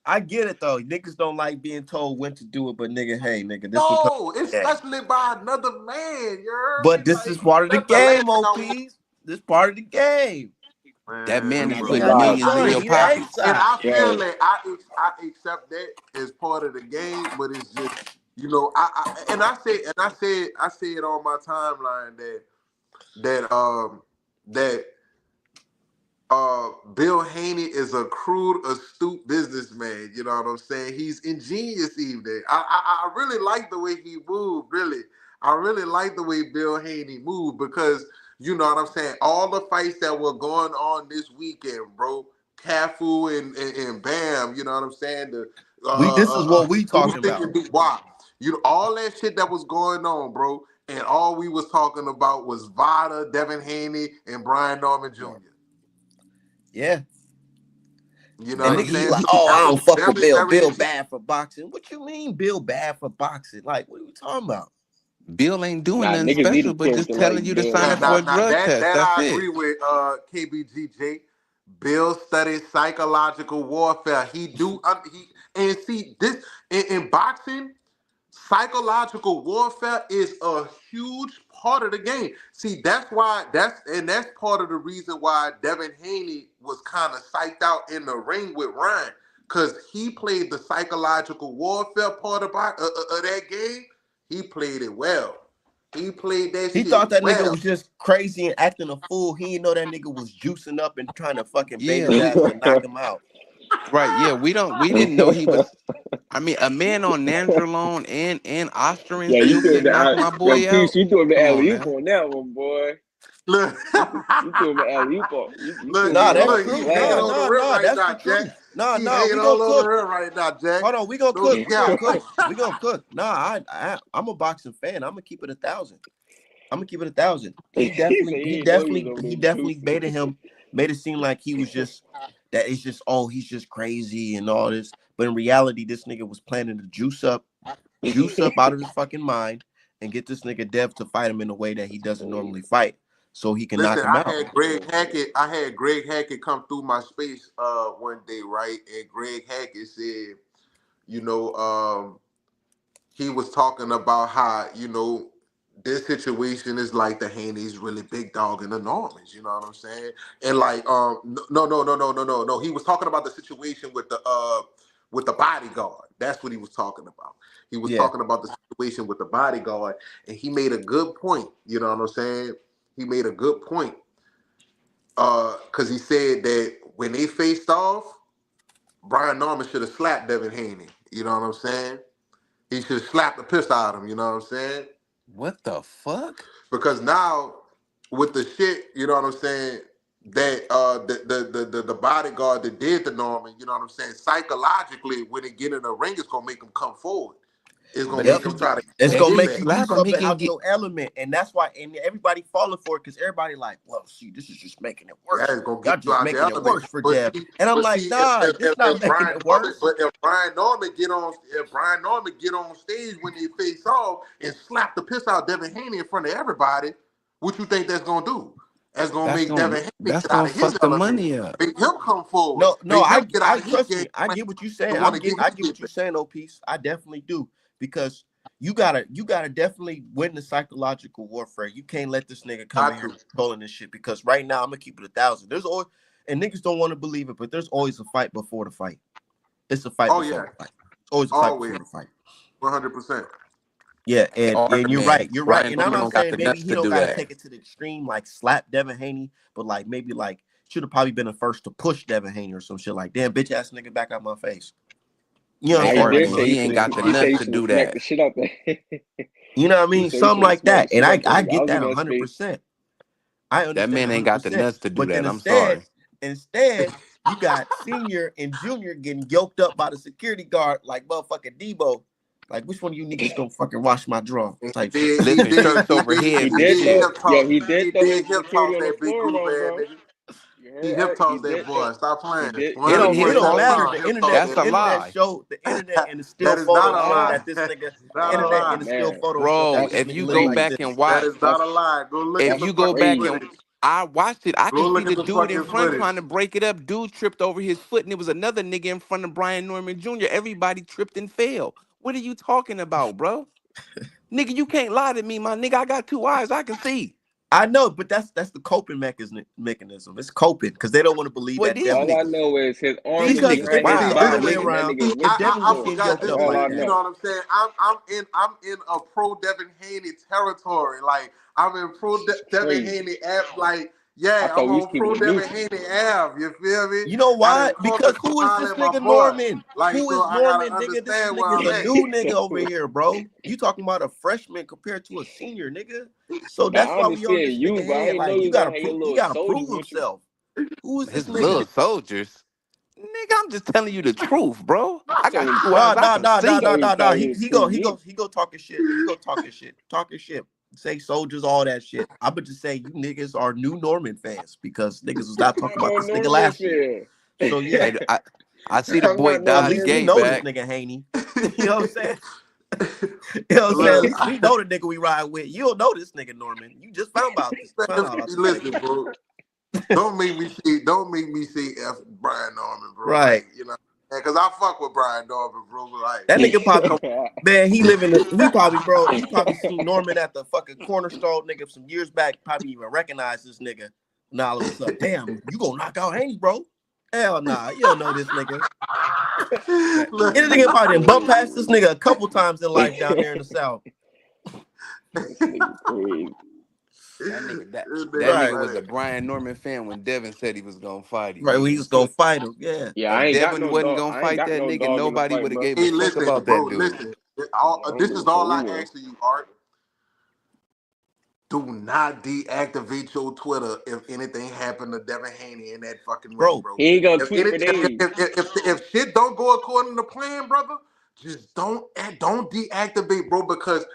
I get it though. Niggas don't like being told when to do it, but nigga, hey, nigga, this no, especially by another man. But this is part of the game, OP. This part of the game. That man Man, is He bro. putting got no millions in choice. your He the pocket. A And side. I feel Yo, that I accept that as part of the game, but it's just I said on my timeline that Bill Haney is a crude, astute businessman. You know what I'm saying? He's ingenious evening. I really like the way he moved, really. I really like the way Bill Haney moved because you know what I'm saying? All the fights that were going on this weekend, bro. Cafu and Bam, you know what I'm saying? This is what we talking Usyk about. and Dubois. You know, all that shit that was going on, bro. And all we was talking about was Vada, Devin Haney, and Brian Norman Jr. Yeah. You know And what niggas I'm be saying? like, So oh, that I was don't fuck with very, Bill. very Bill interesting. bad for boxing. What you mean Bill bad for boxing? Like, what are we talking about? Bill ain't doing nah, nothing niggas need special, a but just character like telling you to Bill, sign Now, up for now, a man. now drug that test. that That's I it. agree with KBGJ. Bill studies psychological warfare. He and see this in boxing. Psychological warfare is a huge part of the game. See, that's part of the reason why Devin Haney was kind of psyched out in the ring with Ryan, because he played the psychological warfare part of that game. He played it well. He played that He shit thought that nigga well. was just crazy and acting a fool. He didn't know that nigga was juicing up and trying to fucking bait Yeah, his ass to knock him out. right. Yeah, we didn't know he was. I mean, a man on Nandrolone and Osterin Yeah, you still threw couldn't knock the my yo, boy peace. out. You threw him the Come on alley oop now. on that one, boy. Look, You threw him the alley oop on. You threw look, him Nah, the that's look, he true. hanging glass. on the rim right That's now, the Jack. truth. He We hanging gonna all on the cook. rim right now, Jack. Hold on, we gonna No cook. We gonna cap. cook. We gonna cook. Nah, I'm a boxing fan. I'm gonna keep it 1,000. I'm gonna keep it 1,000. He said he didn't know he was over He there definitely juicing. made it seem like he was just that. It's just he's just crazy and all this. But in reality, this nigga was planning to juice up out of his fucking mind, and get this nigga Dev to fight him in a way that he doesn't normally fight, so he can knock Listen, him out. I had Greg Hackett come through my space one day, right? And Greg Hackett said, you know, he was talking about how, this situation is like the Haney's really big dog in the Normans, you know what I'm saying? And like no. He was talking about the situation with the bodyguard. That's what he was talking about. He was Yeah, talking about the situation with the bodyguard, and he made a good point, you know what I'm saying? He made a good point. Because he said that when they faced off, Brian Norman should have slapped Devin Haney. You know what I'm saying? He should have slapped the piss out of him. You know what I'm saying? What the fuck? Because now with the shit, you know what I'm saying, that the bodyguard that did the Norman, you know what I'm saying, psychologically when they get in the ring, it's gonna make them come forward. It's gonna But yep. make them try to It's get if gonna he make his you ass. do slap him, he something can out get. your element, and that's why. And everybody falling for it because everybody like, well, see, this is just making it Yeah, worse. it's gonna Y'all get you just out the making it element. worse for Dev. And I'm But like, see, nah, this not making it worse. If Brian Norman get on stage when they face off and slap the piss out of Devin Haney in front of everybody, what you think that's gonna do? That's gonna make Devin Haney That's get out gonna of his fuck the element. money up. Make him come forward. No, Make him get I out of his trust game me. I plan get what you're to saying. want to get I his get what shit you're back. saying, Peace. I definitely do because you gotta definitely win the psychological warfare. You can't let this nigga come in Got here to. controlling this shit because right now I'm gonna keep it 1,000. There's always and niggas don't want to believe it, but there's always a fight before the fight. It's a fight Oh before yeah, the fight. It's always a fight always before the fight. 100%. Yeah, and Hard, you're man. right. You're right. Brian And I'm Norman not don't got saying the maybe nuts he to don't do got to that. take it to the extreme like slap Devin Haney, but like maybe like should have probably been the first to push Devin Haney or some shit like damn bitch ass nigga back out my face. You know what Nah, I'm That he saying? part, Like did and say he ain't got the he said nuts he to should have do smacked that. the shit out there. you know what I He mean? said he Something should have like smacked that. the And shit out I there. I get was in that that space. 100%. I That understand man ain't got the 100%. nuts to do But then that. I'm sorry. instead, you got Senior and Junior getting yoked up by the security guard like motherfucking Debo. Like, which one of you niggas gonna fucking wash my draw And type shit. Lifting shirts over He heads and did shit. throw hip yo, toss. he He did throw did his hip security toss on the that big floor goof though, ass bro. nigga. You He heard hip that? He tossed that did boy. throw Stop he playing. did It he don't 100 it did don't throw his matter. pounds. Hip tossed That's that a The boy. internet lie. showed the internet and the still That is not photos a showed lie. that this nigga Not a oh internet and lie. the still man. photos showed that Bro, That's this if nigga you looked go like back this. and That watch, is not that's a lie. Go look if at that's the you go fucking back crazy. and footage. I watched it, I Go can see look at the the dude in fucking front footage. trying to break it up. Dude tripped over his foot, and there was another nigga in front of Brian Norman Jr. Everybody tripped and fell. What are you talking about, bro? Nigga, you can't lie to me, my nigga. I got two eyes. I can see. I know, but that's the coping mechanism. It's coping because they don't want to believe Well, that these Devin All I niggas. know is his arm these is Because niggas if behind his it's the wild. other body, way and that around, nigga if lifting Devin I was shit. getting forgot yoked this. up That's all like I You that, know know. what I'm saying? I'm in a pro Devin Haney territory. Like I'm in pro It's Devin crazy. Haney app. Like I yeah, I'm thought we was on pro keeping it Devin neutral. Haney app. You feel me? you know I why? didn't call Because the who is call this at my nigga boy. Norman? Like Who so, is I gotta Norman, nigga? This understand where I'm nigga's a at. new nigga over here, bro. You talking about a freshman compared to a senior, nigga? So Now that's I why we on understand this you, nigga but I head. didn't know Like you you was gonna gotta have your prove, he little gotta soldiers prove with you. himself. Who is this His little nigga? soldiers. Nigga, I'm just telling you the truth, bro. I got So, two eyes I can see. so He his he two go he get go he go talking shit. He go talking shit. Talking shit. Say soldiers, all that shit. I would just say you niggas are new Norman fans because niggas was not talking I'm about no this nigga Norman last year. fan. So yeah, Hey, I see the I'm boy not no at Dodge least we Norman Gay know fan. this back. nigga Haney. You know what I'm saying? You know what I'm saying? At Look, least we know the nigga we ride with. You don't know this nigga Norman. You just found out this. Found out about this listen, nigga. bro. Don't make me see F Brian Norman, bro. Right. Like, you know, because I fuck with Brian Norman, bro. Like, That nigga probably, come man, he probably, bro, he probably seen Norman at the fucking corner store, nigga, some years back. Probably even recognized this nigga. Now all of a sudden, damn, you gonna knock out Haney, bro? Hell nah, you don't know this nigga. That, look, Any nigga probably done bump past this oh, nigga a couple times in life down there in the South. this nigga crazy. That nigga that this that nigga Right, nigga was funny. a Brian Norman fan when Devin said he was gonna fight him. right. We Nigga, just gonna fight him. Yeah. Yeah, I if ain't got Devin no wasn't dog. gonna I ain't fight got that no nigga, dog in the nobody fight, would have bro. gave a Hey, fuck listen, about bro. that dude. Listen. I'm This is rooting for all I Uno. ask of you, Art. Do not deactivate your Twitter if anything happened to Devin Haney in that fucking ring, Bro, bro. He ain't gonna If tweet any, for days. if shit don't go according to plan, brother, just don't deactivate, bro, because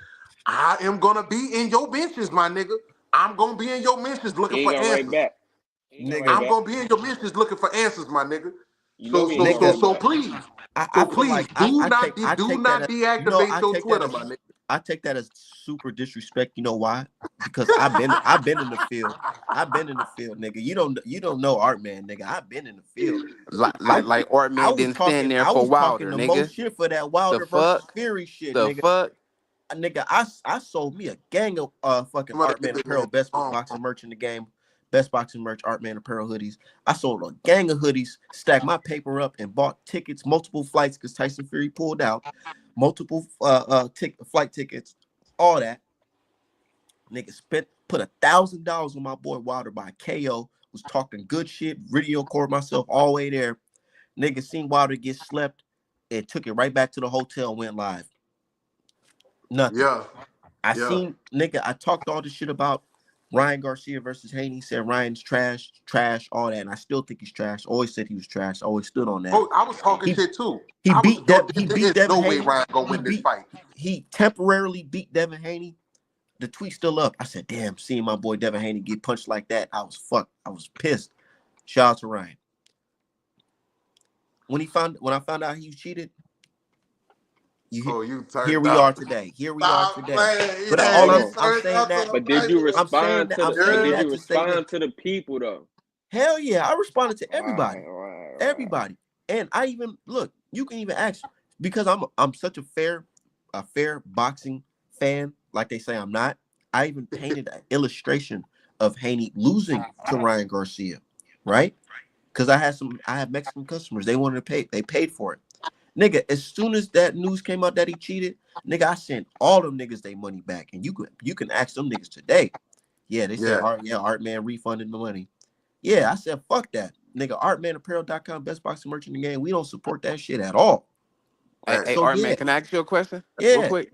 I am gonna be in your benches, my nigga. I'm gonna be in your mentions He looking ain't for gonna write answers. back. He ain't gonna write nigga, I'm back. gonna be in your mentions looking for answers, my nigga. You know he ain't gonna nigga, write back. Please, I feel like do not I do take that not as, you know, deactivate your Twitter, my nigga. I take that as super disrespect. You know why? Because I've been in the field. I've been in the field, nigga. You don't know Art Man, nigga. I've been in the field. Like Art Man didn't stand there I for was talking Wilder, the most nigga. shit for that The Wilder versus fuck? Fury shit, The nigga. fuck? Nigga, I sold me a gang of fucking I'm gonna Art get Man this apparel, man. best boxing merch in the game. Best boxing merch, Art Man apparel hoodies. I sold a gang of hoodies, stacked my paper up, and bought tickets, multiple flights because Tyson Fury pulled out, multiple flight tickets, all that. Nigga put $1,000 on my boy Wilder by KO. Was talking good shit, video record myself all the way there. Nigga seen Wilder get slept and took it right back to the hotel and went live. Nothing. Yeah, I talked all this shit about Ryan Garcia versus Haney. Said Ryan's trash, all that. And I still think he's trash. Always said he was trash. Always stood on that. bro. I was talking He shit too. he I was. beat Yo, he there beat is Devin no way Haney. Ryan gonna win this fight. He temporarily beat Devin Haney. The tweet's still up. I said, damn, seeing my boy Devin Haney get punched like that, I was fucked. I was pissed. Shout out to Ryan. When I found out he cheated, You here turned we up. are today. Here we are Stop today. playing. But Yeah, all Hold you on. I'm turned saying up to that the But did you fight. I'm saying respond that to I'm the but saying did that you to say that respond to the people though? hell yeah, I responded to everybody. Right. Everybody. And I even look, you can even ask because I'm such a fair boxing fan, like they say I'm not. I even painted an illustration of Haney losing to Ryan Garcia, right? Because I have Mexican customers. They wanted to pay, they paid for it. Nigga, as soon as that news came out that he cheated, nigga, I sent all them niggas their money back. And you can ask them niggas today. Yeah, they said Art Man refunded the money. Yeah, I said, fuck that. Nigga, artmanapparel.com, best boxing merch in the game. We don't support that shit at all. Hey, So Art yeah, Man, can I ask you a question real yeah. quick?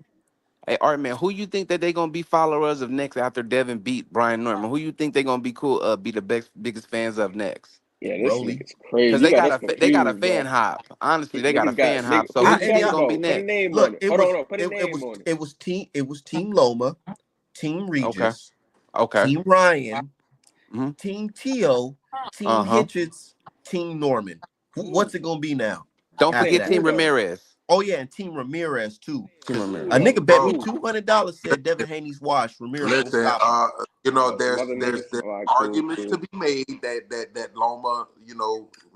Hey, Art Man, who you think that they gonna be followers of next after Devin beat Brian Norman? Who you think they gonna be be the biggest fans of next? Yeah, this Broly. nigga's crazy. Because You they got got us they got a confused, fan bro. hop. Honestly, they got a Niggas got fan hop. So what who he you think talking gonna be about? Put a next? name on Look, it. Hold on. Put a name on it. it was Team Loma, Team Okay. Regis, Okay. Team Ryan, Mm-hmm. Team Tio, Team Uh-huh. Hitchens, Team Norman. Who? What's it gonna be now Don't I'm after saying forget that? Team who though? Ramirez. Oh yeah, and Team Ramirez too. Team Ramirez. A nigga bet me Bro, $200 said Devin Haney's wash. Ramirez gonna listen, stop him. Some there's other niggas. there's All right, arguments to cool. be made that Loma,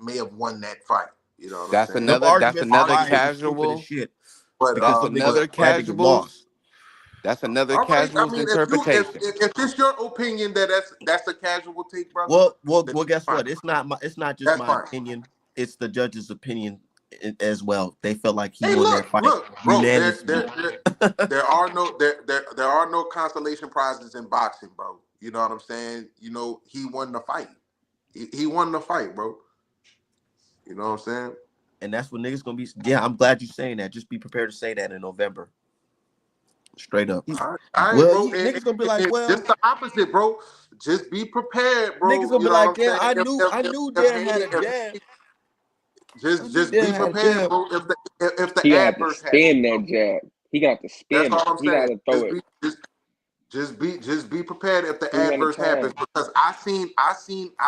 may have won that fight. You know what I'm Them saying? That's arguments is another wild and stupid as casual. shit But because That's them niggas another that nigga casual. lost. That's another All right. I casual's mean, interpretation. if it's your opinion that's a casual take, brother, Well, then guess fine. what? It's not just That's my fine. opinion. It's the judge's opinion as well. They felt like he Hey, won that fight bro. unanimously. There are no consolation prizes in boxing, bro. You know what I'm saying? You know, he won the fight. He won the fight, bro. You know what I'm saying? And that's what niggas gonna be. Yeah, I'm glad you're saying that. Just be prepared to say that in November. Straight up. All right, Well, bro. niggas gonna be like, well, Just the opposite, bro. Just be prepared, niggas bro. gonna You be know what like, I'm damn, saying? I knew Dan had a jab. I knew Just be Dan had a prepared, jab. bro. If the He got to adverse happens, spin bro. that jab. He got to That's spin all it. I'm He got saying. to throw it Just be prepared if the 300 adverse happens, times. because I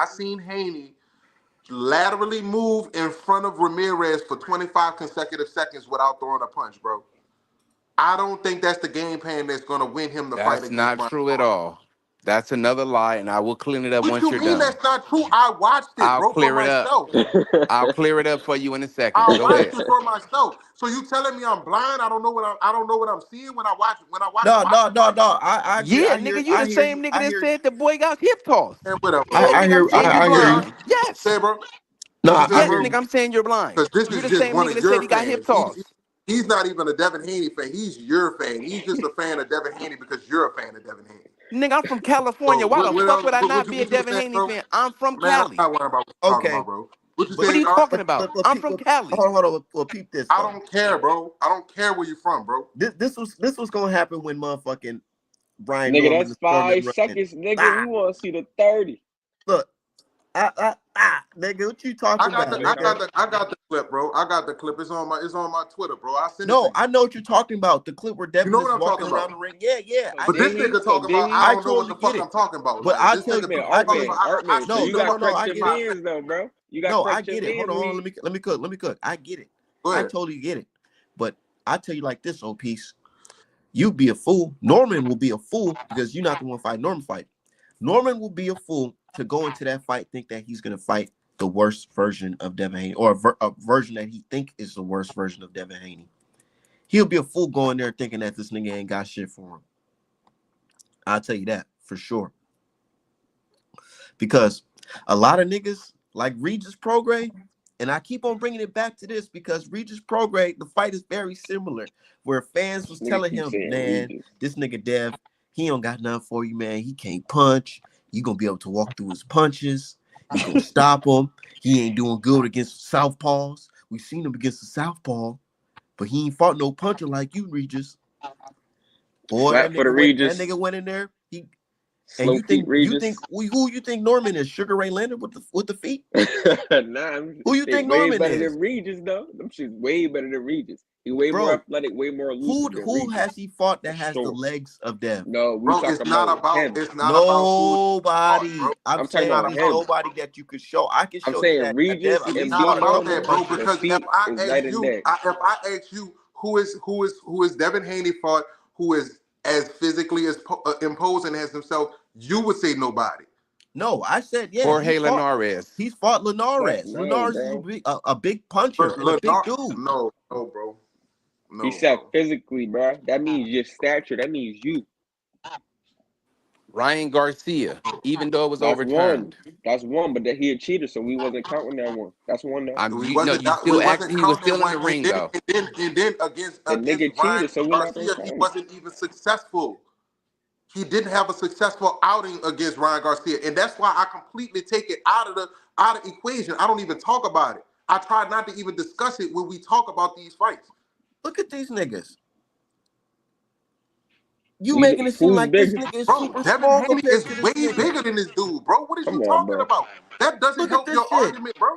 seen Haney laterally move in front of Ramirez for 25 consecutive seconds without throwing a punch, bro. I don't think that's the game plan that's gonna win him the fight That's against not Brian true at Norman. all. That's another lie, and I will clean it up What once you you're mean done. that's not true? I watched it, I'll bro, for clear it up. myself. I'll clear it up for you in a second. I Go watched ahead. it for myself. So you telling me I'm blind? I don't know what I'm seeing when I watch a No, no, boxing no, fight? no. I agree. Yeah, nigga, you the I hear you. same nigga I that hear you. said the boy got hip tossed. And whatever, Yeah, bro. I nigga, I'm hear. saying you I hear you. blind. Yes. Say, bro. No, What you say, I Yes, hear bro? you. nigga, I'm saying you're blind. Because this You is the just same one nigga of that said your he got hip fans. tossed. He's not even a Devin Haney fan. He's your fan. He's just a fan of Devin Haney because you're a fan of Devin Haney. Nigga, I'm from California. So Why the what fuck else? would I not be a What you Devin saying, Haney bro? fan? I'm from Man, I'm Cali. not worried about what you're talking about, Okay, bro. What you but What are saying? you talking about? I'm peep, from Cali. hold on. Well, peep this I though. don't care, bro. I don't care where you're from, bro. This was gonna happen when motherfucking Brian Nigga, Norman that's and Stormy 5 running. seconds, nigga. We want to see the 30. Look, nigga, what you I talking got about, the nigga? clip, bro. I got the clip. It's on my Twitter, bro. I send it to No, you. I know what you're talking about. The clip where You Devin know is what I'm walking talking around about. the ring. Yeah, So I But get this did it. he? nigga So talking did about he? I I don't know what totally the get fuck it. I'm talking about. But Like I this tell you, nigga I talking tell about you, Artman. So no, you no, got no, to no, correct I your get it. mans, though, bro. You got to No, I correct your get it. Hold mans. on, let me cook. I get it. Go I ahead. totally get it. But I tell you like this, old piece. You be a fool. Norman will be a fool because you're not the one fight Norman fight. Norman will be a fool to go into that fight, think that he's gonna fight the worst version of Devin Haney, or a version that he think is the worst version of Devin Haney. He'll be a fool going there thinking that this nigga ain't got shit for him. I'll tell you that for sure. Because a lot of niggas like Regis Prograis, and I keep on bringing it back to this because Regis Prograis, the fight is very similar, where fans was Nigga telling keep him, saying man, Regis. this nigga Dev, he don't got nothing for you, man. He can't punch. You gonna be able to walk through his punches. You gonna stop him. He ain't doing good against southpaws. We've seen him against the southpaw, but he ain't fought no puncher like you, Regis. Boy, Slap for the Regis. that nigga went in there. And Slow feet Regis. who you think Norman is? Sugar Ray Leonard with the feet? Nah, Who you they think way Norman better is? than Regis, though. Them shit's way better than Regis. He way more Bro, athletic, way more elusive than who Regis. has he fought that For has the sure. legs of Dev? No, we Bro, talking about him. it's not about who fought, Nobody. bro. I'm I'm talking saying about there's him. nobody that you could show. I can I'm show you saying that Dev Regis at It's and least not fought a being about couple that, of Norman, bro. punchers. the Because feet is night and day. if I ask you who is Devin Haney fought, who is as physically as imposing as himself, you would say nobody. No, I said, yeah, Jorge Linares. he's fought Fuck Linares. no, Linares is bro. a big puncher and a big dude. No, bro. He No, said bro. physically, bro. That means your stature. That means you. Ryan Garcia, even though it was That's one. overturned. That's one. But that he a cheater, so we wasn't counting that one. That's one now. You We still wasn't actually he was counting still in one, the ring though. and then The against nigga Ryan cheated, so we're not gonna Garcia, he count it. wasn't even successful. He didn't have a successful outing against Ryan Garcia, and that's why I completely take it out of equation. I don't even talk about it. I try not to even discuss it when we talk about these fights. Look at these niggas. You making it seem Who's like this bigger? nigga is Bro, super Devin small Haney compared is to this way nigga. bigger than this dude, bro. What is Come you on, talking bro. about? That doesn't Look at help this your shit. argument, bro.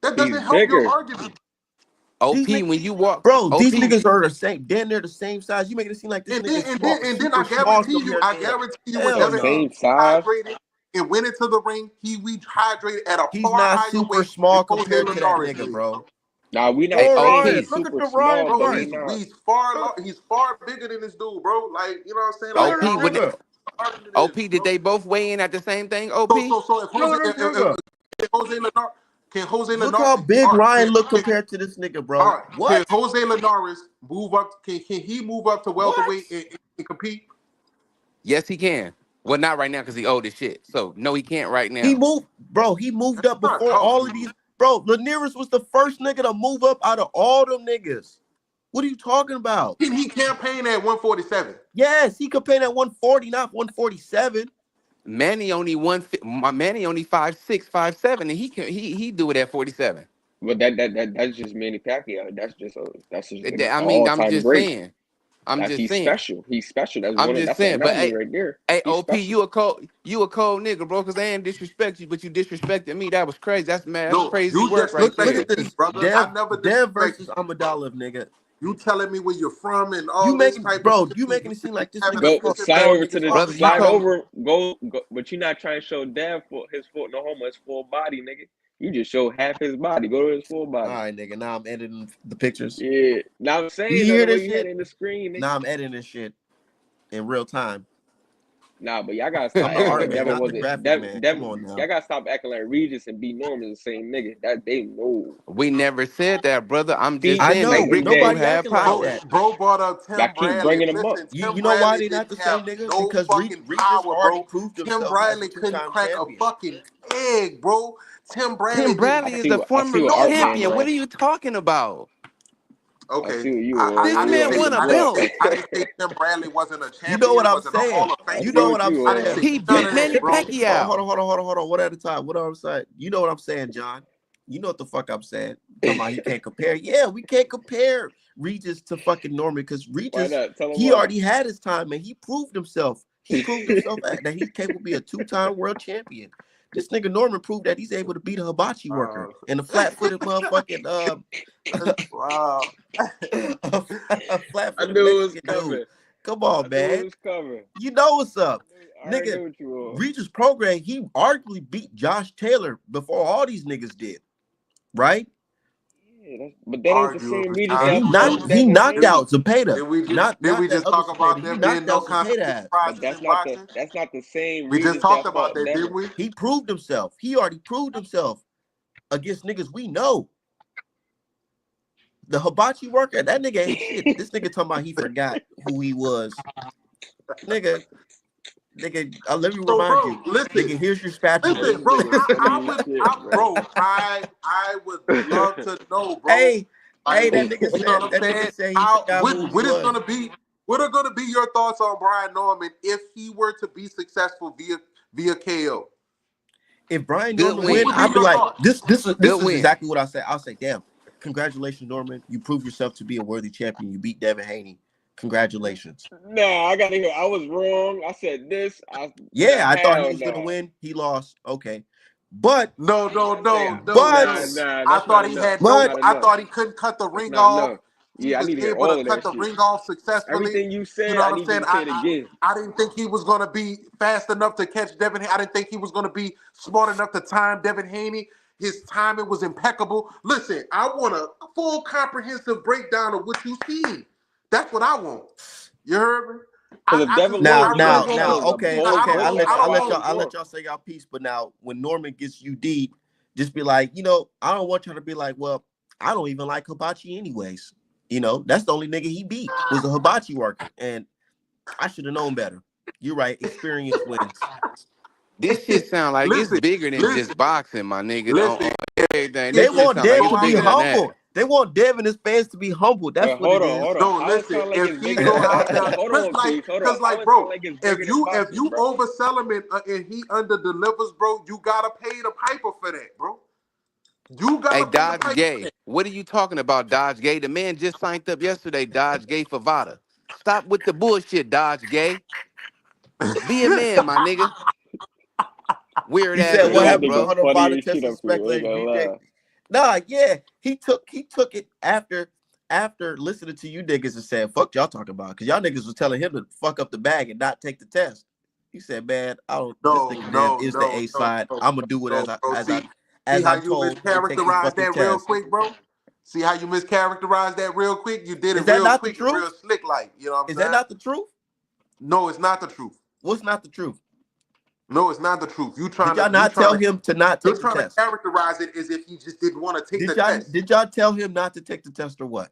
That He's doesn't help your bigger. argument. OP, These niggas, when you walk, bro, OP, these niggas are the same. Damn, they're the same size. You making it seem like this And nigga then is small, and then super small compared I to him. guarantee you when The Hell Devin Haney no. same size. hydrated and went into the ring, he rehydrated at a He's far not higher super weight than small Jose compared to that Linares nigga, is, bro. bro. Nah, we hey not Or saying Ryan, he's OP, look at super the Ryan small, Bro, but he fight. not. he's far bigger than this dude, bro. Like, you know what I'm saying? Look Like, at OP, this I don't know nigga. what the argument OP, is, did bro. they both weigh in at the same thing? OP, So if Look at this nigga. Jose Linares, Can Jose Look Linares? how big all right, Ryan look compared to this nigga, bro. all right, What? Can Jose Linares move up? Can he move up to welterweight and compete? Yes, he can. Well, not right now because he old as shit. So no, he can't right He now. moved, bro. He moved up I'm not before talking all to of you. these. Bro, Linares was the first nigga to move up out of all them niggas. What are you talking about? He campaigned at 147. Yes, he could pay at 140, not 147. Manny only Manny only 5'6", 5'7", and he do it at 47. But that's just Manny Pacquiao. That's just an I mean, I'm all-time just great. saying. I'm just He's saying. special. He's special. I'm just That's an saying. But anomaly right there. hey, He's OP, special. you a cold nigga, bro. Because I ain't disrespect you, but you disrespected me. That was crazy. That's mad. That's No, crazy you work right Look there. at disrespected me, this. brother. I Dev, never Dev disrespected versus you. Amidala, nigga. You telling me where you're from and You all this making, type of bro, shit. you making it seem like this Having nigga a Go fucking slide disrespect. tell over to niggas the off Brother, the you slide top. told over. Go, but you're not trying to show Dev his foot no homo, his full body, nigga. You just show half his body. Go to his full All body. right, nigga. Now I'm editing the pictures. Yeah. Now I'm saying You though, hear the way this you had shit? it in the screen, nigga. Now I'm editing this shit in real time. Nah, but y'all gotta stop I'm the acting like artist, Devin not the wasn't. graphic man. Come on Y'all now. gotta stop acting like Regis and B Norman is the same nigga. That they know. we never said that, brother. I'm just See, I saying that know. like Rick do that. Nobody have acting like Bro, power. that. bro brought up Y'all Tim keep Bradley. bringing him up. Listen, You Tim know why Bradley they not didn't the have same nigga? no Because fucking Regis power, already bro. proved Tim himself as a Bradley couldn't two-time crack a champion. fucking egg, bro. Tim Bradley Tim didn't. Bradley is a I see former what Art saying, champion. What bro. are you talking about? I Okay, see what This I you didn't man on say won the a I didn't block. belt. say I didn't say Tim Bradley wasn't a You know what champion, I'm wasn't a saying? Hall of I You see know Famer. what what I'm you I on. didn't saying. say He none beat of Manny that, bro. Pacquiao. Hold on. One at a time. What I'm saying. You know what I'm saying, John. You know what the fuck I'm saying. Talking about he can't compare. Yeah, we can't compare Regis to fucking Norman because Why Regis, not? Tell him he why. already had his time and he proved himself. He proved himself that he's capable of being a two-time world champion. This nigga Norman proved that he's able to beat a hibachi worker and a flat-footed motherfucking Wow. a I flat-footed knew it was Mexican dude. coming. Come I on, knew it man. was coming. You know what's up. I already Nigga, knew what you were. Regis program, he arguably beat Josh Taylor before all these niggas did, right? Yeah, but that ain't the same Arguably, Regis And that fought he Devin knocked Haney. out Zepeda. Did we Not just that other talk about Zepeda. He there being knocked no out Zepeda constant ass. surprises in boxing? That's not the same We just Regis talked that about fought that, Devin. didn't we? He proved himself. He already proved himself against niggas we know. The hibachi worker, that nigga ain't shit. This nigga talking about he forgot who he was. Nigga, let me So, remind bro, you. listen, Nigga, here's your spatula. This listen, bro. nigga funny as shit, I would love to know, bro. Hey, Like, that nigga you know said what that I'm nigga saying? said he How forgot who he what is was. gonna be? What are gonna be your thoughts on Brian Norman if he were to be successful via KO? If Brian Good Norman What win, win. would be I'll be your like, thoughts? this Good is win. exactly what I say. I'll say, damn, congratulations, Norman. You proved yourself to be a worthy champion. You beat Devin Haney. Congratulations. Nah, I gotta hear. I was wrong. I said this. Yeah, I thought he hell was gonna no. win. He lost. Okay. But No. But I That's not thought he enough. had That's no. not I enough. thought he couldn't cut the That's ring not off. enough. He Yeah, I was need to hear able to all of cut that the shit. ring off successfully. Everything you You said, know I what I'm need you saying? to say it again. I didn't think he was going to be fast enough to catch Devin. I didn't think he was going to be smart enough to time Devin Haney. His timing was impeccable. Listen, I want a full comprehensive breakdown of what you seen. That's what I want. You heard me? Because if Devin now, lost, you gonna now, tell the okay, whole I'll let breakdown of why he I'll let won. y'all say y'all piece. But now, when Norman gets UD, just be like, I don't want y'all to be like, well, I don't even like hibachi anyways. That's the only nigga he beat was a hibachi worker, and I should have known better. You're right. Experience wins. This shit sound like it's listen, bigger than listen, just boxing, my nigga. listen. Everything. They This shit want sound like Dev it's Go to out be bigger there. than that. humble. They want Dev and his fans to be humble. That's But what it is. hold on. No, How it listen. sound like If it's he bigger go than out boxing? there, Hold cause on, Chase. Hold on. How like, it sound bro, like it's if bigger than you boxing, bro? oversell him and he under delivers, bro, you gotta pay the piper for that, bro. You Hey, gotta pay the Dodge piper for Gay. that. What are you talking about, Dodge Gay? The man just signed up yesterday, Dodge Gay for Vada. Stop with the bullshit, Dodge Gay. Be a man, my nigga. Weird He ass said, "What That dude, happened to bro. nigga Hunter funny Biden as shit testing up here. Ain't speculating gonna BJ?" lie. Nah, yeah, he took it after listening to you niggas and saying, "Fuck y'all talking about," because y'all niggas was telling him to fuck up the bag and not take the test. He said, "Man, I don't. This nigga Dev is the A side. I'm gonna do it No, bro. See as how I you told and take this mischaracterized fucking that real test." quick, bro? See how you mischaracterized that real quick? You did it Is that real not the quick and real truth? slick like. You know what I'm Is that saying? not the truth? No, it's not the truth. What's not the truth? No, it's not the truth. You Did y'all not tell him to not take the trying test? to characterize it as if he just didn't want to take the test. Did y'all tell him not to take the test or what?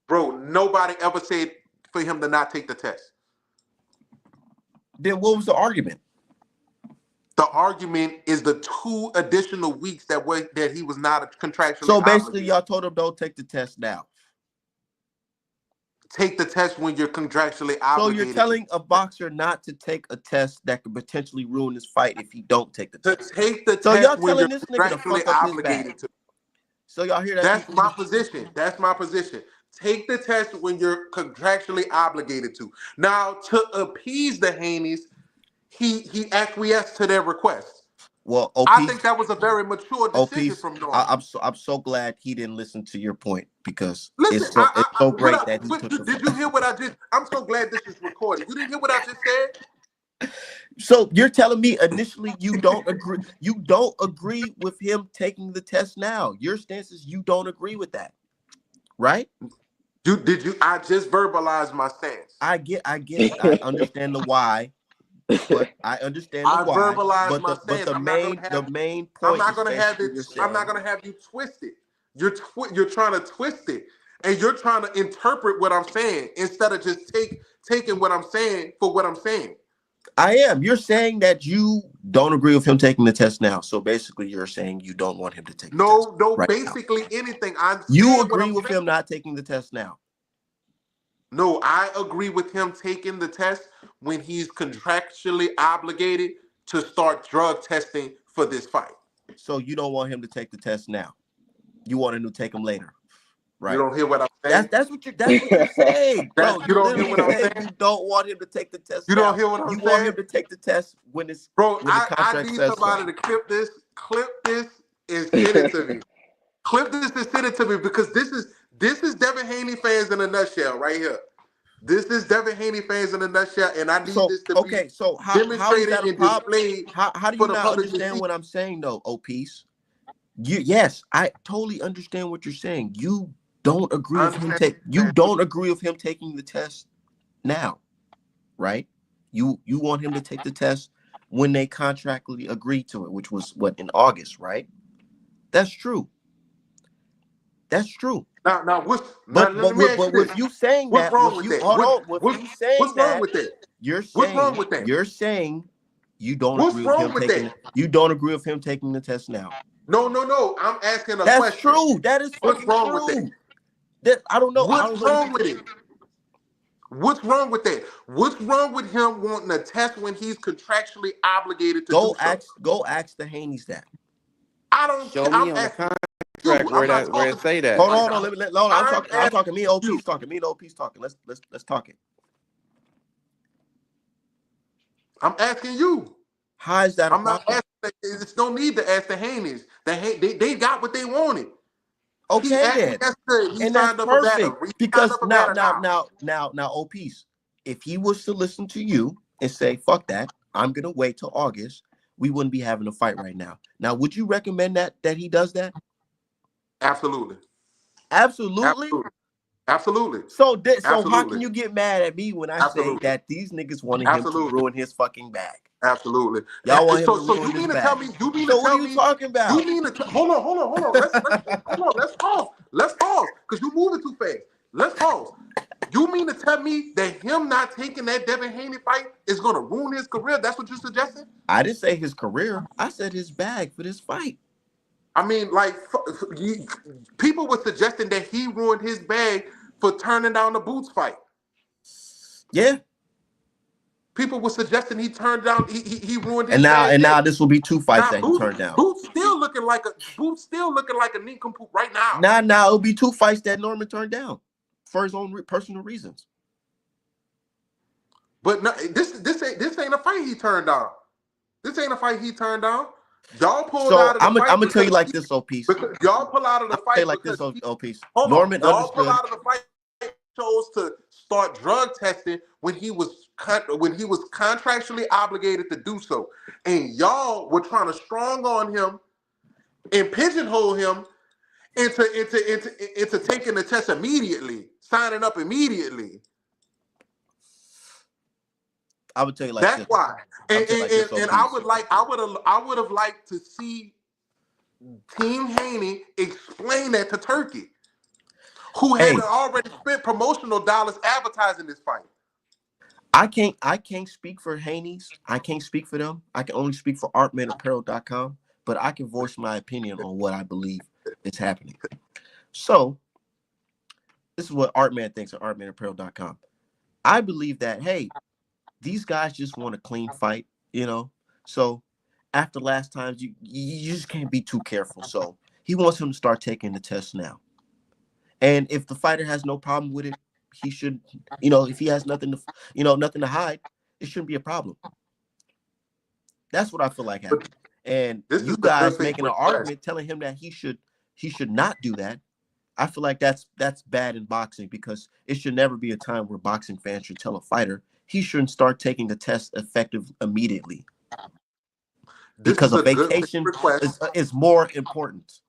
Bro, nobody ever said for him to not take the test. Then what was the argument? The argument is the 2 additional weeks that he was not contractually So basically, obligated. y'all told him don't take the test now. Take the test when you're contractually obligated. So you're telling a boxer not to take a test that could potentially ruin his fight if he don't take the test. To take the So test y'all when telling you're this nigga to contractually fuck up his obligated bag. to. So y'all hear that? That's my position. That's my position. Take the test when you're contractually obligated to. Now, to appease the Haneys, he acquiesced to their request. Well, OP, I think that was a very mature decision from Norman. I'm so glad he didn't listen to your point because Listen, it's so great that he took did you hear what I just? I'm so glad this is recorded. You didn't hear what I just said? So you're telling me initially you don't agree. You don't agree with him taking the test now. Your stance is you don't agree with that, right? Did you? I just verbalized my stance. I get it. I understand the why. But I understand the why. Verbalized my stance. But the main point. I'm not gonna have it. I'm not gonna have you twist it. You're trying to twist it, and you're trying to interpret what I'm saying instead of just taking what I'm saying for what I'm saying. I am. You're saying that you don't agree with him taking the test now. So basically, you're saying you don't want him to take the test. No. Right basically, now. Anything. You agree with him not taking the test now. No, I agree with him taking the test when he's contractually obligated to start drug testing for this fight. So you don't want him to take the test now. You want him to take him later. Right. You don't hear what I'm saying? That's what you're saying. Bro, you don't hear what I'm saying? You don't want him to take the test. You don't hear what I'm saying? You want him to take the test when it's I need somebody to clip this and send it to me. Clip this and send it to me because this is Devin Haney fans in a nutshell right here. This is Devin Haney fans in a nutshell, and I need this to be demonstrated and displayed. How do you not understand what I'm saying though, O-Piece? Yes, I totally understand what you're saying. You don't agree with him taking the test now, right? You want him to take the test when they contractually agreed to it, which was in August, right? That's true. That's true. Now, with you saying what's that, wrong with that? What's wrong with that? What's wrong with that? You're saying you don't agree with him taking. You don't agree with him taking the test now. No. I'm asking a question. That's true. That is what's wrong true. with that? I don't know. What's wrong with it? What's wrong with that? What's wrong with him wanting a test when he's contractually obligated to do so? Go ask the Haneys that. I don't show me on the contract where it say that. Hold on. I'm talking. Me and OP's talking. Me and OP's talking. Let's talk it. I'm asking you. How is that? I'm not asking. There's no need to ask the Haneys. They got what they wanted. Okay, and that's perfect because now, OP's. If he was to listen to you and say, "Fuck that," I'm gonna wait till August. We wouldn't be having a fight right now. Now, would you recommend that he does that? Absolutely. So how can you get mad at me when I say that these niggas wanted him to ruin his fucking bag? Absolutely. Y'all want him to ruin you mean his to tell bag. me? You mean so to what tell are you me? talking about? You mean to hold on? Let's pause. Because you're moving too fast. Let's pause. You mean to tell me that him not taking that Devin Haney fight is going to ruin his career? That's what you're suggesting? I didn't say his career. I said his bag for this fight. I mean, like, people were suggesting that he ruined his bag for turning down the Boots fight. Yeah. People were suggesting he turned down. He ruined his bag. And now this will be 2 fights that he turned down. Boots still looking like a nincompoop right now. Now it'll be 2 fights that Norman turned down for his own personal reasons. But no, this ain't a fight he turned down. This ain't a fight he turned down. Y'all pulled out of the fight. I'm gonna tell you like this, O-Piece. Y'all pull out of the fight like this, O-Piece. Norman understood. Y'all pull out of the fight. Chose to start drug testing when he was contractually obligated to do so, and y'all were trying to strong on him and pigeonhole him into taking the test immediately, signing up immediately. I would tell you like That's this. why. I And, would tell you like this, and OPs. I would have liked to see Team Haney explain that to Turkey, who had Hey, already spent promotional dollars advertising this fight. I can't speak for Haney's. I can't speak for them. I can only speak for artmanapparel.com, but I can voice my opinion on what I believe is happening. So this is what Artman thinks at artmanapparel.com. I believe that, hey, these guys just want a clean fight, you know. So after last times, you just can't be too careful. So he wants him to start taking the test now. And if the fighter has no problem with it, he should, you know, if he has nothing to, nothing to hide, it shouldn't be a problem. That's what I feel like happened. And This you is the guys good faith making an request. argument telling him that he should not do that. I feel like that's bad in boxing, because it should never be a time where boxing fans should tell a fighter he shouldn't start taking the test effective immediately, This because is a a good faith vacation request. is more important.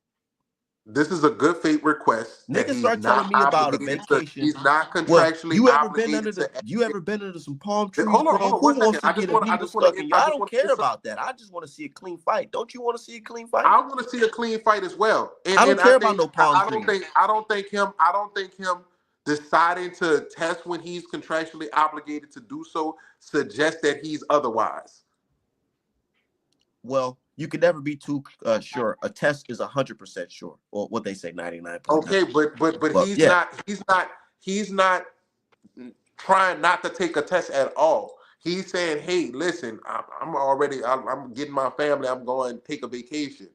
This is a good faith request that Niggas he's start telling not me about a obligated to. vacation. He's not Well, contractually you ever been obligated to. under some palm trees, Hold bro? on Who 1 wants second. to get a needle stuck in you? I don't care Insert. about that. I just want to see a clean fight. Don't you want to see a clean fight? I want to see a clean fight as well. And, I don't care about no palm trees. I don't think him deciding to test when he's contractually obligated to do so suggests that he's otherwise. Well, you can never be too sure. A test is 100% sure, or what they say, 99%. Okay, but well, he's not trying not to take a test at all. He's saying, "Hey, listen, I'm getting my family. I'm going to take a vacation."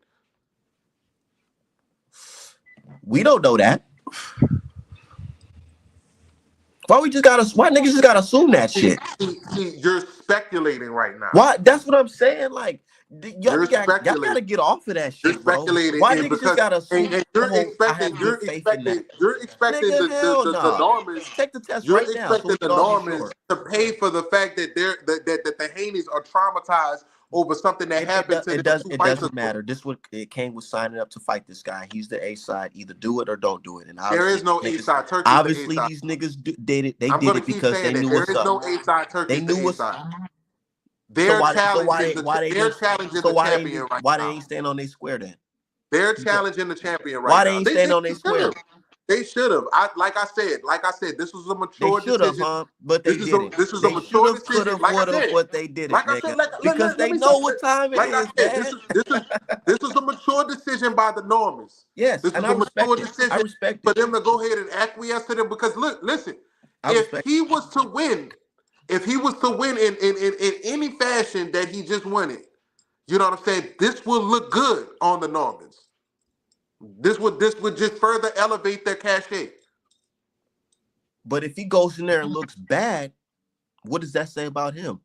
We don't know that. Why niggas just gotta assume that shit? See, you're speculating right now. Why? That's what I'm saying. Like, y'all gotta get off of that shit, bro. Why niggas just gotta assume? You're expecting the Normans. Take the test You're right now. expecting the Normans to pay for the fact that the Haneys are traumatized over something that happened to them. It doesn't matter. It came with signing up to fight this guy. He's the A side. Either do it or don't do it. And there is no A side. Turkey. Obviously, these niggas did it. They did it because they knew what's up. There is no A side. Turkey. They knew what's up. They're challenging the champion right now. Why they ain't stand on their square then? They're challenging the champion right now. Why they ain't stand on their square? They should have. Like I said, this was a mature decision. But they didn't. This was a mature decision. Like I said, what they did, because they know what time it is. This was a mature decision by the Normans. Yes, this was a mature decision. I respect for them to go ahead and acquiesce to them. Because listen, if he was to win in any fashion that he just won it, you know what I'm saying? This will look good on the Normans. This would just further elevate their cachet. But if he goes in there and looks bad, what does that say about him?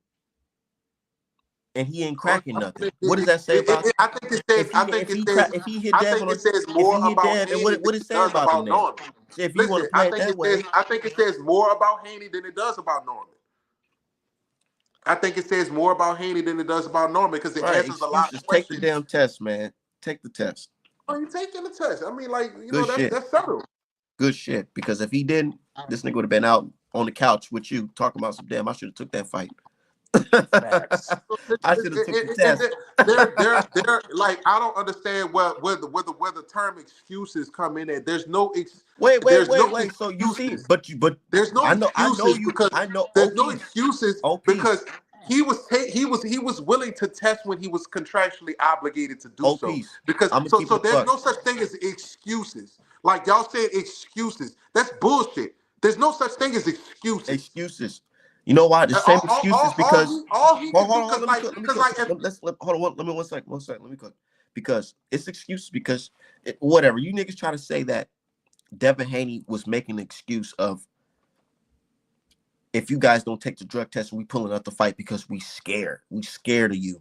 And he ain't cracking nothing. What does that say about him? I think it says. If he hit Dev, it says more about Haney. What it say about him? If you want to play it that way, I think it says more about Haney than it does about Norman. I think it says more about Haney than it does about Norman because it answers a lot of questions. Take the damn test, man. Take the test. Oh, you taking the test? I mean, like, that's settled. Good shit. Because if he didn't, this nigga would have been out on the couch with you talking about some damn. I should have took that fight. I should have took the test. They're like, I don't understand where the term excuses come in at. There's no wait. So you see, but there's no there's no excuses because he was willing to test when he was contractually obligated to do so. Because so there's no such thing as excuses. Like y'all said, excuses. That's bullshit. There's no such thing as excuses. Excuses. You know why? The same excuses because because it's excuses because whatever you niggas try to say that Devin Haney was making an excuse of if you guys don't take the drug test, we pulling out the fight because we scared. We scared of you.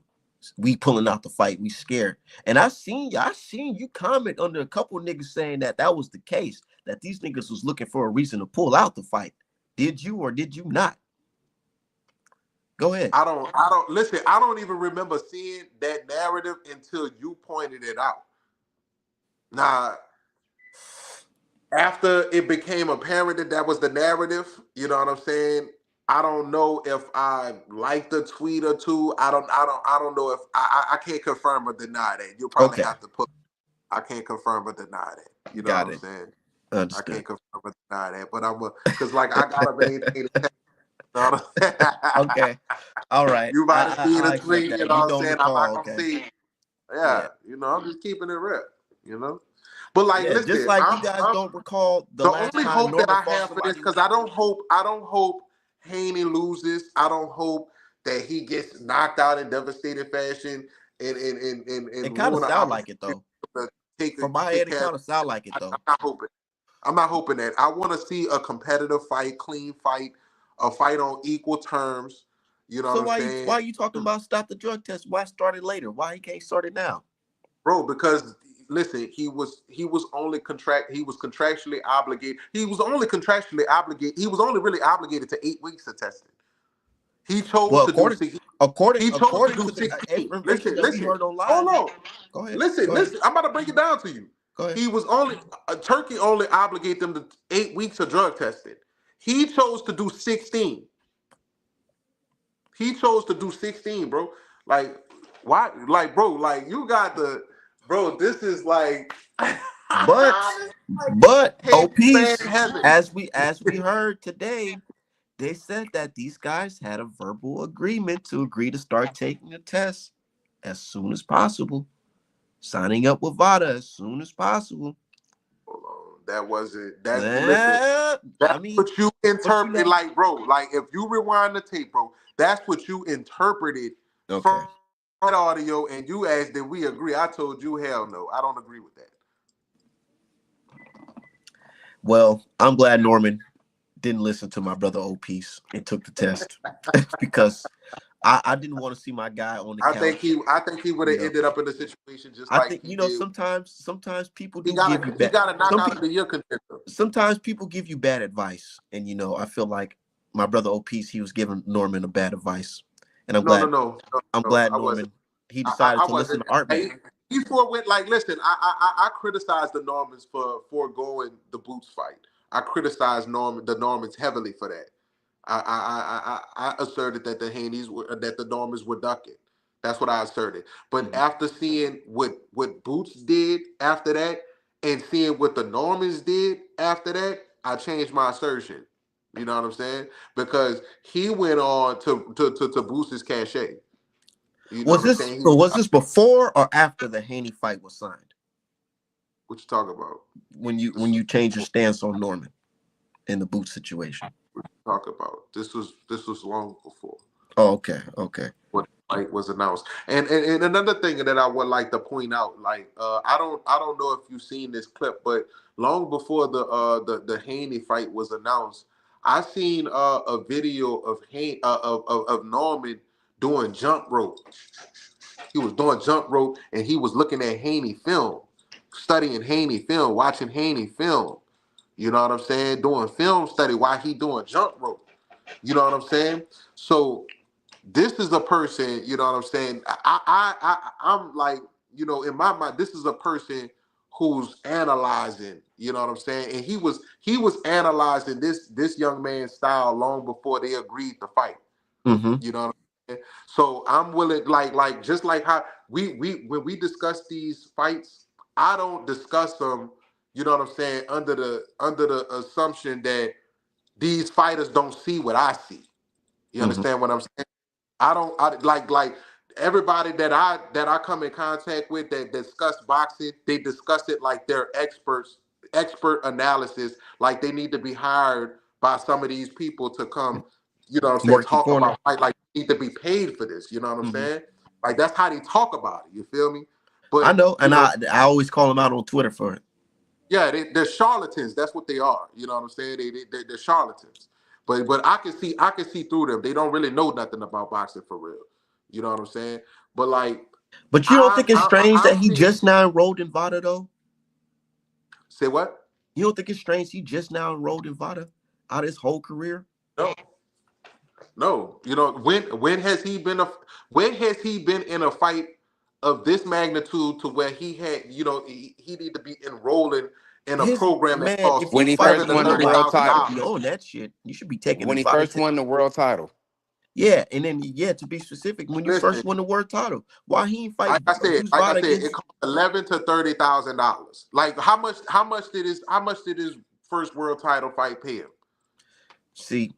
We pulling out the fight. We scared. And I seen you comment under a couple of niggas saying that was the case, that these niggas was looking for a reason to pull out the fight. Did you or did you not? Go ahead. I don't listen. I don't even remember seeing that narrative until you pointed it out. Now, after it became apparent that was the narrative, you know what I'm saying? I don't know if I like the tweet or two. I don't know if I can't confirm or deny that. You'll probably Okay, have to put. I can't confirm or deny that. You know what got I'm it. saying? I Understood. can't confirm or deny that. But because like I gotta maintain the test. You know what I'm saying? Okay, all right. You might have seen I a accept tweet. You that. know You what I'm don't saying? I'm not recall. gonna Okay. see. Yeah. Yeah, I'm just keeping it real. You know. But like, Yeah. Just listen, like you guys don't recall the the last only time hope that Norman I fought have for this, somebody. because I don't hope Haney loses. I don't hope that he gets knocked out in devastating fashion and It kind of ruin an sound like it opportunity though. to take From my take end, it care. kind of sound like it I'm though. not hoping. I'm not hoping that. I want to see a competitive fight, clean fight, a fight on equal terms. You know So what I'm why saying? are you talking about stop the drug test? Why start it later? Why he can't start it now? Bro, because listen, he was only contractually obligated. He was only really obligated to 8 weeks of testing. He chose Well, to do six. He chose to according do to the 16. information Listen, that we listen. heard on Hold live. on. Go ahead. Listen, Go ahead. listen. I'm about to break it down to you. Go ahead. He was only Turkey only obligated them to 8 weeks of drug testing. He chose to do 16. He chose to do 16, bro. Like, why? Like, bro, like you got the bro. This is like, But hey, fan OPs, heaven. as we heard today, they said that these guys had a verbal agreement to agree to start taking the test as soon as possible, signing up with VADA as soon as possible. Hold on. That wasn't. That's listen. Nah, I That's mean, what you but you interpreted, know, like, bro. Like, if you rewind the tape, bro, that's what you interpreted from okay. that audio, and you asked, "Did we agree?" I told you, "Hell no, I don't agree with that." Well, I'm glad Norman didn't listen to my brother OPs and took the test because I didn't want to see my guy on the couch. I think he would You have know, ended up in a situation just I like think he did. sometimes people He do got give you a he bad. got a Some knockout of people the year contender. sometimes people give you bad advice, and I feel like my brother OPs he was giving Norman a bad advice, and No, no, no, no, I'm no. glad I wasn't. Norman he decided I to listen wasn't. to Art Man. He forwent like, listen. I criticized the Normans for foregoing the Boots fight. I criticized the Normans heavily for that. I asserted that that the Normans were ducking. That's what I asserted. But Mhm. after seeing what Boots did after that, and seeing what the Normans did after that, I changed my assertion. You know what I'm saying? Because he went on to boost his cachet. You know what I'm saying? Was this before or after the Haney fight was signed? What you talking about? This When was you change your stance on Norman in the boot situation? what you talk about. This was long before Oh, okay, okay. what fight was announced. And another thing that I would like to point out, like I don't know if you've seen this clip, but long before the Haney fight was announced, I seen a video of of Norman doing jump rope. He was doing jump rope and he was looking at Haney film, studying Haney film, watching Haney film. You know what I'm saying? Doing film study while he doing jump rope. You know what I'm saying? So this is a person, you know what I'm saying? I'm like, in my mind, this is a person who's analyzing, you know what I'm saying? And he was analyzing this young man's style long before they agreed to fight. Mm-hmm. You know what I'm saying? So I'm willing, like just like how we when we discuss these fights, I don't discuss them, you know what I'm saying, under the assumption that these fighters don't see what I see. You Mm-hmm. understand what I'm saying? I like everybody that I come in contact with that discuss boxing, they discuss it like they're expert analysis, like they need to be hired by some of these people to come, Work your talk corner. about fight, like they need to be paid for this, you know what I'm Mm-hmm. saying? Like that's how they talk about it, you feel me? I But know, and I always call him out on Twitter for it. yeah, they're charlatans. That's what they are. You know what I'm saying? They're charlatans. But I can see through them. They don't really know nothing about boxing for real. You know what I'm saying? But like But you don't think it's strange that I'm he seeing. just now enrolled in VADA though? Say what? You don't think it's strange he just now enrolled in VADA out of his whole career? No, no. When has he been in a fight of this magnitude to where he had he need to be enrolling in a program that man, costs if When you he fighting first $7,000 won to the for world anybody, you should title. be $30,000. on that shit. You should be taking When them he fighting. first won the world title. Yeah, and then to be specific, when you Listen, first won the world title, why he ain't fight like I said, use Vada it against? costs $11,000 to $30,000. Like how much did his first world title fight pay him? See,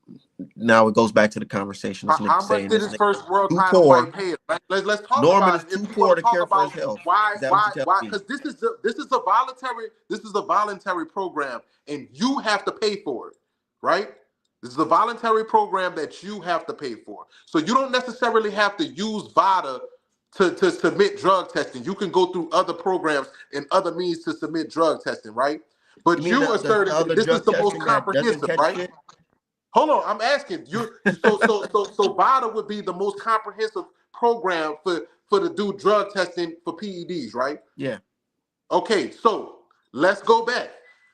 now it goes back to the conversation. This How nigga much saying did this his nigga first world too title poor. fight pay him? Let's talk Norman about is it. If too you poor want to to talk care for about his health. why, Is that what you're telling me? because this is a voluntary program, and you have to pay for it, right? This is a voluntary program that you have to pay for. So you don't necessarily have to use VADA to submit drug testing. You can go through other programs and other means to submit drug testing, right? You But mean you the asserted that other this is drug the most testing that doesn't comprehensive, catch right? shit? Hold on, I'm asking you. So VADA would be the most comprehensive program for to do drug testing for PEDs, right? Yeah. Okay, so let's go back.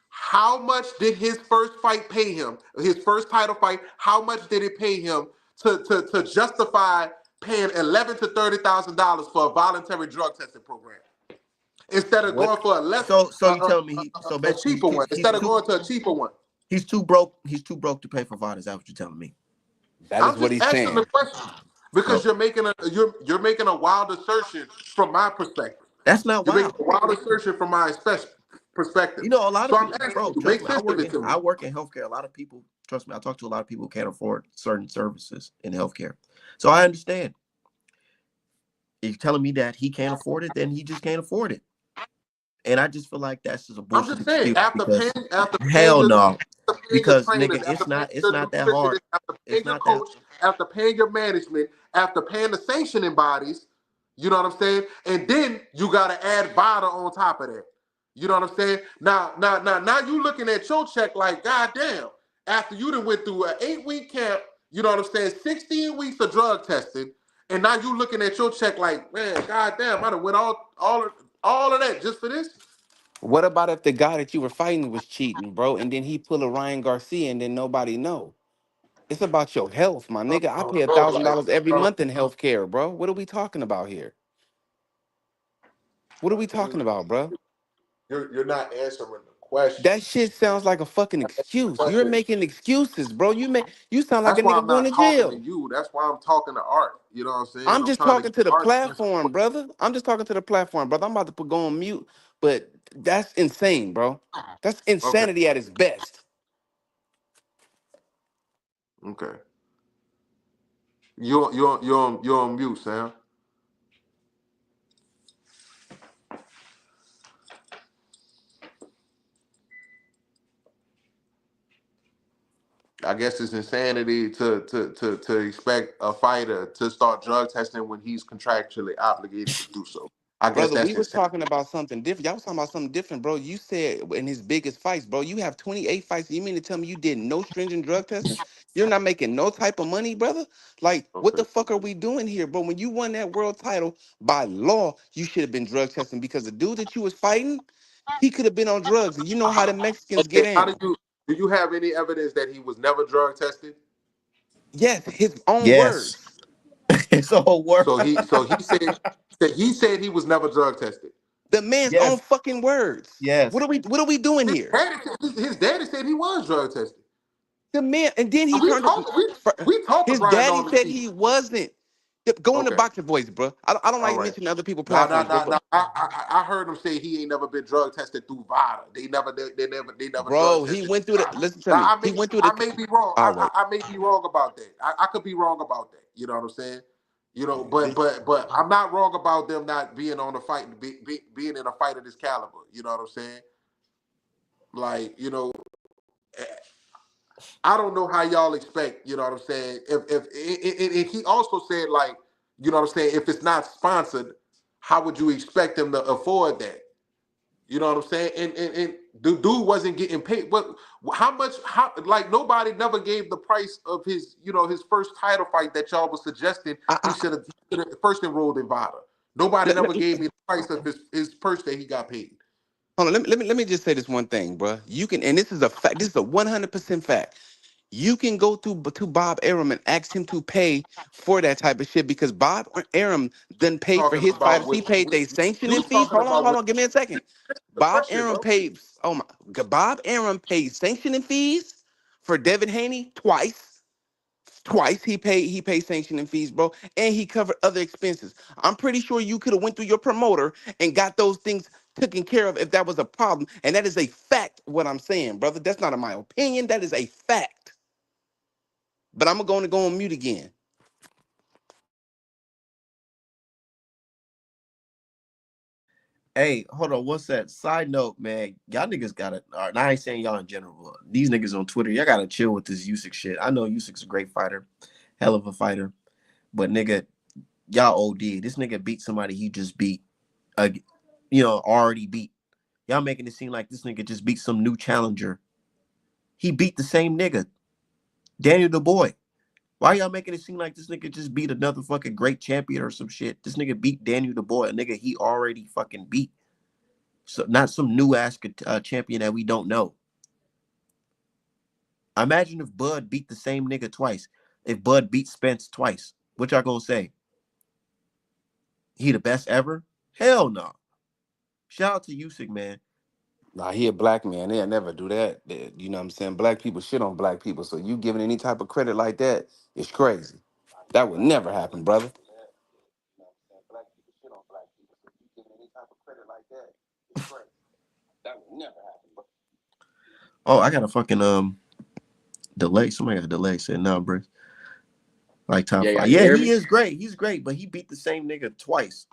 How much did his first fight pay him? His first title fight. How much did it pay him to justify paying $11,000 to $30,000 for a voluntary drug testing program instead of What? going for a less So you tell me so a basically cheaper one? he's Instead of too going to a cheaper one. he's too broke. He's too broke to pay for Vada. Is that what you're telling me? That is I'm what just he's asking the saying. question because Oh, you're making a wild assertion from my perspective. that's not You're making wild. a wild assertion from my perspective. You know, a lot So of I'm people, asking bro, you, trust make me, sense of it to me. I work in healthcare. A lot of people, trust me, I talk to a lot of people who can't afford certain services in healthcare. So I understand. If you're telling me that he can't afford it, then he just can't afford it. And I just feel like that's just a I'm bullshit just saying, excuse because after paying hell your no. after paying your Because trainers, nigga, after paying it's your not that hard. nutritionist, after It's paying your not that coach, after paying your management, after paying the sanctioning bodies, you know what I'm saying? And then you gotta add VADA on top of that. You know what I'm saying? Now you looking at your check like, God damn, after you done went through an 8-week camp, you know what I'm saying, 16 weeks of drug testing, and now you looking at your check like, man, God damn, I done went all of that just for this. What about if the guy that you were fighting was cheating, bro, and then he pull a Ryan Garcia and then nobody know? It's about your health, my nigga. I pay Bro, like, $1,000 every month in healthcare, bro. What are we talking about here? What are we talking about, bro? you're not answering the question. That shit sounds like a fucking excuse. You're Question. making excuses, bro. You sound like That's a why nigga I'm going not to talking to jail. you. That's why I'm talking to Art. You know what I'm saying? I'm I'm just trying to talking get to the Art to answer the platform, brother. I'm just talking to the platform, brother. I'm about to go on mute, but that's insane, bro. That's question. insanity at its best. Okay. Okay. You're on mute, Sam. I guess it's insanity to expect a fighter to start drug testing when he's contractually obligated to do so. I guess Brother, we that's was insane. talking about something different. Y'all was talking about something different, bro. You said in his biggest fights, bro, you have 28 fights. You mean to tell me you did no stringent drug testing? You're not making no type of money, brother? Like, what Okay. the fuck are we doing here, bro? When you won that world title, by law, you should have been drug testing because the dude that you was fighting, he could have been on drugs. And you know how the Mexicans get Okay. in. Do you have any evidence that he was never drug tested? Yes, his own yes. words. It's a whole word. So he said he was never drug tested. The man's own Yes. fucking words. Yes. What are we doing His here? daddy said he was drug tested. The man, and then he We turned talked. We, it. we talked to His Brian daddy Norman said T. he wasn't. Go into Okay. boxer voice, bro. I don't All like right. mentioning other people's No, no, platforms, bro. no, But no. I heard him say he ain't never been drug tested through VADA. They never drug bro, he tested. went through the. Listen to Now, me. He went through the. I may be wrong. All right. I may be wrong about that. I could be wrong about that. You know what I'm saying? You know, but This, but I'm not wrong about them not being on a fight, being in a fight of this caliber. You know what I'm saying? Like, I don't know how y'all expect. You know what I'm saying? If he also said like, you know what I'm saying? If it's not sponsored, how would you expect him to afford that? You know what I'm saying? And the dude wasn't getting paid. But how much? How like nobody never gave the price of his, his first title fight that y'all was suggesting he I, should have first enrolled in VADA. Nobody let, never let- gave me the price of his purse that he got paid. hold on. Let me just say this one thing, bro. You can, and this is a fact. This is a 100% fact. You can go to Bob Arum and ask him to pay for that type of shit because Bob Arum didn't pay for Talking his about fighters. He what paid we their sanctioning was fees. talking about Hold with on, give me a second. Bob Russia, Arum bro. paid. Oh my, Bob Arum paid sanctioning fees for Devin Haney twice. Twice he paid sanctioning fees, bro, and he covered other expenses. I'm pretty sure you could have went through your promoter and got those things taken care of if that was a problem. And that is a fact. What I'm saying, brother, that's not my opinion. That is a fact. But I'm gonna go on mute again. Hey, hold on. What's that? Side note, man. Y'all niggas gotta. All right, now I ain't saying y'all in general. But these niggas on Twitter, y'all gotta chill with this Usyk shit. I know Usyk's a great fighter, hell of a fighter, but nigga, y'all OD. This nigga beat somebody he just beat, already beat. Y'all making it seem like this nigga just beat some new challenger. He beat the same nigga, Daniel the Boy. Why y'all making it seem like this nigga just beat another fucking great champion or some shit? This nigga beat Daniel the Boy, a nigga he already fucking beat. So not some new ass champion that we don't know. Imagine if Bud beat the same nigga twice. If Bud beat Spence twice, what y'all gonna say? He the best ever? Hell no. Shout out to Usyk, man. Nah, he a black man. They'll never do that. You know what I'm saying? Black people shit on black people. So you giving any type of credit like that is crazy. That would never happen, brother. Oh, I got a fucking delay. Somebody got a delay. Said no, bro. Like top Yeah, five. y'all can Yeah, hear he me? is great. He's great, but he beat the same nigga twice.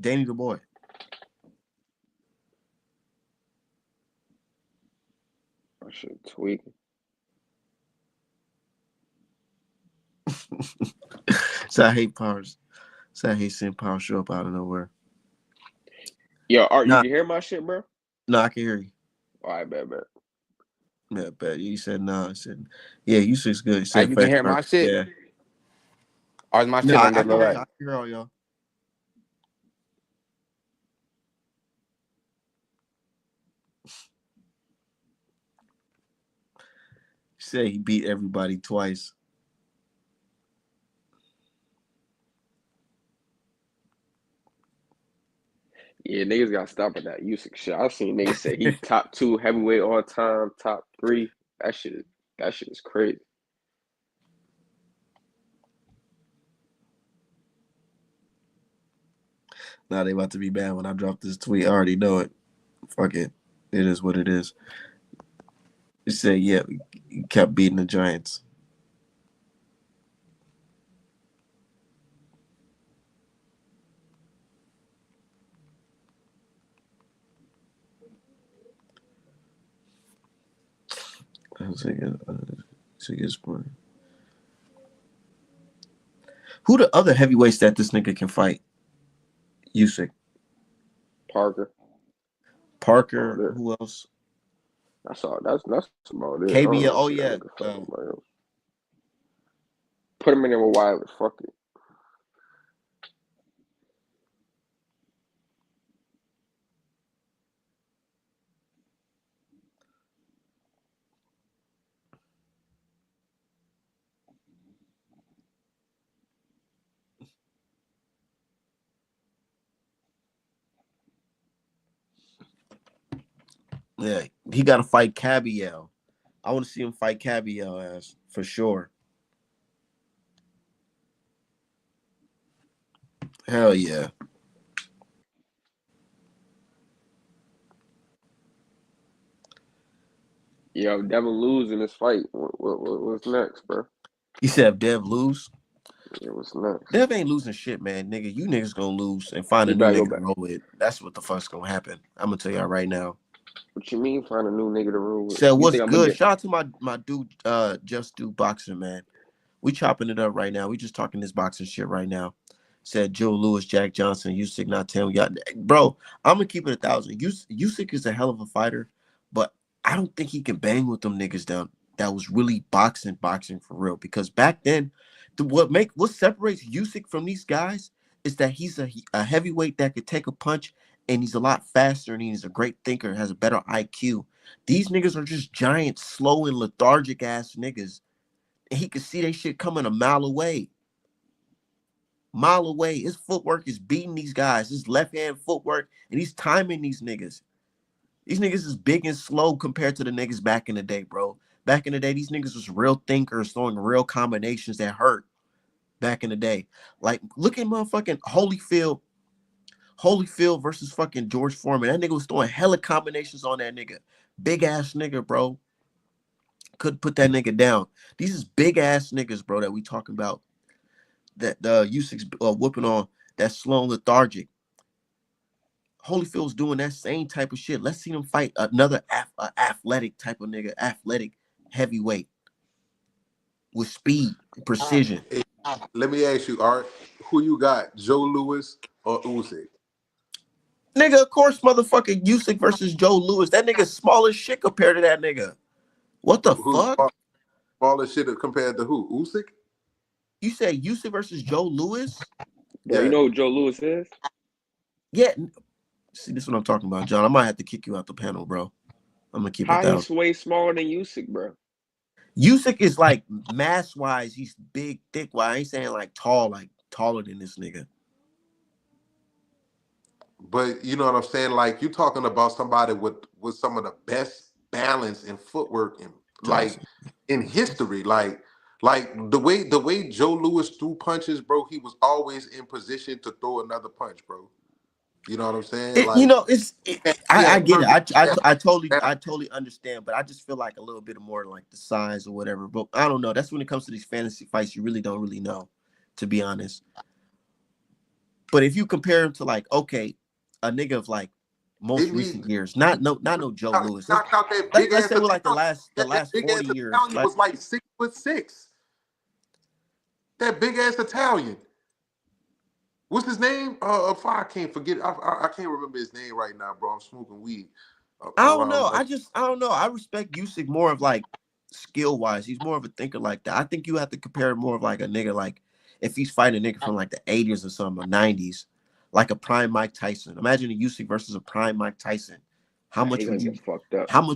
Danny the Boy. I should tweak. So I hate powers. So I hate seeing power show up out of nowhere. Yo, Art, you Nah, can hear my shit, bro? I can hear you. All right, bet. Yeah, but you said no. I said, yeah, Usyk's good. He said You can fast hear start. my shit? Yeah. Or is my No, shit on I the can hear you. delay? I can hear all y'all. He said he beat everybody twice. Yeah, niggas gotta stop at that Usyk shit. I've seen niggas say he top 2 heavyweight all time, top 3. That shit is crazy. Now they about to be bad when I drop this tweet. I already know it. Fuck it. It is what it is. He said, yeah, he kept beating the Giants. I was thinking, who the other heavyweights that this nigga can fight? Usyk. Parker. Oh, Parker. Who else? that's all. That's about it. I don't KBL. really Oh, see that yeah. nigga fight nobody else. Put him in there with Wilder. Fuck it. Yeah. He got to fight KBL. I want to see him fight KBL ass for sure. Hell yeah. Yo, Devin losing this fight. What's next, bro? He said if Dev lose. Yeah, what's next? Dev ain't losing shit, man. Nigga, you niggas gonna lose and find a He new better go nigga to back. roll with. That's what the fuck's gonna happen. I'm gonna tell y'all right now. What you mean find a new nigga to rule with? Said You what's think I'm gonna good? get? Shout out to my dude, Just Do Boxing, man. We chopping it up right now. We just talking this boxing shit right now. Said Joe Lewis, Jack Johnson, Usyk not 10. We got bro. I'm gonna keep it 1,000. Usyk is a hell of a fighter, but I don't think he can bang with them niggas down. That was really boxing for real. Because back then, what separates Usyk from these guys is that he's a heavyweight that could take a punch, and he's a lot faster, and he's a great thinker, has a better IQ. These niggas are just giant, slow, and lethargic ass niggas. And he could see that shit coming a mile away. Mile away. His footwork is beating these guys. His left hand footwork, and he's timing these niggas. These niggas is big and slow compared to the niggas back in the day, bro. Back in the day, these niggas was real thinkers, throwing real combinations that hurt. Back in the day, like look at motherfucking Holyfield versus fucking George Foreman. That nigga was throwing hella combinations on that nigga. Big ass nigga, bro. Couldn't put that nigga down. These is big ass niggas, bro, that we talking about. That the Usyk's whooping on. That's slow and lethargic. Holyfield's doing that same type of shit. Let's see them fight another athletic type of nigga, athletic heavyweight with speed, precision. Hey, let me ask you, Art, who you got, Joe Louis or Usyk? Nigga, of course, motherfucking Usyk versus Joe Louis. That nigga's small as shit compared to that nigga. What the fuck? Small as shit compared to who? Usyk? You say Usyk versus Joe Louis? Bro, Yeah. you know who Joe Louis is? Yeah. See, this is what I'm talking about, John. I might have to kick you out the panel, bro. I'm gonna keep it down. He's way smaller than Usyk, bro. Usyk is like mass wise, he's big, thick. Why I ain't saying like tall, like taller than this nigga. But you know what I'm saying? Like you talking about somebody with some of the best balance and footwork and like in history. Like the way Joe Louis threw punches, bro, he was always in position to throw another punch, bro. You know what I'm saying? You know, I get it. I totally understand, but I just feel like a little bit more like the size or whatever. But I don't know. That's when it comes to these fantasy fights, you really don't really know, to be honest. But if you compare him to like, okay, a nigga of like most recent years, not no Joe Louis. Let's say with like the last 40 years. He was like 6'6". That big ass Italian. What's his name? I can't forget. I can't remember his name right now, bro. I'm smoking weed. I don't know. I don't know. I respect Usyk more of like skill wise. He's more of a thinker like that. I think you have to compare more of like a nigga like if he's fighting a nigga from like the 80s or something, or 90s, like a prime Mike Tyson. Imagine a Usyk versus a prime Mike Tyson. How much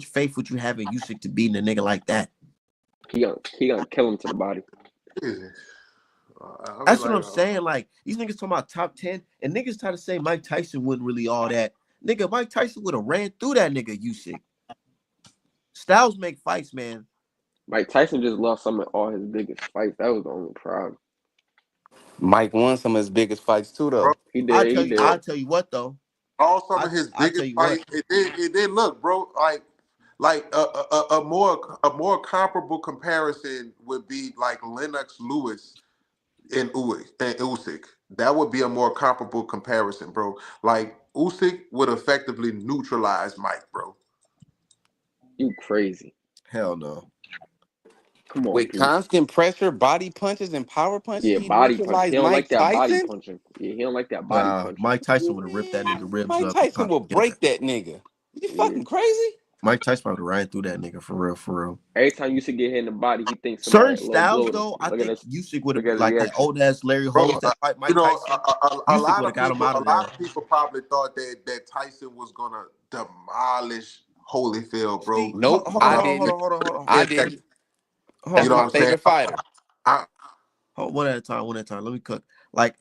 faith would you have in Usyk to beat a nigga like that? He gonna kill him to the body. That's what I'm saying. Like these niggas talking about top 10, and niggas try to say Mike Tyson wouldn't really all that. Nigga, Mike Tyson would have ran through that nigga Usyk. Styles make fights, man. Mike Tyson just lost some of all his biggest fights. That was the only problem. Mike won some of his biggest fights too, though. Bro, he did. I'll tell you what, though. All some of his biggest fights. It did look, bro. Like a more comparable comparison would be like Lennox Lewis and Usyk. That would be a more comparable comparison, bro. Like Usyk would effectively neutralize Mike, bro. You crazy? Hell no. Come on, with constant pressure, body punches, and power punches. Yeah, body punch. He don't like that body punching. Yeah, he don't like that body punching. Mike Tyson would have ripped that nigga ribs up. Mike Tyson will break that nigga. You fucking crazy? Mike Tyson would have ran through that nigga for real. Every time Usyk get hit in the body, he thinks certain styles though. I think Usyk would have like that old ass Larry Holmes that fight Mike Tyson. A lot of people probably thought that Tyson was gonna demolish Holyfield, bro. Nope, I didn't. I didn't. That's my favorite fighter. One at a time. Let me cook. Like,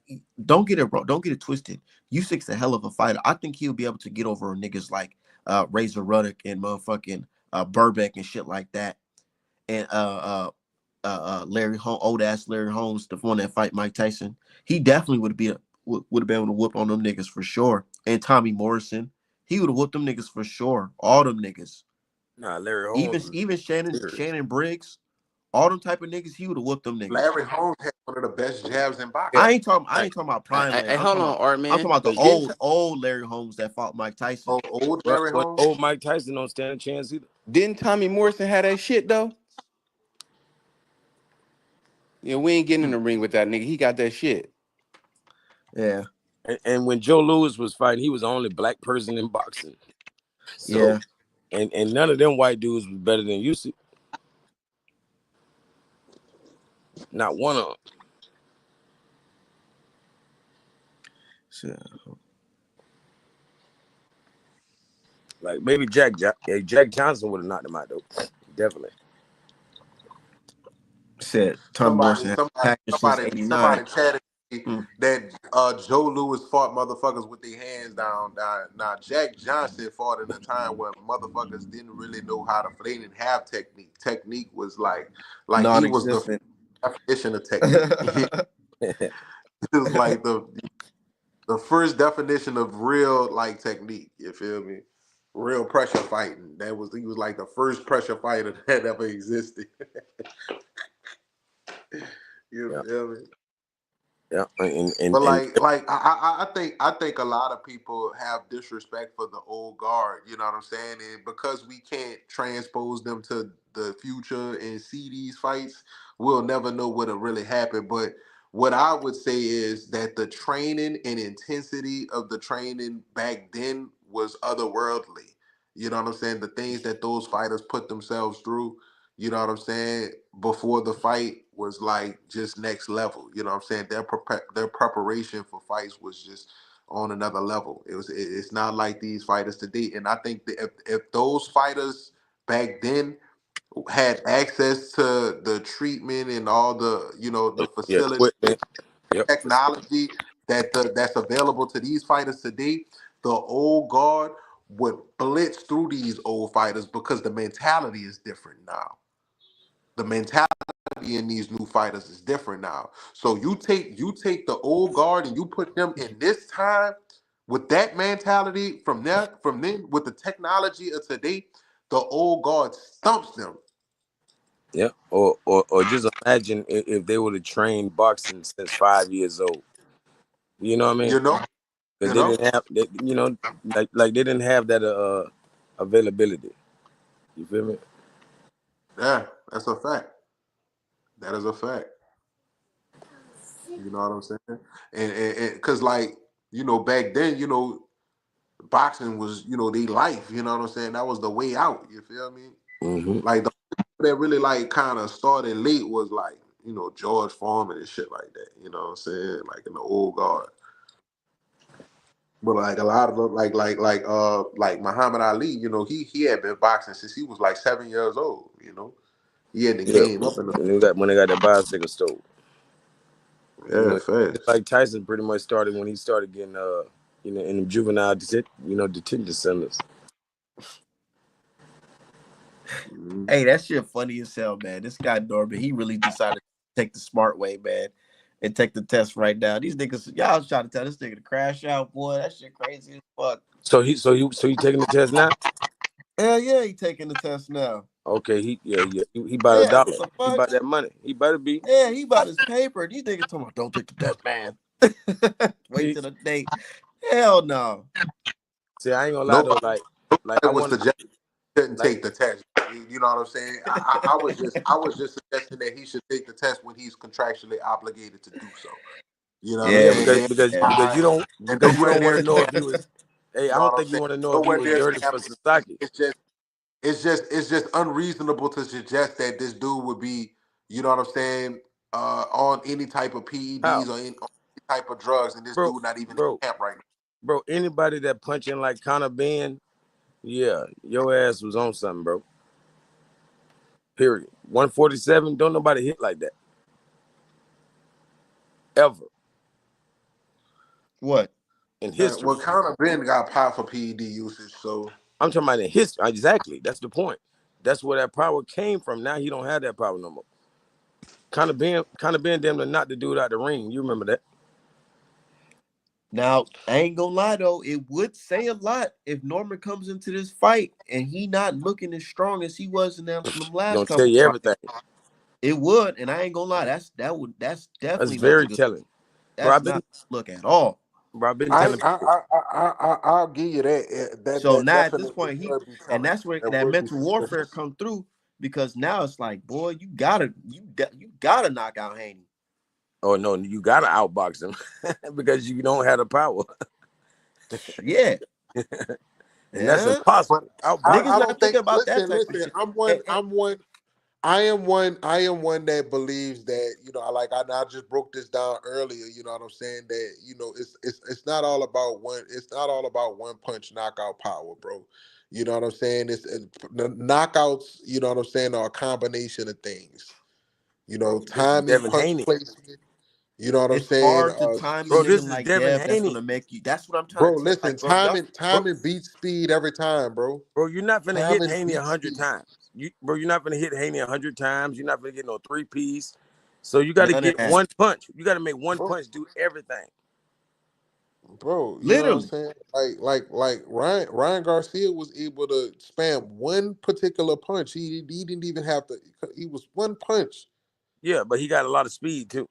don't get it, bro. Don't get it twisted. Usyk's a hell of a fighter. I think he'll be able to get over niggas like Razor Ruddock and motherfucking Burbeck and shit like that. And old ass Larry Holmes, the one that fight Mike Tyson. He definitely would have been able to whoop on them niggas for sure. And Tommy Morrison, he would have whooped them niggas for sure. All them niggas. Nah, Larry Holmes. Even Shannon Briggs. All them type of niggas, he would have whooped them niggas. Larry Holmes had one of the best jabs in boxing. I ain't talking about prime. Hey, hold on, Art, man. I'm talking about the old Larry Holmes that fought Mike Tyson. Old Larry Holmes. Old Mike Tyson don't stand a chance either. Didn't Tommy Morrison have that shit though? Yeah, we ain't getting in the ring with that nigga. He got that shit. Yeah. And when Joe Louis was fighting, he was the only black person in boxing. So, yeah. And none of them white dudes was better than Usyk. Not one of them. So, Like maybe Jack Johnson would have knocked him out though. Definitely. Said Tom Morrison had packaged since '89. chatted that Joe Louis fought motherfuckers with their hands down. Now Jack Johnson fought in a time where motherfuckers didn't really know how to. They didn't have technique. Technique was like he was the definition of technique. It was like the first definition of real like technique. You feel me? Real pressure fighting. He was like the first pressure fighter that ever existed. You feel me? Yeah, But I think a lot of people have disrespect for the old guard. You know what I'm saying? And because we can't transpose them to the future and see these fights, we'll never know what'll really happen. But what I would say is that the training and intensity of the training back then was otherworldly. You know what I'm saying? The things that those fighters put themselves through, you know what I'm saying, before the fight was like just next level. You know what I'm saying? Their preparation for fights was just on another level. It's not like these fighters today. And I think that if those fighters back then had access to the treatment and all the, you know, the facility, technology that's available to these fighters today, the old guard would blitz through these old fighters because the mentality is different now. The mentality in these new fighters is different now. So you take the old guard and you put them in this time with that mentality from then with the technology of today, the old guard stumps them. Yeah, or just imagine if they would have trained boxing since 5 years old. You know what I mean? You know, Because they didn't have, like they didn't have that availability. You feel me? Yeah, that's a fact. That is a fact. You know what I'm saying? And because like, you know, back then, you know, boxing was, you know, their life. You know what I'm saying? That was the way out. You feel me? Mm-hmm. Like the people that really like kind of started late was like, you know, George Foreman and shit like that. You know what I'm saying? Like in the old guard. But like a lot of them, like Muhammad Ali, you know, he had been boxing since he was like 7 years old. You know, he had the game up in the when they got that bicycle stole. yeah, fast. Like Tyson pretty much started when he started getting in the juvenile detention centers. Hey, that shit funny as hell, man. This guy Norman, he really decided to take the smart way, man, and take the test right now. These niggas, y'all was trying to tell this nigga to crash out, boy. That shit crazy as fuck. So he taking the test now? Hell yeah, he taking the test now. Okay, he bought $1. He bought that money. He better be. Yeah, he bought his paper. These niggas talking about, don't take the test, man. Wait till the date. Hell no. See, I ain't gonna lie though. Like I was suggesting he shouldn't take the test. You know what I'm saying? I was just suggesting that he should take the test when he's contractually obligated to do so. You know, because you don't want to know if he was. Hey, I don't think you want to know if he was dirty for Sasaki. It's just unreasonable to suggest that this dude would be, you know what I'm saying, on any type of PEDs or any type of drugs, and this dude not even in camp right now. Bro, anybody that punching like Conor Ben, yeah, your ass was on something, bro. Period. 147, don't nobody hit like that. Ever. What? In history. Well, Conor Ben got power for PED usage, so I'm talking about in history. Exactly. That's the point. That's where that power came from. Now he don't have that power no more. Conor Ben damn near knocked the dude out the ring. You remember that? Now, I ain't gonna lie though, it would say a lot if Norman comes into this fight and he not looking as strong as he was in them last couple. Tell you everything. It would, and I ain't gonna lie, that's definitely very telling. That's not look at all. Bro, I've been telling I'll give you that. So now at this point, that's where that mental warfare come through, because now it's like, boy, you gotta knock out Haney. Oh no, you gotta outbox him because you don't have the power. Yeah. And that's impossible. Niggas not thinking about that type of shit. I am one that believes that, you know, like I just broke this down earlier, you know what I'm saying, that, you know, it's not all about one punch knockout power, bro. You know what I'm saying? The knockouts, you know what I'm saying, are a combination of things. You know, Bro, this is timing, Devin punch Haney. placement. You know what I'm It's saying? hard to time a Bro, nigga this is like Devin Dev. That's Haney. gonna make you. That's what I'm trying Bro, to tell. listen, Like, bro, y'all. timing beats speed every time, bro. Bro, you're not finna hit Timing Haney beats 100 speed. times. You're not finna hit Haney 100 times. You're not finna get no 3-piece. So you got to None of get that. one punch. You got to make one Bro, punch do everything. bro, you know what I'm Literally. saying? Like Ryan Garcia was able to spam one particular punch. He didn't even have to. He was one punch. Yeah, but he got a lot of speed too.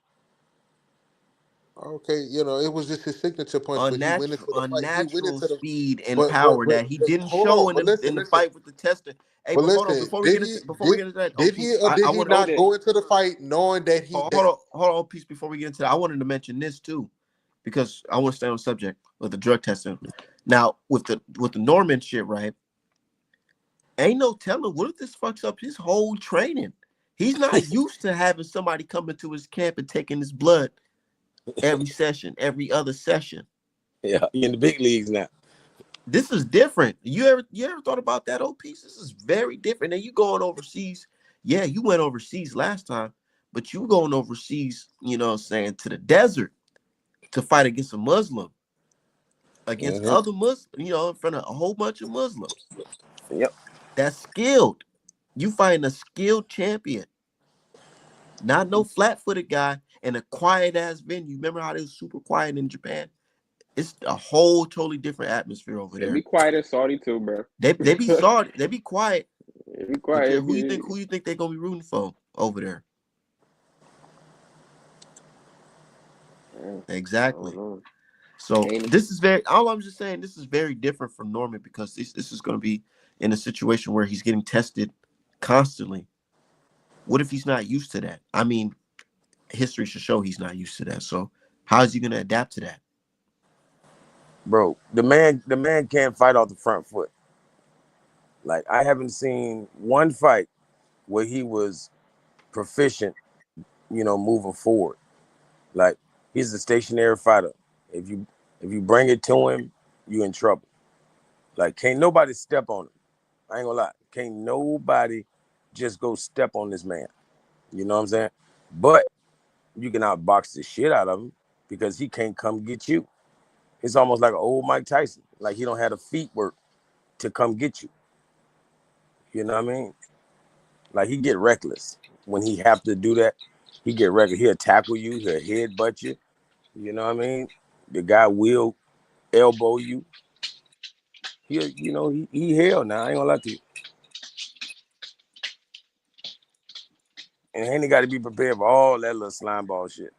Okay, you know, it was just his signature punch, but he went into the fight. He went Unnatural into the speed and but power that he but didn't hold show on. But in listen, the listen. fight with the tester. Hey, But but hold on, listen, before we get into that, oh did he piece, or did I he wanted Know not that. go into the fight knowing that hold on, piece before we get into that. I wanted to mention this too, because I want to stay on the subject of the drug testing. Now, with the Norman shit, right? Ain't no telling what if this fucks up his whole training. He's not used to having somebody come into his camp and taking his blood every session, every other session. Yeah, he in the big leagues now. This is different. You ever thought about that, old piece? This is very different. And you going overseas. Yeah, you went overseas last time, but you going overseas, you know what I'm saying, to the desert to fight against a Muslim, against Mm-hmm. other Muslims, you know, in front of a whole bunch of Muslims. Yep. That's skilled. You fighting a skilled champion, not no flat-footed guy in a quiet-ass venue. Remember how they was super quiet in Japan? It's a whole totally different atmosphere over They be there. quiet in Saudi too, bro. They be sorry, they be quiet. They be But quiet. who you think they're gonna be rooting for over there? I Exactly. don't know. So Ain't this is all I'm just saying, this is very different from Norman because this is gonna be in a situation where he's getting tested constantly. What if he's not used to that? I mean, history should show he's not used to that. So how is he gonna adapt to that? Bro, the man can't fight off the front foot. Like, I haven't seen one fight where he was proficient, moving forward. Like, he's a stationary fighter. If you bring it to him, you in trouble. Like, can't nobody step on him. I ain't gonna lie. Can't nobody just go step on this man. You know what I'm saying? But you can outbox the shit out of him because he can't come get you. It's almost like an old Mike Tyson. Like, he don't have the feet work to come get you. You know what I mean? Like, he get reckless when he have to do that. He get reckless. He'll tackle you. He'll headbutt you. You know what I mean? The guy will elbow you. He hell now. I ain't gonna lie to you. And Haney got to be prepared for all that little slime ball shit.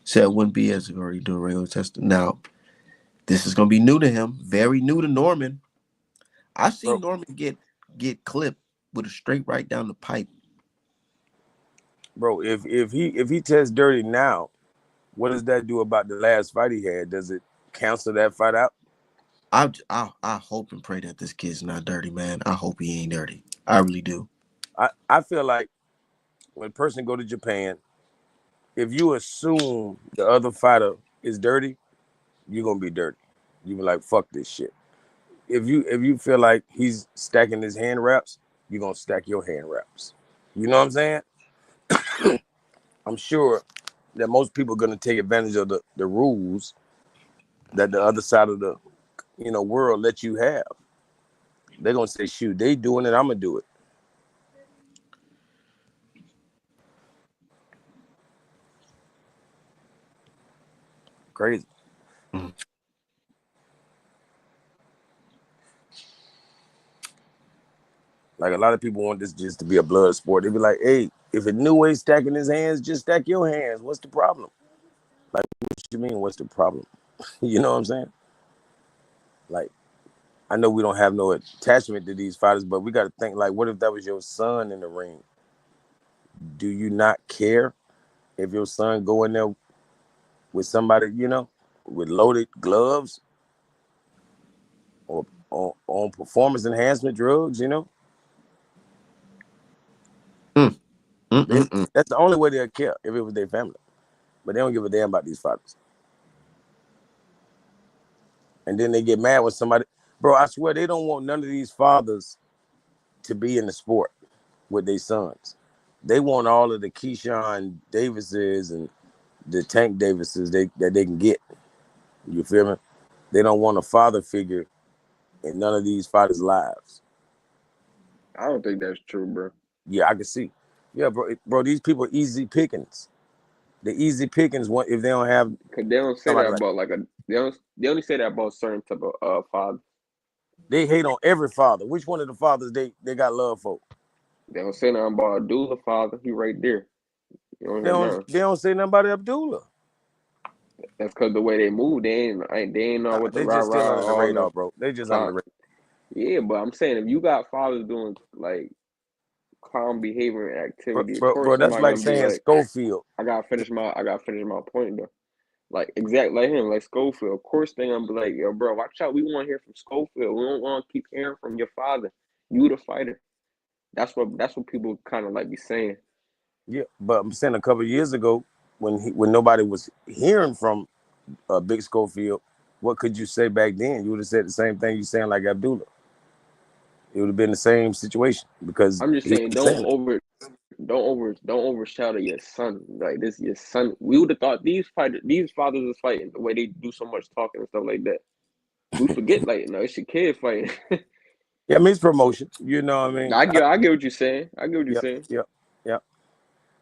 So it wouldn't be as if already doing regular testing. Now, this is gonna be new to him, very new to Norman. I seen Bro, Norman get clipped with a straight right down the pipe. bro, if he tests dirty now, what does that do about the last fight he had? Does it cancel that fight out? I hope and pray that this kid's not dirty, man. I hope he ain't dirty. I really do. I feel like when a person go to Japan, if you assume the other fighter is dirty, you're gonna be dirty. You be like, fuck this shit. If you feel like he's stacking his hand wraps, you're gonna stack your hand wraps. You know what I'm saying? I'm sure that most people are gonna take advantage of the rules that the other side of the world let you have. They're gonna say, shoot, they doing it, I'm gonna do it. Crazy. Mm. Like, a lot of people want this just to be a blood sport. They be like, hey, if a new way stacking his hands, just stack your hands. What's the problem? Like, what you mean, what's the problem? You know what I'm saying? Like, I know we don't have no attachment to these fighters, but we got to think, like, what if that was your son in the ring? Do you not care if your son go in there with somebody, with loaded gloves or on performance enhancement drugs, That's the only way they'll care if it was their family. But they don't give a damn about these fathers. And then they get mad when somebody, bro, I swear they don't want none of these fathers to be in the sport with their sons. They want all of the Keyshawn Davises and the Tank Davises that they can get. You feel me? They don't want a father figure in none of these fathers' lives. I don't think that's true, bro. Yeah, I can see. Yeah, bro, these people are easy pickings. The easy pickings, if they don't have, Cause they don't say that about like a. They only say that about certain type of father. They hate on every father. Which one of the fathers they got love for? They don't say nothing about Abdullah father. He right there. You don't hear nothing. They don't say nothing about Abdullah. That's because the way they move, they ain't know what the They just still under the all radar, bro. They just under the radar. Yeah, but I'm saying if you got fathers doing like clown behavior and activity, of course, bro, that's like saying Schofield. I gotta finish my point though. Like exactly like him, like Schofield. Of course, they gonna be like, yo, bro, watch out. We want to hear from Schofield. We don't want to keep hearing from your father. You the fighter. That's what people kind of like be saying. Yeah, but I'm saying a couple of years ago when nobody was hearing from Big Schofield, what could you say back then? You would have said the same thing you saying like Abdullah. It would have been the same situation because I'm just saying, don't overshadow your son. Like this, your son. We would have thought these fathers is fighting the way they do so much talking and stuff like that. We forget, like, no, it's your kid fighting. Yeah, I mean, it's promotion. You know what I mean? I get what you're saying. I get what you're saying. Yep.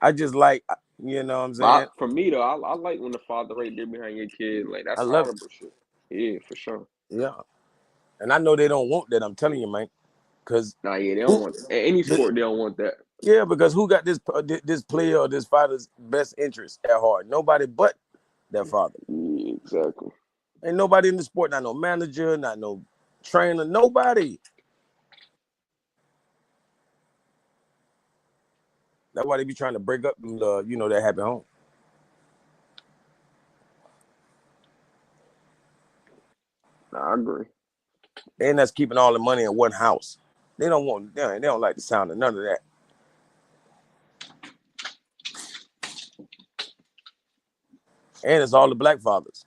I just like, you know what I'm saying? For me though, I like when the father right there behind your kid. Like that's honorable shit. Yeah, for sure. Yeah, and I know they don't want that. I'm telling you, man. Because they don't want that. In any sport. They don't want that. Yeah, because who got this player or this father's best interest at heart? Nobody but their father. Yeah, exactly. Ain't nobody in the sport, not no manager, not no trainer, nobody. That's why they be trying to break up that happy home. I agree. And that's keeping all the money in one house. They don't like the sound of none of that. And it's all the black fathers.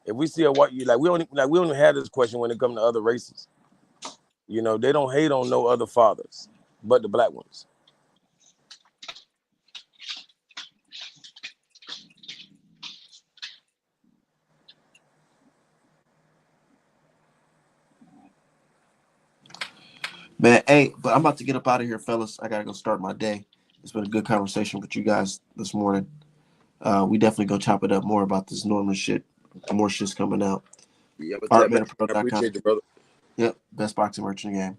If we see a white, we only have this question when it comes to other races. You know, they don't hate on no other fathers but the black ones. Man, hey, but I'm about to get up out of here, fellas. I gotta go start my day. It's been a good conversation with you guys this morning. We definitely go chop it up more about this Norman shit. More shit's coming out. Yeah, but I appreciate you, brother. Yep, best boxing merch in the game.